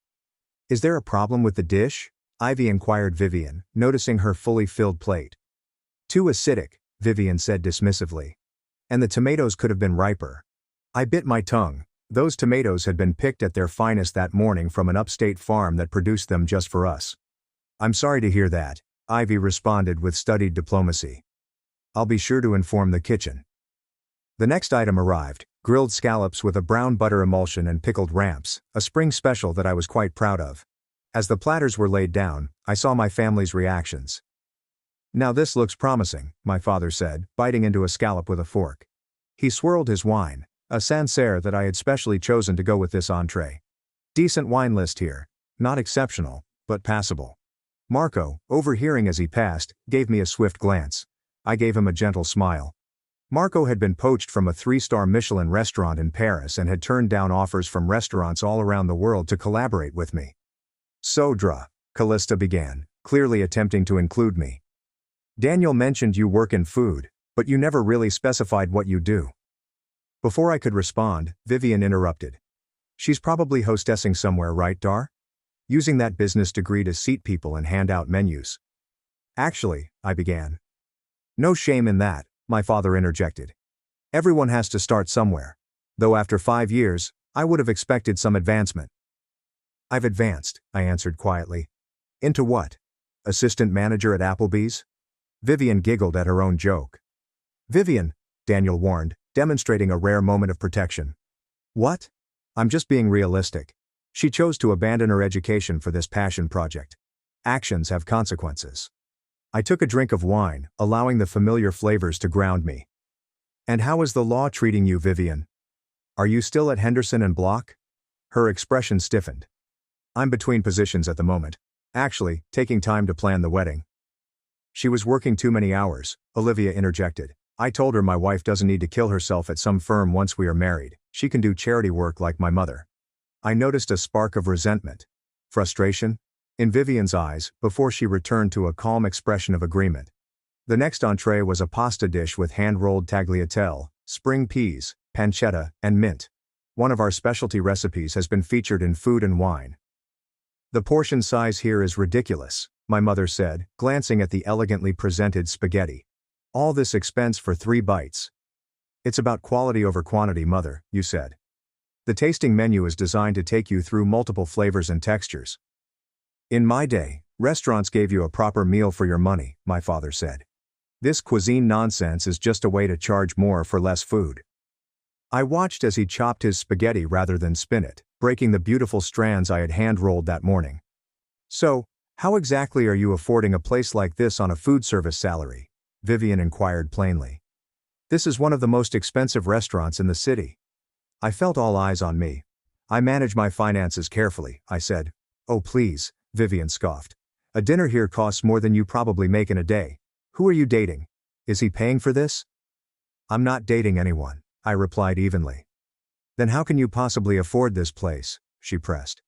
Is there a problem with the dish? Ivy inquired Vivian, noticing her fully filled plate. Too acidic, Vivian said dismissively. And the tomatoes could have been riper. I bit my tongue. Those tomatoes had been picked at their finest that morning from an upstate farm that produced them just for us. I'm sorry to hear that, Ivy responded with studied diplomacy. I'll be sure to inform the kitchen. The next item arrived, grilled scallops with a brown butter emulsion and pickled ramps, a spring special that I was quite proud of. As the platters were laid down, I saw my family's reactions. Now this looks promising, my father said, biting into a scallop with a fork. He swirled his wine, a Sancerre that I had specially chosen to go with this entree. Decent wine list here. Not exceptional, but passable. Marco, overhearing as he passed, gave me a swift glance. I gave him a gentle smile. Marco had been poached from a 3-star Michelin restaurant in Paris and had turned down offers from restaurants all around the world to collaborate with me. So Callista began, clearly attempting to include me. Daniel mentioned you work in food, but you never really specified what you do. Before I could respond, Vivian interrupted. She's probably hostessing somewhere, right, Dar? Using that business degree to seat people and hand out menus. Actually, I began. No shame in that, my father interjected. Everyone has to start somewhere. Though after 5 years, I would have expected some advancement. I've advanced, I answered quietly. Into what? Assistant manager at Applebee's? Vivian giggled at her own joke. Vivian, Daniel warned, demonstrating a rare moment of protection. What? I'm just being realistic. She chose to abandon her education for this passion project. Actions have consequences. I took a drink of wine, allowing the familiar flavors to ground me. And how is the law treating you, Vivian? Are you still at Henderson and Block? Her expression stiffened. I'm between positions at the moment. Actually, taking time to plan the wedding. She was working too many hours, Olivia interjected. I told her my wife doesn't need to kill herself at some firm once we are married. She can do charity work like my mother. I noticed a spark of resentment. Frustration? In Vivian's eyes, before she returned to a calm expression of agreement. The next entree was a pasta dish with hand-rolled tagliatelle, spring peas, pancetta, and mint. One of our specialty recipes has been featured in Food and Wine. The portion size here is ridiculous, my mother said, glancing at the elegantly presented spaghetti. All this expense for 3 bites. It's about quality over quantity, Mother, you said. The tasting menu is designed to take you through multiple flavors and textures. In my day, restaurants gave you a proper meal for your money, my father said. This cuisine nonsense is just a way to charge more for less food. I watched as he chopped his spaghetti rather than spin it, breaking the beautiful strands I had hand-rolled that morning. So, how exactly are you affording a place like this on a food service salary? Vivian inquired plainly. This is one of the most expensive restaurants in the city. I felt all eyes on me. I manage my finances carefully, I said. Oh please, Vivian scoffed. A dinner here costs more than you probably make in a day. Who are you dating? Is he paying for this? I'm not dating anyone, I replied evenly. Then how can you possibly afford this place? She pressed.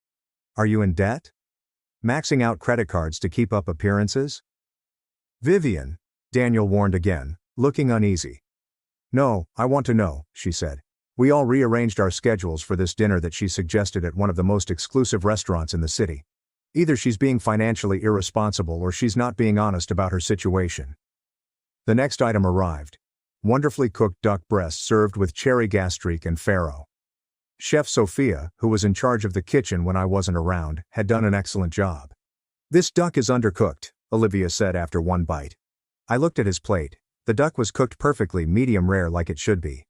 Are you in debt? Maxing out credit cards to keep up appearances? Vivian, Daniel warned again, looking uneasy. No, I want to know, she said. We all rearranged our schedules for this dinner that she suggested at one of the most exclusive restaurants in the city. Either she's being financially irresponsible or she's not being honest about her situation. The next item arrived. Wonderfully cooked duck breast served with cherry gastrique and farro. Chef Sophia, who was in charge of the kitchen when I wasn't around, had done an excellent job. This duck is undercooked, Olivia said after one bite. I looked at his plate. The duck was cooked perfectly medium rare like it should be.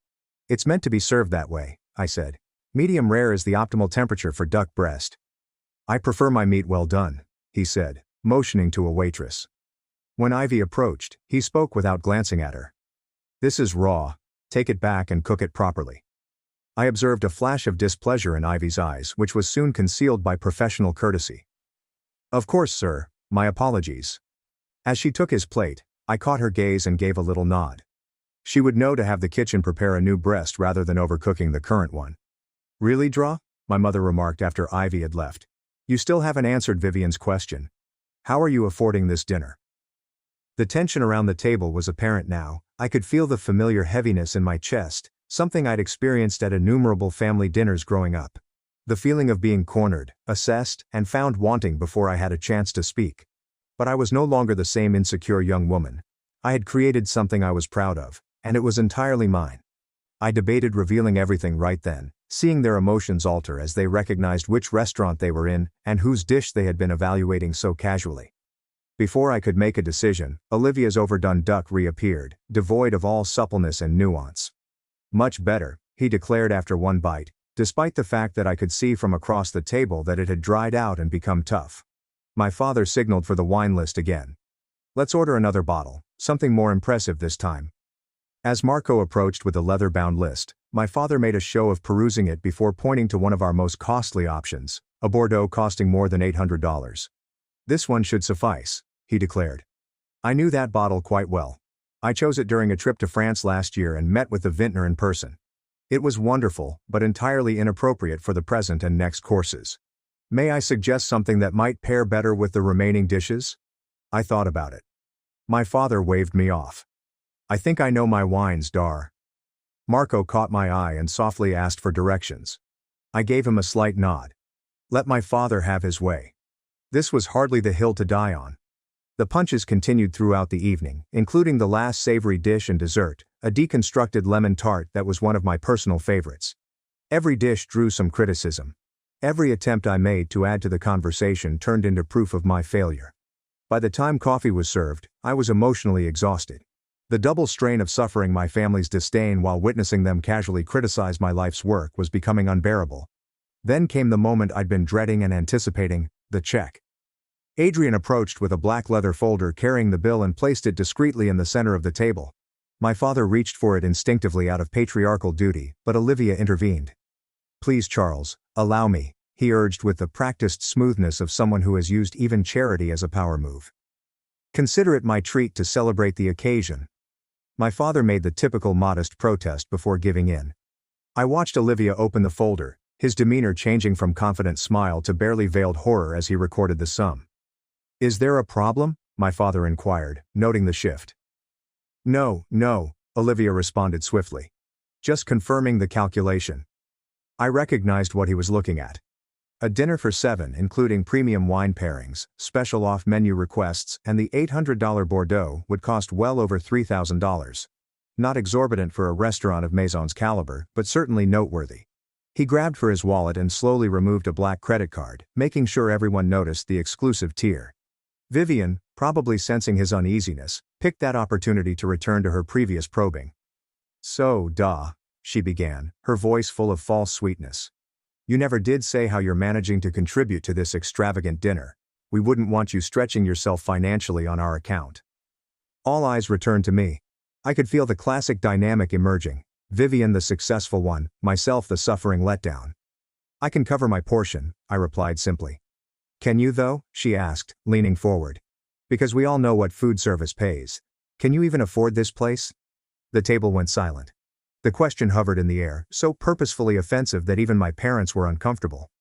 It's meant to be served that way, I said. Medium rare is the optimal temperature for duck breast. I prefer my meat well done, he said, motioning to a waitress. When Ivy approached, he spoke without glancing at her. This is raw. Take it back and cook it properly. I observed a flash of displeasure in Ivy's eyes, which was soon concealed by professional courtesy. Of course, sir, my apologies. As she took his plate, I caught her gaze and gave a little nod. She would know to have the kitchen prepare a new breast rather than overcooking the current one. Really, Draw? My mother remarked after Ivy had left. You still haven't answered Vivian's question. How are you affording this dinner? The tension around the table was apparent now. I could feel the familiar heaviness in my chest, something I'd experienced at innumerable family dinners growing up. The feeling of being cornered, assessed, and found wanting before I had a chance to speak. But I was no longer the same insecure young woman. I had created something I was proud of, and it was entirely mine. I debated revealing everything right then, seeing their emotions alter as they recognized which restaurant they were in and whose dish they had been evaluating so casually. Before I could make a decision, Olivia's overdone duck reappeared, devoid of all suppleness and nuance. Much better, he declared after one bite, despite the fact that I could see from across the table that it had dried out and become tough. My father signaled for the wine list again. Let's order another bottle, something more impressive this time. As Marco approached with a leather-bound list, my father made a show of perusing it before pointing to one of our most costly options, a Bordeaux costing more than $800. "This one should suffice," he declared. I knew that bottle quite well. I chose it during a trip to France last year and met with the vintner in person. It was wonderful, but entirely inappropriate for the present and next courses. "May I suggest something that might pair better with the remaining dishes?" I thought about it. My father waved me off. "I think I know my wines, Dar." Marco caught my eye and softly asked for directions. I gave him a slight nod. Let my father have his way. This was hardly the hill to die on. The punches continued throughout the evening, including the last savory dish and dessert, a deconstructed lemon tart that was one of my personal favorites. Every dish drew some criticism. Every attempt I made to add to the conversation turned into proof of my failure. By the time coffee was served, I was emotionally exhausted. The double strain of suffering my family's disdain while witnessing them casually criticize my life's work was becoming unbearable. Then came the moment I'd been dreading and anticipating, the check. Adrian approached with a black leather folder carrying the bill and placed it discreetly in the center of the table. My father reached for it instinctively out of patriarchal duty, but Olivia intervened. "Please, Charles, allow me," he urged with the practiced smoothness of someone who has used even charity as a power move. "Consider it my treat to celebrate the occasion." My father made the typical modest protest before giving in. I watched Olivia open the folder, his demeanor changing from confident smile to barely veiled horror as he recorded the sum. "Is there a problem?" my father inquired, noting the shift. No, Olivia responded swiftly. "Just confirming the calculation." I recognized what he was looking at. A dinner for 7 including premium wine pairings, special off-menu requests, and the $800 Bordeaux would cost well over $3,000. Not exorbitant for a restaurant of Maison's caliber, but certainly noteworthy. He grabbed for his wallet and slowly removed a black credit card, making sure everyone noticed the exclusive tier. Vivian, probably sensing his uneasiness, picked that opportunity to return to her previous probing. "So, she began, her voice full of false sweetness. "You never did say how you're managing to contribute to this extravagant dinner. We wouldn't want you stretching yourself financially on our account." All eyes returned to me. I could feel the classic dynamic emerging. Vivian the successful one, myself the suffering letdown. "I can cover my portion," I replied simply. "Can you though?" she asked, leaning forward. "Because we all know what food service pays. Can you even afford this place?" The table went silent. The question hovered in the air, so purposefully offensive that even my parents were uncomfortable.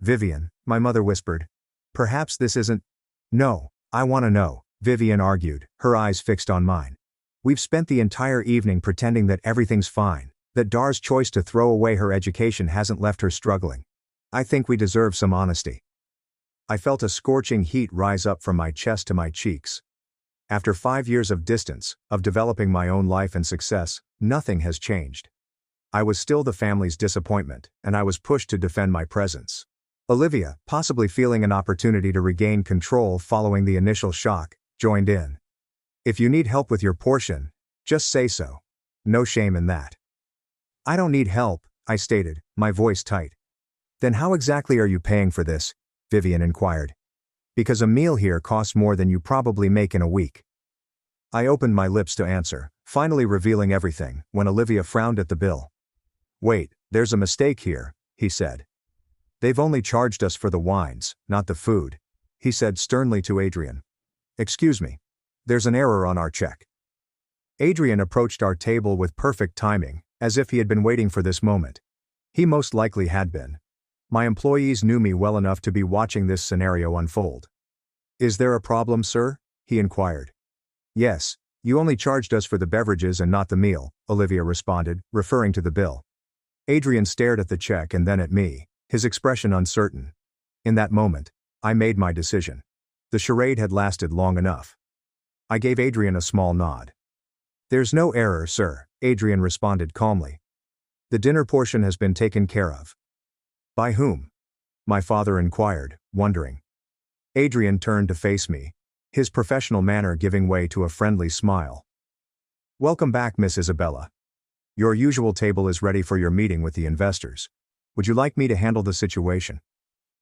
"Vivian," my mother whispered. "Perhaps this isn't—" "No, I want to know," Vivian argued, her eyes fixed on mine. "We've spent the entire evening pretending that everything's fine, that Dar's choice to throw away her education hasn't left her struggling. I think we deserve some honesty." I felt a scorching heat rise up from my chest to my cheeks. After 5 years of distance, of developing my own life and success, nothing has changed. I was still the family's disappointment, and I was pushed to defend my presence. Olivia, possibly feeling an opportunity to regain control following the initial shock, joined in. "If you need help with your portion, just say so. No shame in that." "I don't need help," I stated, my voice tight. "Then how exactly are you paying for this?" Vivian inquired. "Because a meal here costs more than you probably make in a week." I opened my lips to answer, finally revealing everything, when Olivia frowned at the bill. "Wait, there's a mistake here," he said. "They've only charged us for the wines, not the food," he said sternly to Adrian. "Excuse me. There's an error on our check." Adrian approached our table with perfect timing, as if he had been waiting for this moment. He most likely had been. My employees knew me well enough to be watching this scenario unfold. "Is there a problem, sir?" he inquired. "Yes, you only charged us for the beverages and not the meal," Olivia responded, referring to the bill. Adrian stared at the check and then at me, his expression uncertain. In that moment, I made my decision. The charade had lasted long enough. I gave Adrian a small nod. "There's no error, sir," Adrian responded calmly. "The dinner portion has been taken care of." "By whom?" my father inquired, wondering. Adrian turned to face me, his professional manner giving way to a friendly smile. "Welcome back, Miss Isabella. Your usual table is ready for your meeting with the investors. Would you like me to handle the situation?"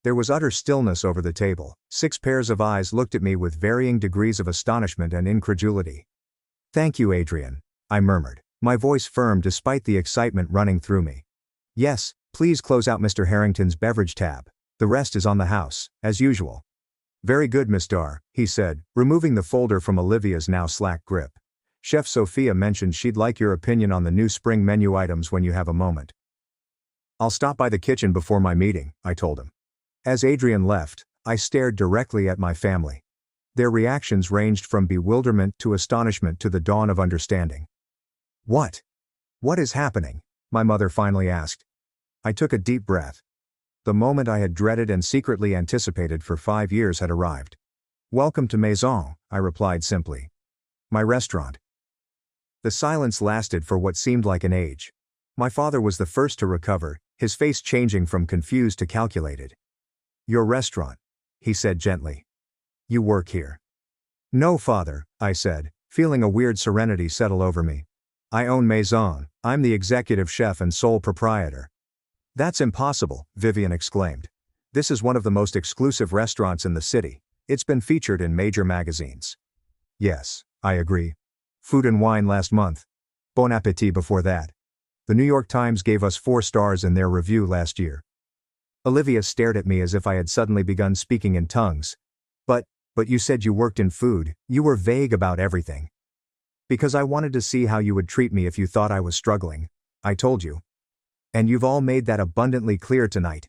There was utter stillness over the table. 6 pairs of eyes looked at me with varying degrees of astonishment and incredulity. "Thank you, Adrian," I murmured, my voice firm despite the excitement running through me. "Yes, please close out Mr. Harrington's beverage tab. The rest is on the house, as usual." Very good, Miss Dar, he said, removing the folder from Olivia's now slack grip. Chef Sophia mentioned she'd like your opinion on the new spring menu items when you have a moment. I'll stop by the kitchen before my meeting, I told him. As Adrian left, I stared directly at my family. Their reactions ranged from bewilderment to astonishment to the dawn of understanding. What? What is happening? My mother finally asked. I took a deep breath. The moment I had dreaded and secretly anticipated for 5 years had arrived. Welcome to Maison, I replied simply. My restaurant. The silence lasted for what seemed like an age. My father was the first to recover, his face changing from confused to calculated. Your restaurant, he said gently. You work here. No, father, I said, feeling a weird serenity settle over me. I own Maison, I'm the executive chef and sole proprietor. That's impossible, Vivian exclaimed. This is one of the most exclusive restaurants in the city. It's been featured in major magazines. Yes, I agree. Food and Wine last month. Bon Appetit before that. The New York Times gave us 4 stars in their review last year. Olivia stared at me as if I had suddenly begun speaking in tongues. But you said you worked in food, you were vague about everything. Because I wanted to see how you would treat me if you thought I was struggling, I told you. And you've all made that abundantly clear tonight.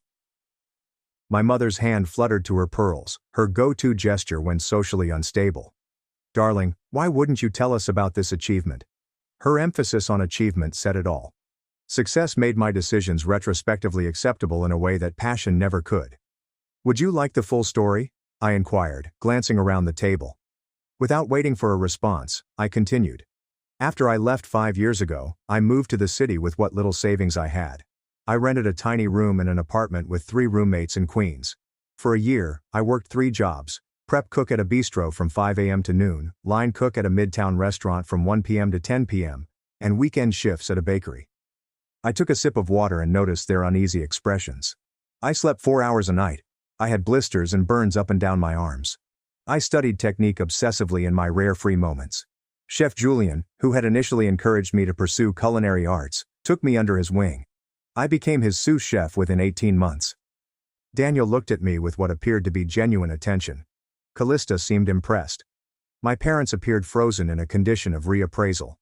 My mother's hand fluttered to her pearls, her go-to gesture when socially unstable. Darling, why wouldn't you tell us about this achievement? Her emphasis on achievement said it all. Success made my decisions retrospectively acceptable in a way that passion never could. Would you like the full story? I inquired, glancing around the table. Without waiting for a response, I continued. After I left 5 years ago, I moved to the city with what little savings I had. I rented a tiny room in an apartment with 3 roommates in Queens. For a year, I worked 3 jobs: prep cook at a bistro from 5 a.m. to noon, line cook at a midtown restaurant from 1 p.m. to 10 p.m., and weekend shifts at a bakery. I took a sip of water and noticed their uneasy expressions. I slept 4 hours a night. I had blisters and burns up and down my arms. I studied technique obsessively in my rare free moments. Chef Julian, who had initially encouraged me to pursue culinary arts, took me under his wing. I became his sous chef within 18 months. Daniel looked at me with what appeared to be genuine attention. Callista seemed impressed. My parents appeared frozen in a condition of reappraisal.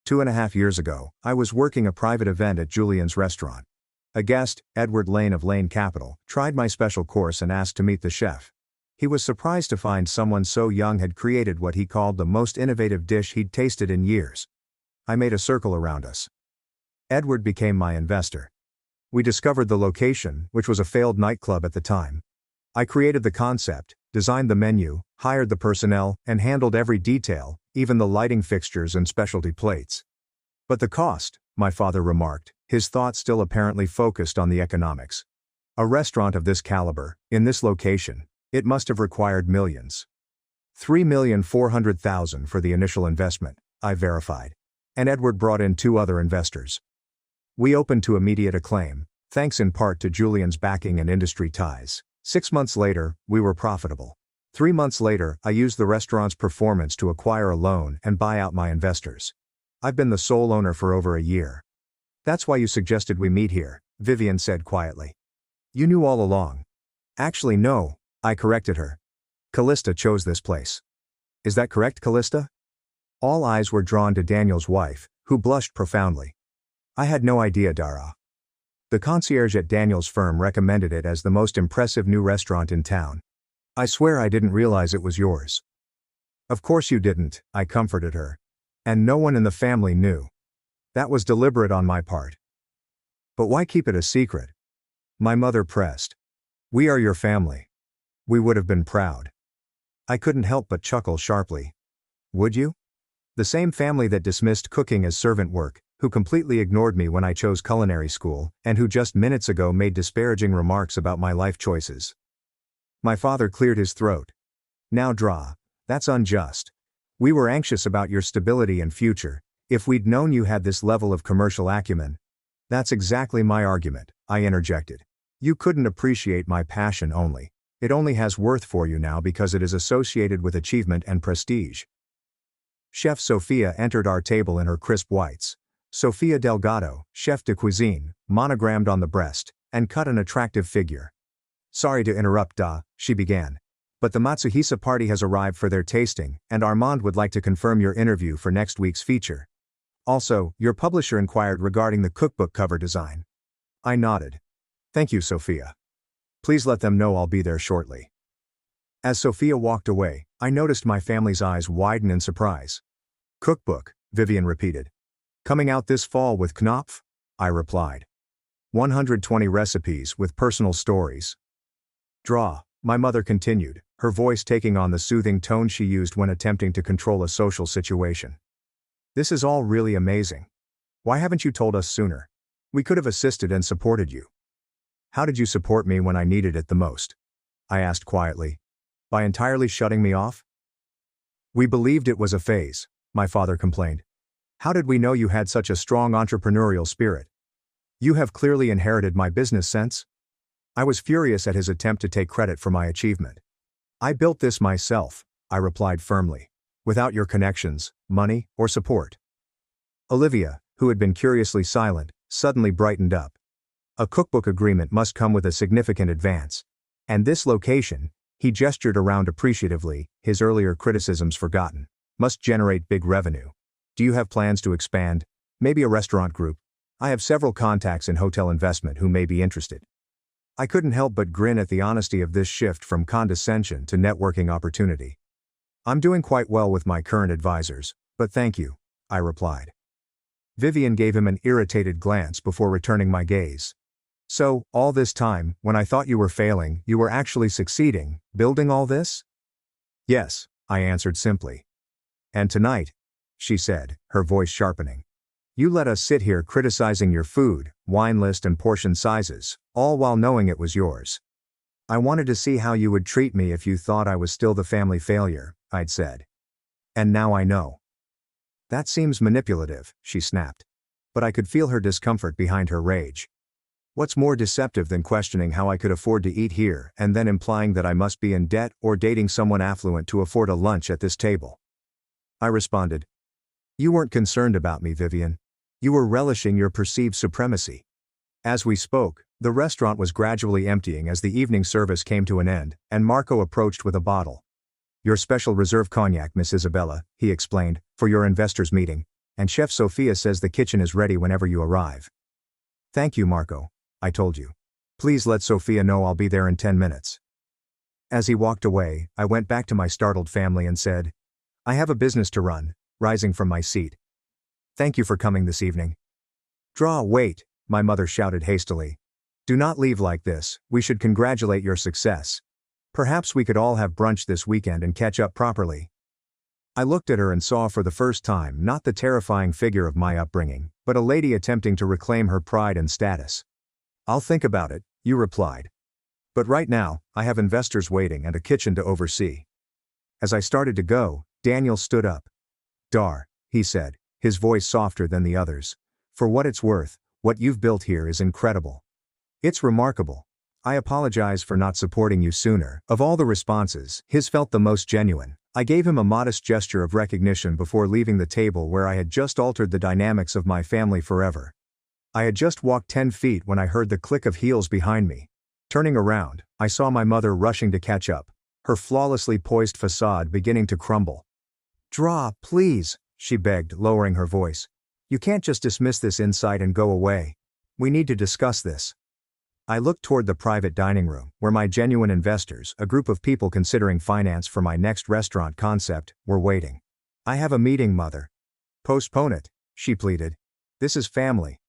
2.5 years ago, I was working a private event at Julian's restaurant. A guest, Edward Lane of Lane Capital, tried my special course and asked to meet the chef. He was surprised to find someone so young had created what he called the most innovative dish he'd tasted in years. I made a circle around us. Edward became my investor. We discovered the location, which was a failed nightclub at the time. I created the concept, designed the menu, hired the personnel, and handled every detail, even the lighting fixtures and specialty plates. But the cost, my father remarked, his thoughts still apparently focused on the economics. A restaurant of this caliber, in this location, it must have required millions. $3,400,000 for the initial investment, I verified. And Edward brought in 2 other investors. We opened to immediate acclaim, thanks in part to Julian's backing and industry ties. 6 months later, we were profitable. 3 months later, I used the restaurant's performance to acquire a loan and buy out my investors. I've been the sole owner for over a year. That's why you suggested we meet here, Vivian said quietly. You knew all along. Actually no, I corrected her. Callista chose this place. Is that correct, Callista? All eyes were drawn to Daniel's wife, who blushed profoundly. I had no idea, Dara. The concierge at Daniel's firm recommended it as the most impressive new restaurant in town. I swear I didn't realize it was yours. Of course you didn't, I comforted her. And no one in the family knew. That was deliberate on my part. But why keep it a secret? My mother pressed. We are your family. We would have been proud. I couldn't help but chuckle sharply. Would you? The same family that dismissed cooking as servant work, who completely ignored me when I chose culinary school, and who just minutes ago made disparaging remarks about my life choices. My father cleared his throat. Now Dra, that's unjust. We were anxious about your stability and future. If we'd known you had this level of commercial acumen. That's exactly my argument, I interjected. You couldn't appreciate my passion only. It only has worth for you now because it is associated with achievement and prestige. Chef Sophia entered our table in her crisp whites. Sofia Delgado, chef de cuisine, monogrammed on the breast, and cut an attractive figure. Sorry to interrupt, Da, she began. But the Matsuhisa party has arrived for their tasting, and Armand would like to confirm your interview for next week's feature. Also, your publisher inquired regarding the cookbook cover design. I nodded. Thank you, Sophia. Please let them know I'll be there shortly. As Sophia walked away, I noticed my family's eyes widen in surprise. Cookbook, Vivian repeated. Coming out this fall with Knopf? I replied. 120 recipes with personal stories. Draw, my mother continued, her voice taking on the soothing tone she used when attempting to control a social situation. This is all really amazing. Why haven't you told us sooner? We could have assisted and supported you. How did you support me when I needed it the most? I asked quietly. By entirely shutting me off? We believed it was a phase, my father complained. How did we know you had such a strong entrepreneurial spirit? You have clearly inherited my business sense. I was furious at his attempt to take credit for my achievement. I built this myself, I replied firmly, without your connections, money, or support. Olivia, who had been curiously silent, suddenly brightened up. A cookbook agreement must come with a significant advance. And this location, he gestured around appreciatively, his earlier criticisms forgotten, must generate big revenue. Do you have plans to expand? Maybe a restaurant group? I have several contacts in hotel investment who may be interested. I couldn't help but grin at the honesty of this shift from condescension to networking opportunity. I'm doing quite well with my current advisors, but thank you, I replied. Vivian gave him an irritated glance before returning my gaze. So, all this time, when I thought you were failing, you were actually succeeding, building all this? Yes, I answered simply. And tonight, she said, her voice sharpening. You let us sit here criticizing your food, wine list and portion sizes, all while knowing it was yours. I wanted to see how you would treat me if you thought I was still the family failure, I'd said. And now I know. That seems manipulative, she snapped. But I could feel her discomfort behind her rage. What's more deceptive than questioning how I could afford to eat here and then implying that I must be in debt or dating someone affluent to afford a lunch at this table? I responded. You weren't concerned about me, Vivian. You were relishing your perceived supremacy. As we spoke, the restaurant was gradually emptying as the evening service came to an end, and Marco approached with a bottle. Your special reserve cognac, Miss Isabella, he explained, for your investors' meeting, and Chef Sophia says the kitchen is ready whenever you arrive. Thank you, Marco, I told you. Please let Sophia know I'll be there in 10 minutes. As he walked away, I went back to my startled family and said, I have a business to run, rising from my seat. Thank you for coming this evening. Wait, my mother shouted hastily. Do not leave like this, we should congratulate your success. Perhaps we could all have brunch this weekend and catch up properly. I looked at her and saw for the first time not the terrifying figure of my upbringing, but a lady attempting to reclaim her pride and status. I'll think about it, you replied. But right now, I have investors waiting and a kitchen to oversee. As I started to go, Daniel stood up. Dar, he said, his voice softer than the others. For what it's worth, what you've built here is incredible. It's remarkable. I apologize for not supporting you sooner. Of all the responses, his felt the most genuine. I gave him a modest gesture of recognition before leaving the table where I had just altered the dynamics of my family forever. I had just walked 10 feet when I heard the click of heels behind me. Turning around, I saw my mother rushing to catch up, her flawlessly poised facade beginning to crumble. Please, she begged, lowering her voice. You can't just dismiss this insight and go away. We need to discuss this. I looked toward the private dining room, where my genuine investors, a group of people considering finance for my next restaurant concept, were waiting. I have a meeting, Mother. Postpone it, she pleaded. This is family.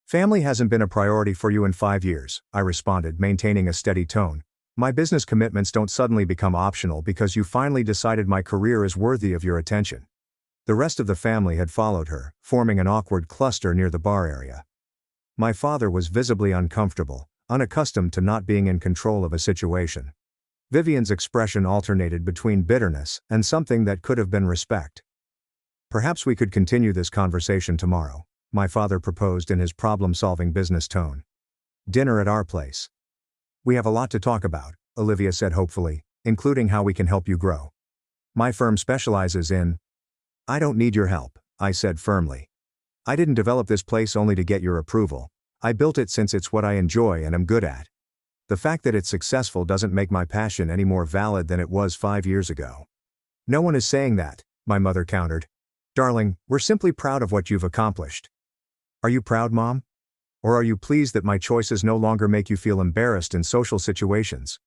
Family hasn't been a priority for you in 5 years, I responded, maintaining a steady tone. My business commitments don't suddenly become optional because you finally decided my career is worthy of your attention. The rest of the family had followed her, forming an awkward cluster near the bar area. My father was visibly uncomfortable, unaccustomed to not being in control of a situation. Vivian's expression alternated between bitterness and something that could have been respect. Perhaps we could continue this conversation tomorrow, my father proposed in his problem-solving business tone. Dinner at our place. We have a lot to talk about, Olivia said hopefully, including how we can help you grow. My firm specializes in... I don't need your help, I said firmly. I didn't develop this place only to get your approval. I built it since it's what I enjoy and am good at. The fact that it's successful doesn't make my passion any more valid than it was 5 years ago. No one is saying that, my mother countered. Darling, we're simply proud of what you've accomplished. Are you proud, Mom? Or are you pleased that my choices no longer make you feel embarrassed in social situations?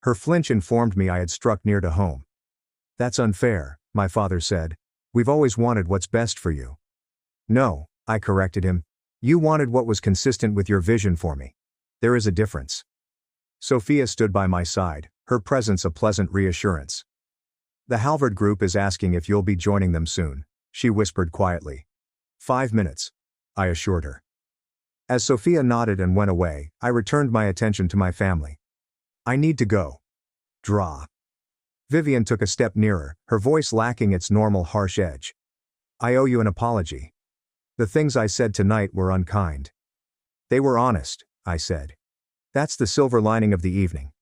Her flinch informed me I had struck near to home. That's unfair, my father said. We've always wanted what's best for you. No, I corrected him. You wanted what was consistent with your vision for me. There is a difference. Sophia stood by my side, her presence a pleasant reassurance. The Halvard group is asking if you'll be joining them soon, she whispered quietly. 5 minutes, I assured her. As Sophia nodded and went away, I returned my attention to my family. I need to go. Draw. Vivian took a step nearer, her voice lacking its normal harsh edge. I owe you an apology. The things I said tonight were unkind. They were honest, I said. That's the silver lining of the evening.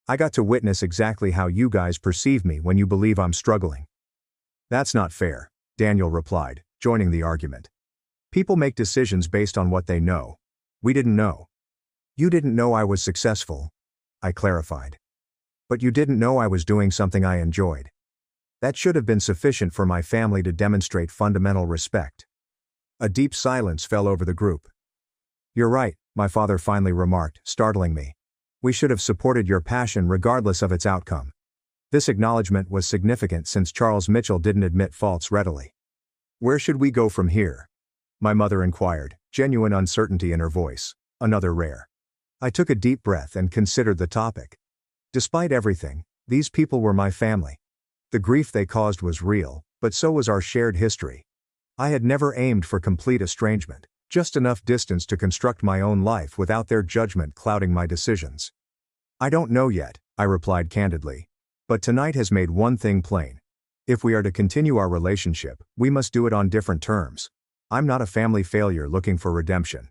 I got to witness exactly how you guys perceive me when you believe I'm struggling. That's not fair, Daniel replied, joining the argument. People make decisions based on what they know. We didn't know. You didn't know I was successful, I clarified. But you didn't know I was doing something I enjoyed. That should have been sufficient for my family to demonstrate fundamental respect. A deep silence fell over the group. You're right, my father finally remarked, startling me. We should have supported your passion regardless of its outcome. This acknowledgement was significant since Charles Mitchell didn't admit faults readily. Where should we go from here? My mother inquired, genuine uncertainty in her voice, another rare. I took a deep breath and considered the topic. Despite everything, these people were my family. The grief they caused was real, but so was our shared history. I had never aimed for complete estrangement, just enough distance to construct my own life without their judgment clouding my decisions. I don't know yet, I replied candidly. But tonight has made one thing plain. If we are to continue our relationship, we must do it on different terms. I'm not a family failure looking for redemption.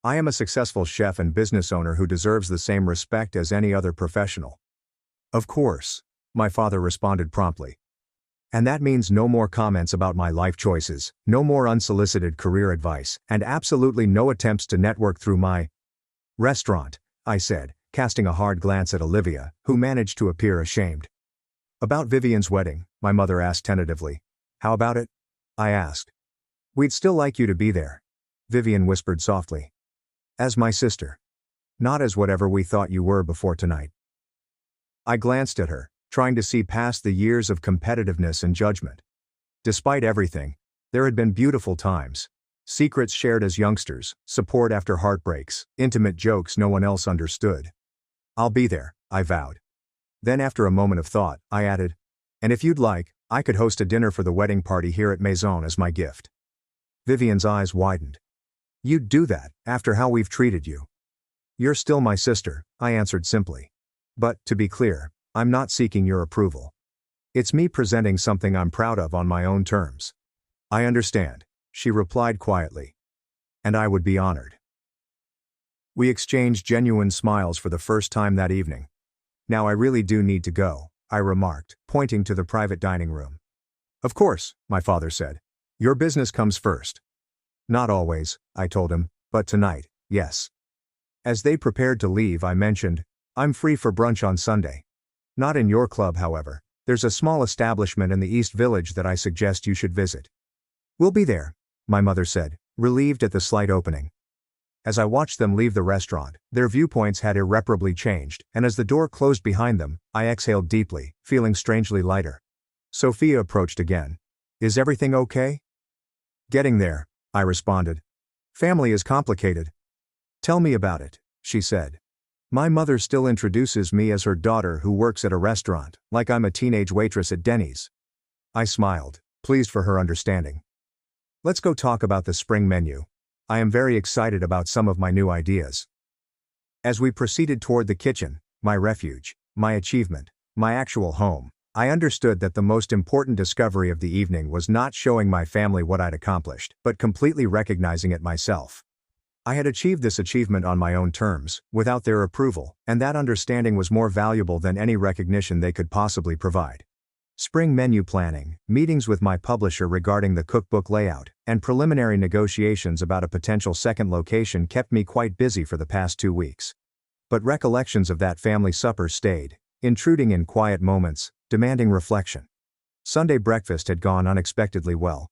I am a successful chef and business owner who deserves the same respect as any other professional. Of course, my father responded promptly. And that means no more comments about my life choices, no more unsolicited career advice, and absolutely no attempts to network through my restaurant, I said, casting a hard glance at Olivia, who managed to appear ashamed. About Vivian's wedding, my mother asked tentatively. How about it? I asked. We'd still like you to be there, Vivian whispered softly. As my sister. Not as whatever we thought you were before tonight. I glanced at her, trying to see past the years of competitiveness and judgment. Despite everything, there had been beautiful times. Secrets shared as youngsters, support after heartbreaks, intimate jokes no one else understood. I'll be there, I vowed. Then after a moment of thought, I added, and if you'd like, I could host a dinner for the wedding party here at Maison as my gift. Vivian's eyes widened. You'd do that, after how we've treated you. You're still my sister, I answered simply. But, to be clear, I'm not seeking your approval. It's me presenting something I'm proud of on my own terms. I understand, she replied quietly. And I would be honored. We exchanged genuine smiles for the first time that evening. Now I really do need to go, I remarked, pointing to the private dining room. Of course, my father said. Your business comes first. Not always, I told him, but tonight, yes. As they prepared to leave, I mentioned, I'm free for brunch on Sunday. Not in your club, however. There's a small establishment in the East Village that I suggest you should visit. We'll be there, my mother said, relieved at the slight opening. As I watched them leave the restaurant, their viewpoints had irreparably changed, and as the door closed behind them, I exhaled deeply, feeling strangely lighter. Sophia approached again. Is everything okay? Getting there, I responded. Family is complicated. Tell me about it, she said. My mother still introduces me as her daughter who works at a restaurant, like I'm a teenage waitress at Denny's. I smiled, pleased for her understanding. Let's go talk about the spring menu. I am very excited about some of my new ideas. As we proceeded toward the kitchen, my refuge, my achievement, my actual home, I understood that the most important discovery of the evening was not showing my family what I'd accomplished, but completely recognizing it myself. I had achieved this achievement on my own terms, without their approval, and that understanding was more valuable than any recognition they could possibly provide. Spring menu planning, meetings with my publisher regarding the cookbook layout, and preliminary negotiations about a potential second location kept me quite busy for the past 2 weeks. But recollections of that family supper stayed, intruding in quiet moments, demanding reflection. Sunday breakfast had gone unexpectedly well.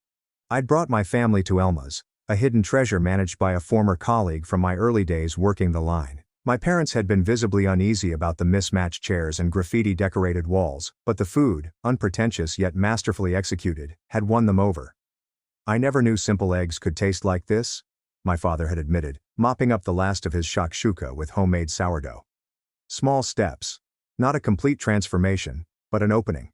I'd brought my family to Elma's, a hidden treasure managed by a former colleague from my early days working the line. My parents had been visibly uneasy about the mismatched chairs and graffiti-decorated walls, but the food, unpretentious yet masterfully executed, had won them over. "I never knew simple eggs could taste like this," my father had admitted, mopping up the last of his shakshuka with homemade sourdough. Small steps. Not a complete transformation, but an opening.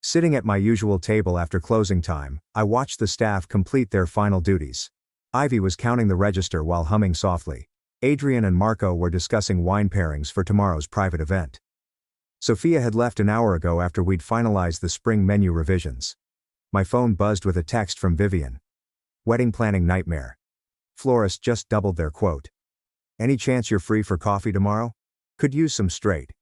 Sitting at my usual table after closing time, I watched the staff complete their final duties. Ivy was counting the register while humming softly. Adrian and Marco were discussing wine pairings for tomorrow's private event. Sophia had left an hour ago after we'd finalized the spring menu revisions. My phone buzzed with a text from Vivian. "Wedding planning nightmare. Florist just doubled their quote. Any chance you're free for coffee tomorrow? Could use some straight."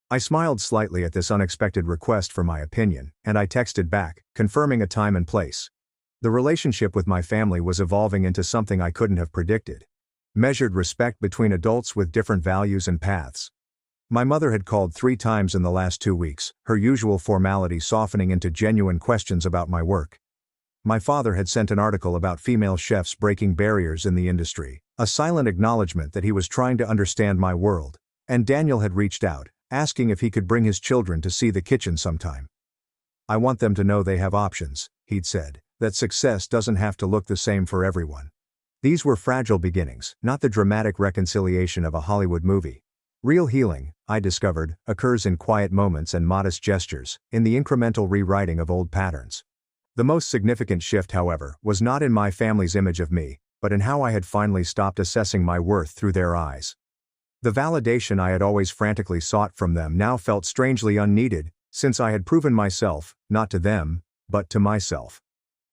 I smiled slightly at this unexpected request for my opinion, and I texted back, confirming a time and place. The relationship with my family was evolving into something I couldn't have predicted. Measured respect between adults with different values and paths. My mother had called 3 times in the last 2 weeks, her usual formality softening into genuine questions about my work. My father had sent an article about female chefs breaking barriers in the industry, a silent acknowledgement that he was trying to understand my world, and Daniel had reached out, asking if he could bring his children to see the kitchen sometime. "I want them to know they have options," he'd said, "that success doesn't have to look the same for everyone." These were fragile beginnings, not the dramatic reconciliation of a Hollywood movie. Real healing, I discovered, occurs in quiet moments and modest gestures, in the incremental rewriting of old patterns. The most significant shift, however, was not in my family's image of me, but in how I had finally stopped assessing my worth through their eyes. The validation I had always frantically sought from them now felt strangely unneeded, since I had proven myself, not to them, but to myself.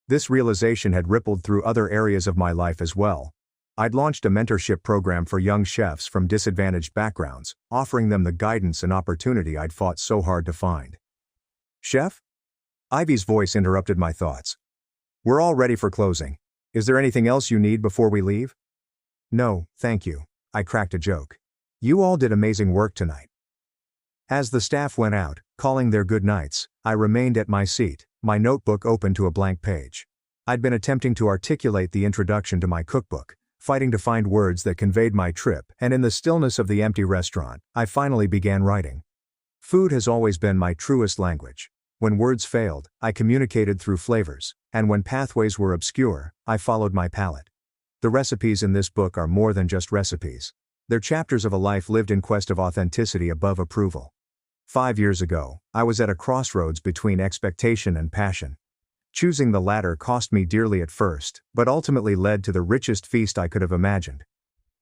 This realization had rippled through other areas of my life as well. I'd launched a mentorship program for young chefs from disadvantaged backgrounds, offering them the guidance and opportunity I'd fought so hard to find. "Chef?" Ivy's voice interrupted my thoughts. "We're all ready for closing. Is there anything else you need before we leave?" "No, thank you," I cracked a joke. "You all did amazing work tonight." As the staff went out, calling their good nights, I remained at my seat, my notebook open to a blank page. I'd been attempting to articulate the introduction to my cookbook, fighting to find words that conveyed my trip, and in the stillness of the empty restaurant, I finally began writing. Food has always been my truest language. When words failed, I communicated through flavors, and when pathways were obscure, I followed my palate. The recipes in this book are more than just recipes. They're chapters of a life lived in quest of authenticity above approval. 5 years ago, I was at a crossroads between expectation and passion. Choosing the latter cost me dearly at first, but ultimately led to the richest feast I could have imagined.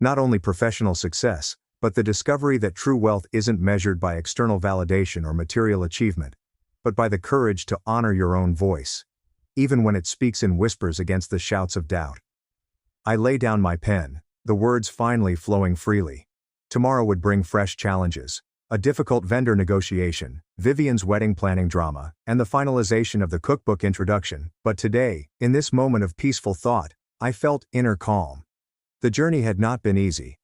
Not only professional success, but the discovery that true wealth isn't measured by external validation or material achievement, but by the courage to honor your own voice, even when it speaks in whispers against the shouts of doubt. I lay down my pen, the words finally flowing freely. Tomorrow would bring fresh challenges, a difficult vendor negotiation, Vivian's wedding planning drama, and the finalization of the cookbook introduction, but today, in this moment of peaceful thought, I felt inner calm. The journey had not been easy.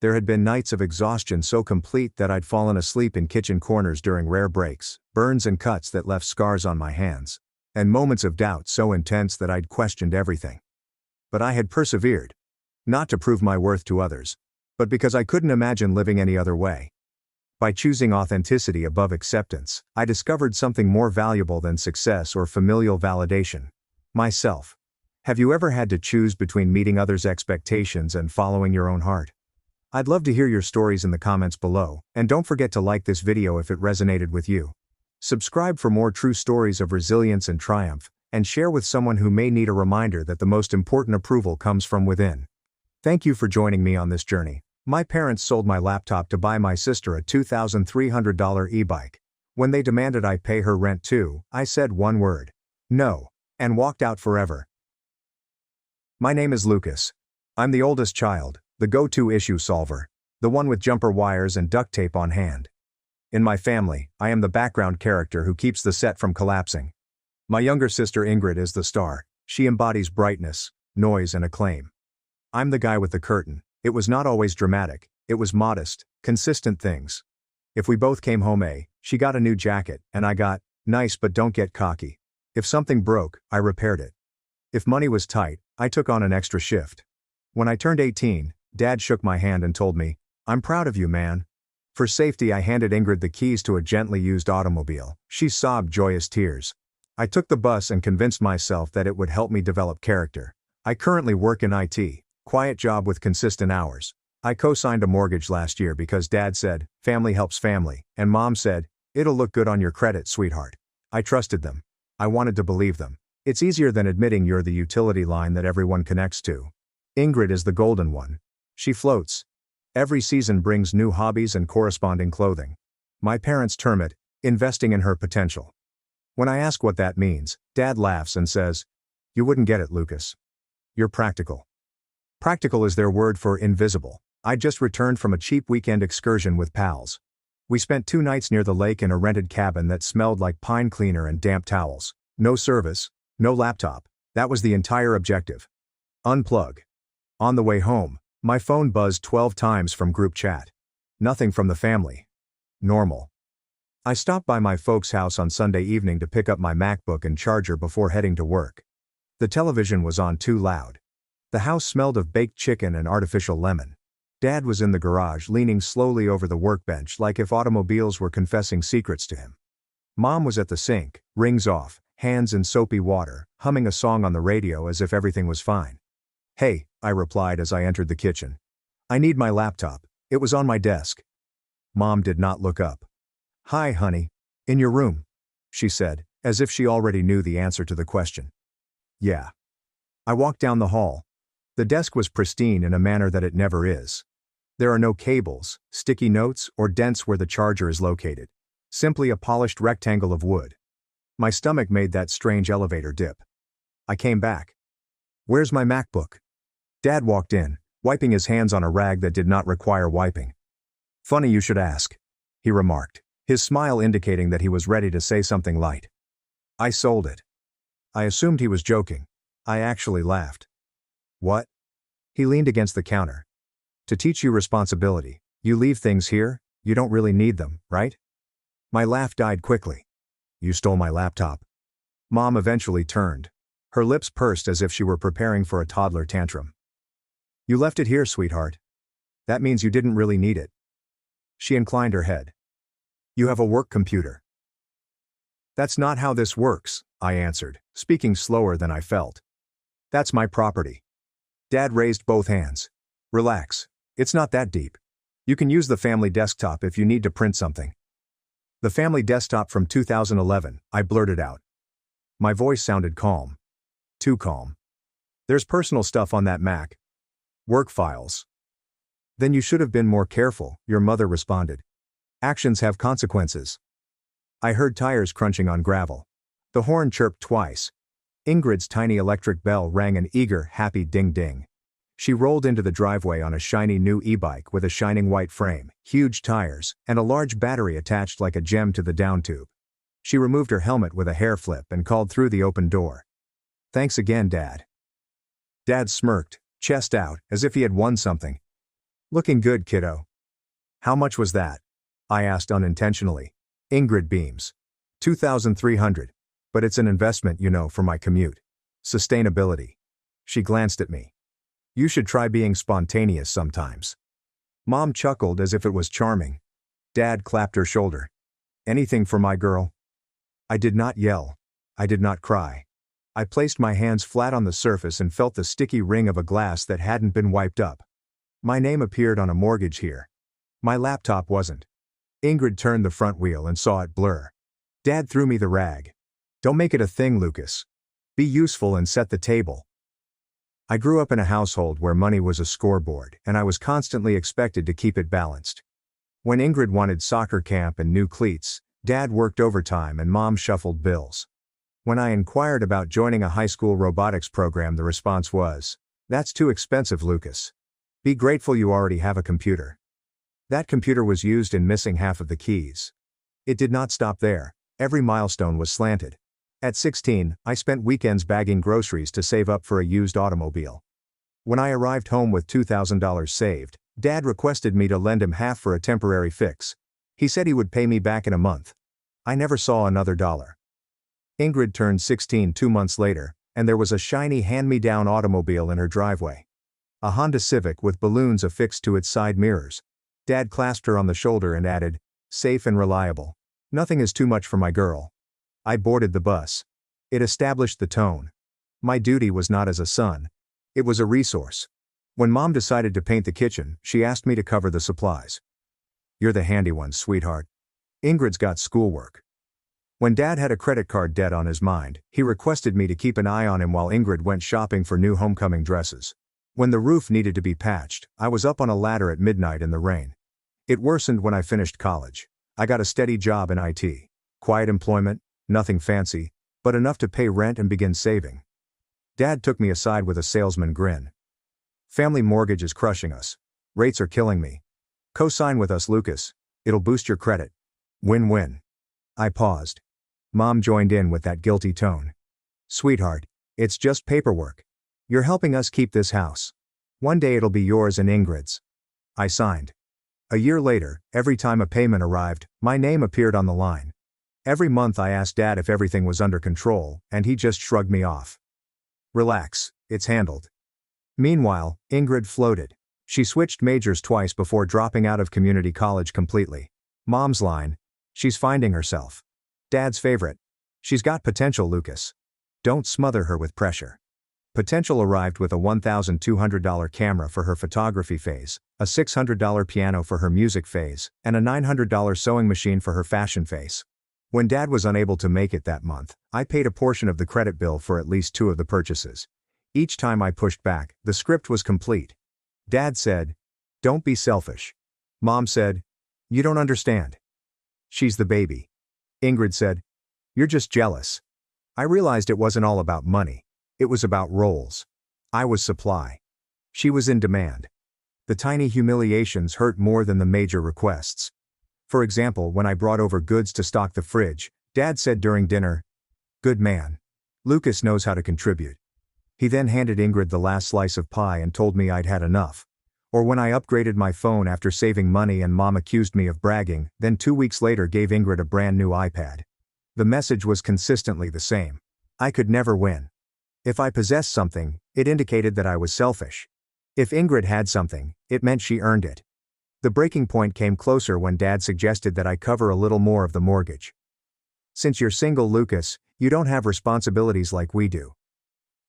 There had been nights of exhaustion so complete that I'd fallen asleep in kitchen corners during rare breaks, burns and cuts that left scars on my hands, and moments of doubt so intense that I'd questioned everything. But I had persevered. Not to prove my worth to others, but because I couldn't imagine living any other way. By choosing authenticity above acceptance, I discovered something more valuable than success or familial validation: myself. Have you ever had to choose between meeting others' expectations and following your own heart? I'd love to hear your stories in the comments below, and don't forget to like this video if it resonated with you. Subscribe for more true stories of resilience and triumph, and share with someone who may need a reminder that the most important approval comes from within. Thank you for joining me on this journey. My parents sold my laptop to buy my sister a $2,300 e-bike. When they demanded I pay her rent too, I said one word: no, and walked out forever. My name is Lucas. I'm the oldest child, the go-to issue solver, the one with jumper wires and duct tape on hand. In my family, I am the background character who keeps the set from collapsing. My younger sister Ingrid is the star. She embodies brightness, noise, and acclaim. I'm the guy with the curtain. It was not always dramatic, It was modest, consistent things. If we both came home she got a new jacket, and I got, nice but don't get cocky. If something broke, I repaired it. If money was tight, I took on an extra shift. When I turned 18, Dad shook my hand and told me, "I'm proud of you, man." For safety, I handed Ingrid the keys to a gently used automobile. She sobbed joyous tears. I took the bus and convinced myself that it would help me develop character. I currently work in IT, quiet job with consistent hours. I co-signed a mortgage last year because Dad said, "Family helps family," and Mom said, "It'll look good on your credit, sweetheart." I trusted them. I wanted to believe them. It's easier than admitting you're the utility line that everyone connects to. Ingrid is the golden one. She floats. Every season brings new hobbies and corresponding clothing. My parents term it, investing in her potential. When I ask what that means, Dad laughs and says, "You wouldn't get it, Lucas. You're practical." Practical is their word for invisible. I just returned from a cheap weekend excursion with pals. We spent 2 nights near the lake in a rented cabin that smelled like pine cleaner and damp towels. No service, no laptop. That was the entire objective. Unplug. On the way home, my phone buzzed 12 times from group chat. Nothing from the family. Normal. I stopped by my folks' house on Sunday evening to pick up my MacBook and charger before heading to work. The television was on too loud. The house smelled of baked chicken and artificial lemon. Dad was in the garage leaning slowly over the workbench like if automobiles were confessing secrets to him. Mom was at the sink, rings off, hands in soapy water, humming a song on the radio as if everything was fine. "Hey," I replied as I entered the kitchen. "I need my laptop. It was on my desk." Mom did not look up. "Hi, honey. In your room," she said, as if she already knew the answer to the question. "Yeah." I walked down the hall. The desk was pristine in a manner that it never is. There are no cables, sticky notes, or dents where the charger is located. Simply a polished rectangle of wood. My stomach made that strange elevator dip. I came back. "Where's my MacBook?" Dad walked in, wiping his hands on a rag that did not require wiping. "Funny you should ask," he remarked, his smile indicating that he was ready to say something light. "I sold it." I assumed he was joking. I actually laughed. "What?" He leaned against the counter. "To teach you responsibility. You leave things here, you don't really need them, right?" My laugh died quickly. "You stole my laptop." Mom eventually turned. Her lips pursed as if she were preparing for a toddler tantrum. "You left it here, sweetheart. That means you didn't really need it." She inclined her head. "You have a work computer." "That's not how this works," I answered, speaking slower than I felt. "That's my property." Dad raised both hands. "Relax. It's not that deep. You can use the family desktop if you need to print something." "The family desktop from 2011, I blurted out. My voice sounded calm. Too calm. "There's personal stuff on that Mac. Work files." "Then you should have been more careful," your mother responded. "Actions have consequences." I heard tires crunching on gravel. The horn chirped twice. Ingrid's tiny electric bell rang an eager, happy ding-ding. She rolled into the driveway on a shiny new e-bike with a shining white frame, huge tires, and a large battery attached like a gem to the down tube. She removed her helmet with a hair flip and called through the open door. "Thanks again, Dad." Dad smirked, chest out, as if he had won something. "Looking good, kiddo." "How much was that?" I asked unintentionally. Ingrid beams. 2,300. But it's an investment, for my commute. Sustainability. She glanced at me. "You should try being spontaneous sometimes." Mom chuckled as if it was charming. Dad clapped her shoulder. "Anything for my girl?" I did not yell. I did not cry. I placed my hands flat on the surface and felt the sticky ring of a glass that hadn't been wiped up. My name appeared on a mortgage here. My laptop wasn't. Ingrid turned the front wheel and saw it blur. Dad threw me the rag. "Don't make it a thing, Lucas. Be useful and set the table." I grew up in a household where money was a scoreboard, and I was constantly expected to keep it balanced. When Ingrid wanted soccer camp and new cleats, Dad worked overtime and Mom shuffled bills. When I inquired about joining a high school robotics program, the response was, "That's too expensive, Lucas. Be grateful you already have a computer." That computer was used in missing half of the keys. It did not stop there. Every milestone was slanted. At 16, I spent weekends bagging groceries to save up for a used automobile. When I arrived home with $2,000 saved, Dad requested me to lend him half for a temporary fix. He said he would pay me back in a month. I never saw another dollar. Ingrid turned 16 2 months later, and there was a shiny hand-me-down automobile in her driveway. A Honda Civic with balloons affixed to its side mirrors. Dad clasped her on the shoulder and added, "Safe and reliable. Nothing is too much for my girl." I boarded the bus. It established the tone. My duty was not as a son. It was a resource. When Mom decided to paint the kitchen, she asked me to cover the supplies. "You're the handy one, sweetheart. Ingrid's got schoolwork." When Dad had a credit card debt on his mind, he requested me to keep an eye on him while Ingrid went shopping for new homecoming dresses. When the roof needed to be patched, I was up on a ladder at midnight in the rain. It worsened when I finished college. I got a steady job in IT. Quiet employment, nothing fancy, but enough to pay rent and begin saving. Dad took me aside with a salesman grin. "Family mortgage is crushing us. Rates are killing me. Co-sign with us, Lucas. It'll boost your credit. Win-win." I paused. Mom joined in with that guilty tone. "Sweetheart, it's just paperwork. You're helping us keep this house. One day it'll be yours and Ingrid's." I signed. A year later, every time a payment arrived, my name appeared on the line. Every month I asked Dad if everything was under control, and he just shrugged me off. "Relax, it's handled." Meanwhile, Ingrid floated. She switched majors twice before dropping out of community college completely. Mom's line: "She's finding herself." Dad's favorite: "She's got potential, Lucas. Don't smother her with pressure." Potential arrived with a $1,200 camera for her photography phase, a $600 piano for her music phase, and a $900 sewing machine for her fashion phase. When Dad was unable to make it that month, I paid a portion of the credit bill for at least 2 of the purchases. Each time I pushed back, the script was complete. Dad said, "Don't be selfish." Mom said, "You don't understand. She's the baby." Ingrid said, "You're just jealous." I realized it wasn't all about money. It was about roles. I was supply. She was in demand. The tiny humiliations hurt more than the major requests. For example, when I brought over goods to stock the fridge, Dad said during dinner, "Good man. Lucas knows how to contribute." He then handed Ingrid the last slice of pie and told me I'd had enough. Or when I upgraded my phone after saving money and Mom accused me of bragging, then 2 weeks later gave Ingrid a brand new iPad. The message was consistently the same. I could never win. If I possessed something, it indicated that I was selfish. If Ingrid had something, it meant she earned it. The breaking point came closer when Dad suggested that I cover a little more of the mortgage. "Since you're single, Lucas, you don't have responsibilities like we do."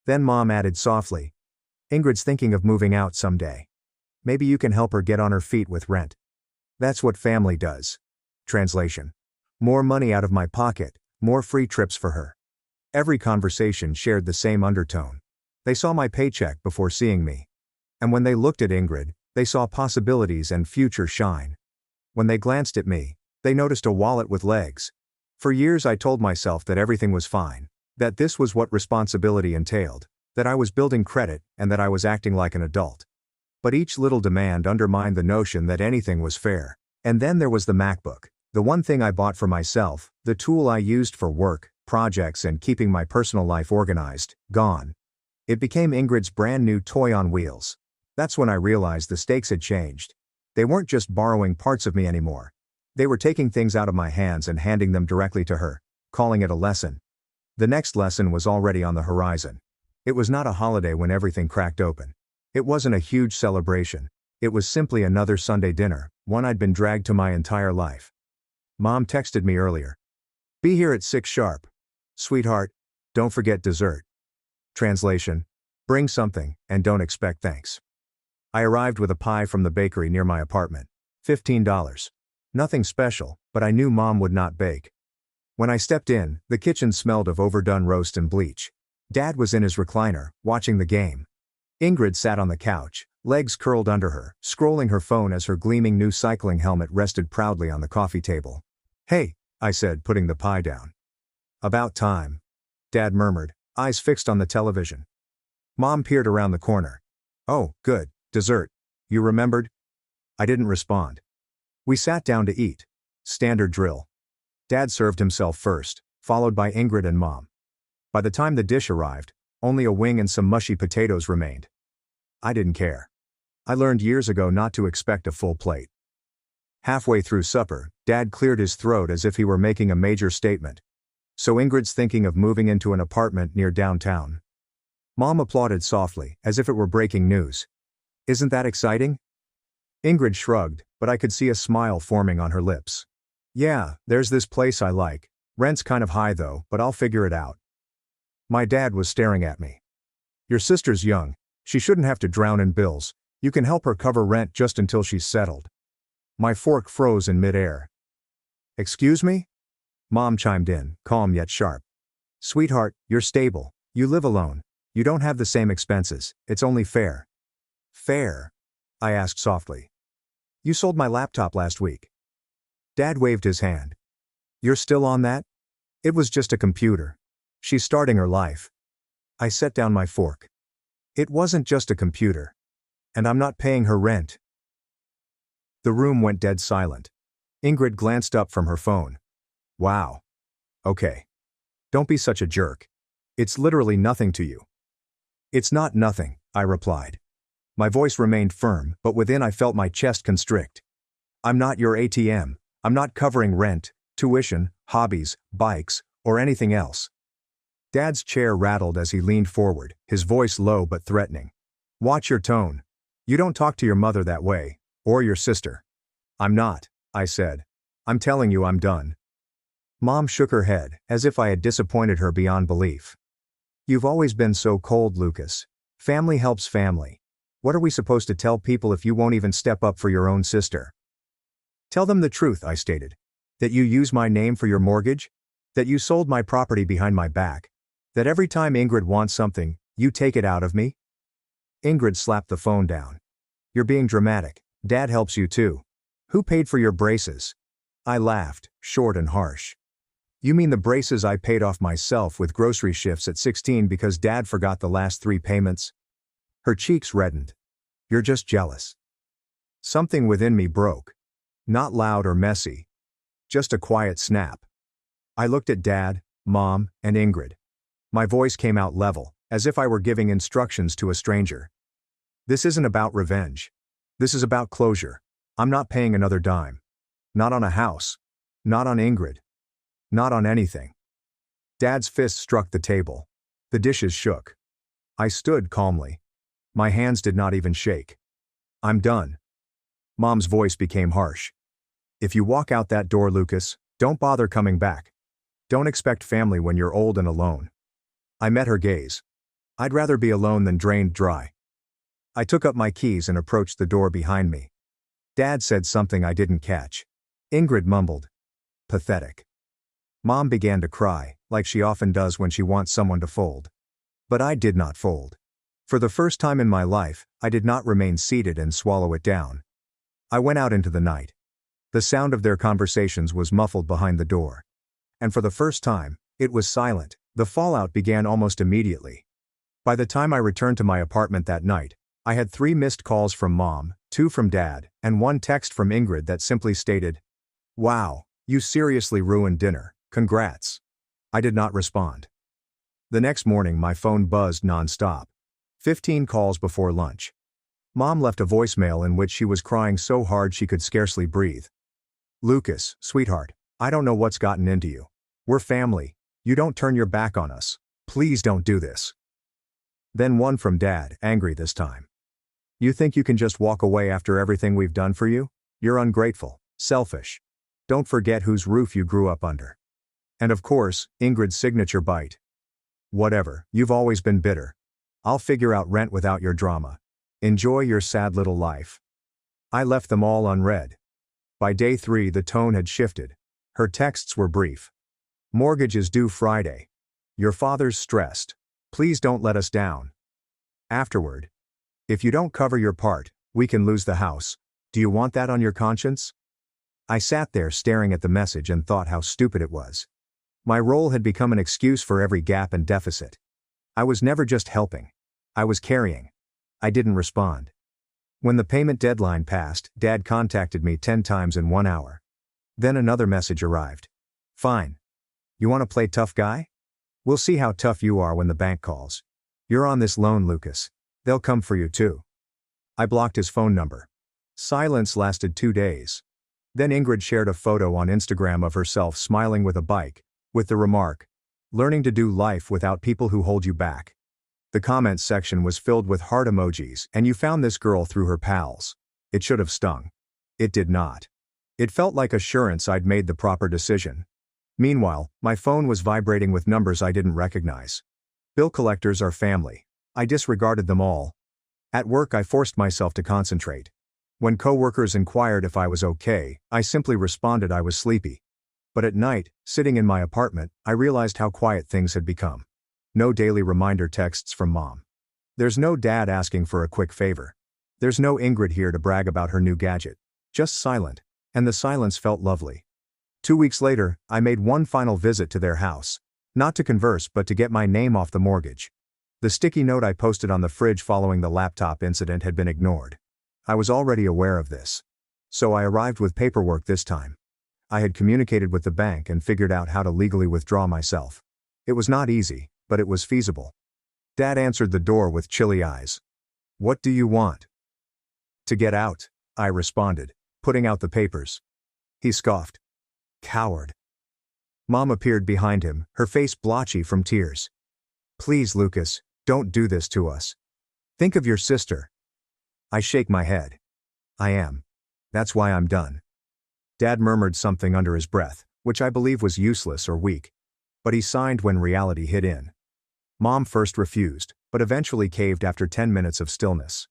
Then Mom added softly, "Ingrid's thinking of moving out someday. Maybe you can help her get on her feet with rent." That's what family does. Translation: more money out of my pocket, more free trips for her. Every conversation shared the same undertone. They saw my paycheck before seeing me. And when they looked at Ingrid, they saw possibilities and future shine. When they glanced at me, they noticed a wallet with legs. For years I told myself that everything was fine, that this was what responsibility entailed, that I was building credit, and that I was acting like an adult. But each little demand undermined the notion that anything was fair. And then there was the MacBook, the one thing I bought for myself, the tool I used for work, projects and keeping my personal life organized, gone. It became Ingrid's brand new toy on wheels. That's when I realized the stakes had changed. They weren't just borrowing parts of me anymore. They were taking things out of my hands and handing them directly to her, calling it a lesson. The next lesson was already on the horizon. It was not a holiday when everything cracked open. It wasn't a huge celebration. It was simply another Sunday dinner, one I'd been dragged to my entire life. Mom texted me earlier. "Be here at 6 sharp. Sweetheart, don't forget dessert." Translation: bring something, and don't expect thanks. I arrived with a pie from the bakery near my apartment. $15. Nothing special, but I knew Mom would not bake. When I stepped in, the kitchen smelled of overdone roast and bleach. Dad was in his recliner, watching the game. Ingrid sat on the couch, legs curled under her, scrolling her phone as her gleaming new cycling helmet rested proudly on the coffee table. "Hey," I said, putting the pie down. "About time," Dad murmured, eyes fixed on the television. Mom peered around the corner. "Oh, good, dessert. You remembered?" I didn't respond. We sat down to eat. Standard drill. Dad served himself first, followed by Ingrid and Mom. By the time the dish arrived, only a wing and some mushy potatoes remained. I didn't care. I learned years ago not to expect a full plate. Halfway through supper, Dad cleared his throat as if he were making a major statement. So Ingrid's thinking of moving into an apartment near downtown. Mom applauded softly, as if it were breaking news. Isn't that exciting? Ingrid shrugged, but I could see a smile forming on her lips. Yeah, there's this place I like. Rent's kind of high though, but I'll figure it out. My dad was staring at me. Your sister's young. She shouldn't have to drown in bills. You can help her cover rent just until she's settled. My fork froze in midair. Excuse me? Mom chimed in, calm yet sharp. Sweetheart, you're stable. You live alone. You don't have the same expenses. It's only fair. Fair? I asked softly. You sold my laptop last week. Dad waved his hand. You're still on that? It was just a computer. She's starting her life. I set down my fork. It wasn't just a computer. And I'm not paying her rent. The room went dead silent. Ingrid glanced up from her phone. Wow. Okay. Don't be such a jerk. It's literally nothing to you. It's not nothing, I replied. My voice remained firm, but within I felt my chest constrict. I'm not your ATM. I'm not covering rent, tuition, hobbies, bikes, or anything else. Dad's chair rattled as he leaned forward, his voice low but threatening. Watch your tone. You don't talk to your mother that way, or your sister. I'm not, I said. I'm telling you I'm done. Mom shook her head, as if I had disappointed her beyond belief. You've always been so cold, Lucas. Family helps family. What are we supposed to tell people if you won't even step up for your own sister? Tell them the truth, I stated. That you use my name for your mortgage? That you sold my property behind my back? That every time Ingrid wants something, you take it out of me? Ingrid slapped the phone down. You're being dramatic. Dad helps you too. Who paid for your braces? I laughed, short and harsh. You mean the braces I paid off myself with grocery shifts at 16 because Dad forgot the last 3 payments? Her cheeks reddened. You're just jealous. Something within me broke. Not loud or messy. Just a quiet snap. I looked at Dad, Mom, and Ingrid. My voice came out level, as if I were giving instructions to a stranger. This isn't about revenge. This is about closure. I'm not paying another dime. Not on a house. Not on Ingrid. Not on anything. Dad's fist struck the table. The dishes shook. I stood calmly. My hands did not even shake. I'm done. Mom's voice became harsh. If you walk out that door, Lucas, don't bother coming back. Don't expect family when you're old and alone. I met her gaze. I'd rather be alone than drained dry. I took up my keys and approached the door behind me. Dad said something I didn't catch. Ingrid mumbled. Pathetic. Mom began to cry, like she often does when she wants someone to fold. But I did not fold. For the first time in my life, I did not remain seated and swallow it down. I went out into the night. The sound of their conversations was muffled behind the door. And for the first time, it was silent. The fallout began almost immediately. By the time I returned to my apartment that night, I had 3 missed calls from Mom, 2 from Dad, and 1 text from Ingrid that simply stated, "Wow, you seriously ruined dinner, congrats." I did not respond. The next morning my phone buzzed non-stop. 15 calls before lunch. Mom left a voicemail in which she was crying so hard she could scarcely breathe. Lucas, sweetheart, I don't know what's gotten into you. We're family. You don't turn your back on us. Please don't do this. Then one from Dad, angry this time. You think you can just walk away after everything we've done for you? You're ungrateful, selfish. Don't forget whose roof you grew up under. And of course, Ingrid's signature bite. Whatever, you've always been bitter. I'll figure out rent without your drama. Enjoy your sad little life. I left them all unread. By day 3 the tone had shifted. Her texts were brief. Mortgage is due Friday. Your father's stressed. Please don't let us down. Afterward. If you don't cover your part, we can lose the house. Do you want that on your conscience? I sat there staring at the message and thought how stupid it was. My role had become an excuse for every gap and deficit. I was never just helping. I was carrying. I didn't respond. When the payment deadline passed, Dad contacted me 10 times in 1 hour. Then another message arrived. Fine. You want to play tough guy? We'll see how tough you are when the bank calls. You're on this loan, Lucas. They'll come for you too. I blocked his phone number. Silence lasted 2 days. Then Ingrid shared a photo on Instagram of herself smiling with a bike, with the remark, "Learning to do life without people who hold you back." The comments section was filled with heart emojis, and "You found this girl through her pals." It should have stung. It did not. It felt like assurance I'd made the proper decision. Meanwhile, my phone was vibrating with numbers I didn't recognize. Bill collectors are family. I disregarded them all. At work, I forced myself to concentrate. When coworkers inquired if I was okay, I simply responded I was sleepy. But at night, sitting in my apartment, I realized how quiet things had become. No daily reminder texts from mom. There's no dad asking for a quick favor. There's no Ingrid here to brag about her new gadget. Just silent. And the silence felt lovely. 2 weeks later, I made one final visit to their house. Not to converse but to get my name off the mortgage. The sticky note I posted on the fridge following the laptop incident had been ignored. I was already aware of this. So I arrived with paperwork this time. I had communicated with the bank and figured out how to legally withdraw myself. It was not easy, but it was feasible. Dad answered the door with chilly eyes. "What do you want?" "To get out," I responded, putting out the papers. He scoffed. "Coward." Mom appeared behind him, her face blotchy from tears. "Please, Lucas, don't do this to us. Think of your sister." I shake my head. "I am. That's why I'm done." Dad murmured something under his breath, which I believe was useless or weak. But he signed when reality hit in. Mom first refused, but eventually caved after 10 minutes of stillness.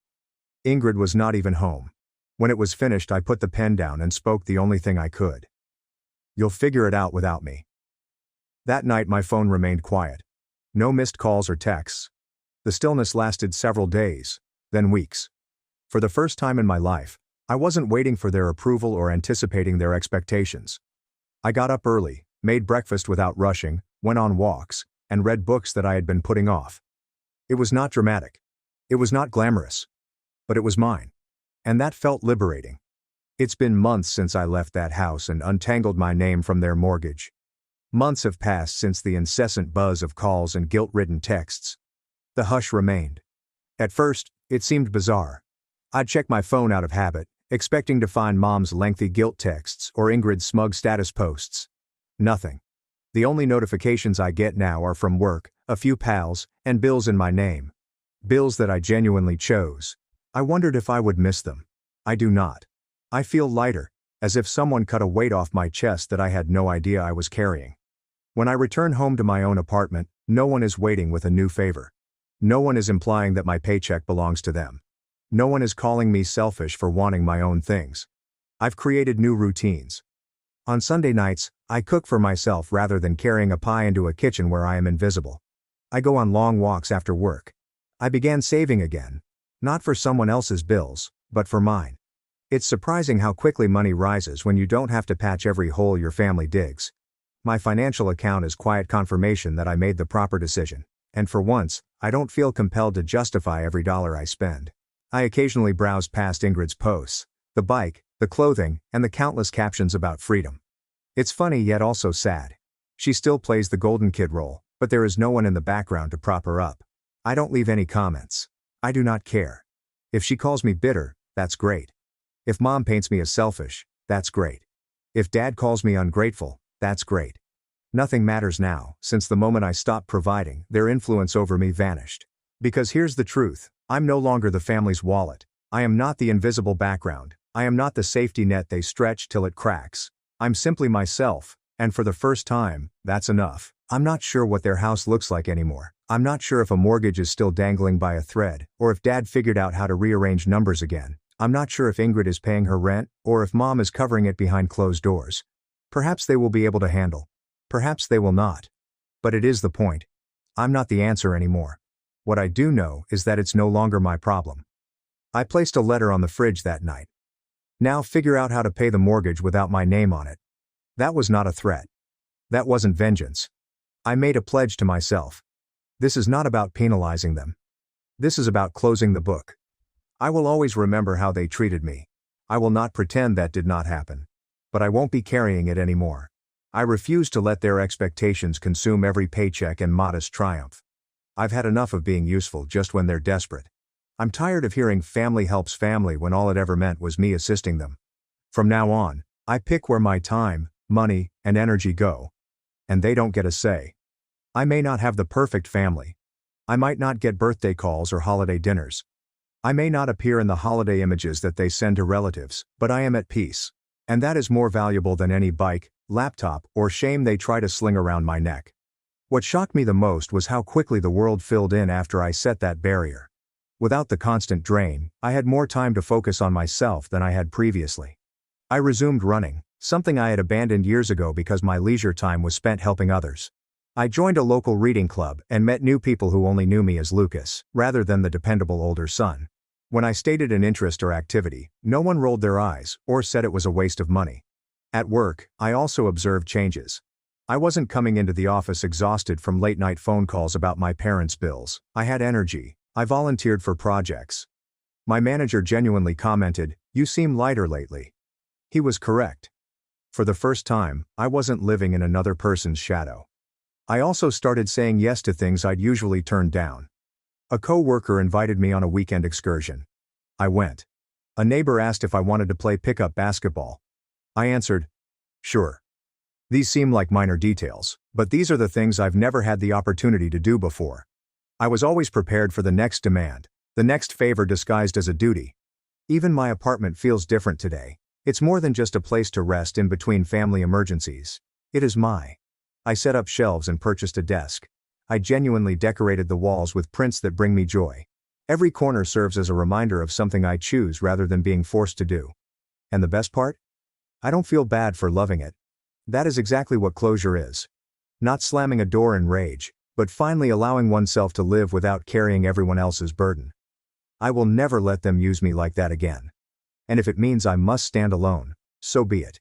Ingrid was not even home. When it was finished, I put the pen down and spoke the only thing I could. "You'll figure it out without me." That night my phone remained quiet. No missed calls or texts. The stillness lasted several days, then weeks. For the first time in my life, I wasn't waiting for their approval or anticipating their expectations. I got up early, made breakfast without rushing, went on walks, and read books that I had been putting off. It was not dramatic. It was not glamorous. But it was mine. And that felt liberating. It's been months since I left that house and untangled my name from their mortgage. Months have passed since the incessant buzz of calls and guilt-ridden texts. The hush remained. At first, it seemed bizarre. I'd check my phone out of habit, expecting to find Mom's lengthy guilt texts or Ingrid's smug status posts. Nothing. The only notifications I get now are from work, a few pals, and bills in my name. Bills that I genuinely chose. I wondered if I would miss them. I do not. I feel lighter, as if someone cut a weight off my chest that I had no idea I was carrying. When I return home to my own apartment, no one is waiting with a new favor. No one is implying that my paycheck belongs to them. No one is calling me selfish for wanting my own things. I've created new routines. On Sunday nights, I cook for myself rather than carrying a pie into a kitchen where I am invisible. I go on long walks after work. I began saving again. Not for someone else's bills, but for mine. It's surprising how quickly money rises when you don't have to patch every hole your family digs. My financial account is quiet confirmation that I made the proper decision, and for once, I don't feel compelled to justify every dollar I spend. I occasionally browse past Ingrid's posts, the bike, the clothing, and the countless captions about freedom. It's funny yet also sad. She still plays the golden kid role, but there is no one in the background to prop her up. I don't leave any comments. I do not care. If she calls me bitter, that's great. If Mom paints me as selfish, that's great. If Dad calls me ungrateful, that's great. Nothing matters now, since the moment I stopped providing, their influence over me vanished. Because here's the truth. I'm no longer the family's wallet. I am not the invisible background. I am not the safety net they stretch till it cracks. I'm simply myself, and for the first time, that's enough. I'm not sure what their house looks like anymore. I'm not sure if a mortgage is still dangling by a thread, or if Dad figured out how to rearrange numbers again. I'm not sure if Ingrid is paying her rent, or if Mom is covering it behind closed doors. Perhaps they will be able to handle. Perhaps they will not. But it is the point. I'm not the answer anymore. What I do know is that it's no longer my problem. I placed a letter on the fridge that night. Now figure out how to pay the mortgage without my name on it. That was not a threat. That wasn't vengeance. I made a pledge to myself. This is not about penalizing them. This is about closing the book. I will always remember how they treated me. I will not pretend that did not happen. But I won't be carrying it anymore. I refuse to let their expectations consume every paycheck and modest triumph. I've had enough of being useful just when they're desperate. I'm tired of hearing family helps family when all it ever meant was me assisting them. From now on, I pick where my time, money, and energy go. And they don't get a say. I may not have the perfect family. I might not get birthday calls or holiday dinners. I may not appear in the holiday images that they send to relatives, but I am at peace. And that is more valuable than any bike, laptop, or shame they try to sling around my neck. What shocked me the most was how quickly the world filled in after I set that barrier. Without the constant drain, I had more time to focus on myself than I had previously. I resumed running, something I had abandoned years ago because my leisure time was spent helping others. I joined a local reading club and met new people who only knew me as Lucas, rather than the dependable older son. When I stated an interest or activity, no one rolled their eyes or said it was a waste of money. At work, I also observed changes. I wasn't coming into the office exhausted from late-night phone calls about my parents' bills. I had energy. I volunteered for projects. My manager genuinely commented, "You seem lighter lately." He was correct. For the first time, I wasn't living in another person's shadow. I also started saying yes to things I'd usually turned down. A co-worker invited me on a weekend excursion. I went. A neighbor asked if I wanted to play pickup basketball. I answered, "Sure." These seem like minor details, but these are the things I've never had the opportunity to do before. I was always prepared for the next demand, the next favor disguised as a duty. Even my apartment feels different today. It's more than just a place to rest in between family emergencies. It is I set up shelves and purchased a desk. I genuinely decorated the walls with prints that bring me joy. Every corner serves as a reminder of something I choose rather than being forced to do. And the best part? I don't feel bad for loving it. That is exactly what closure is. Not slamming a door in rage, but finally allowing oneself to live without carrying everyone else's burden. I will never let them use me like that again. And if it means I must stand alone, so be it.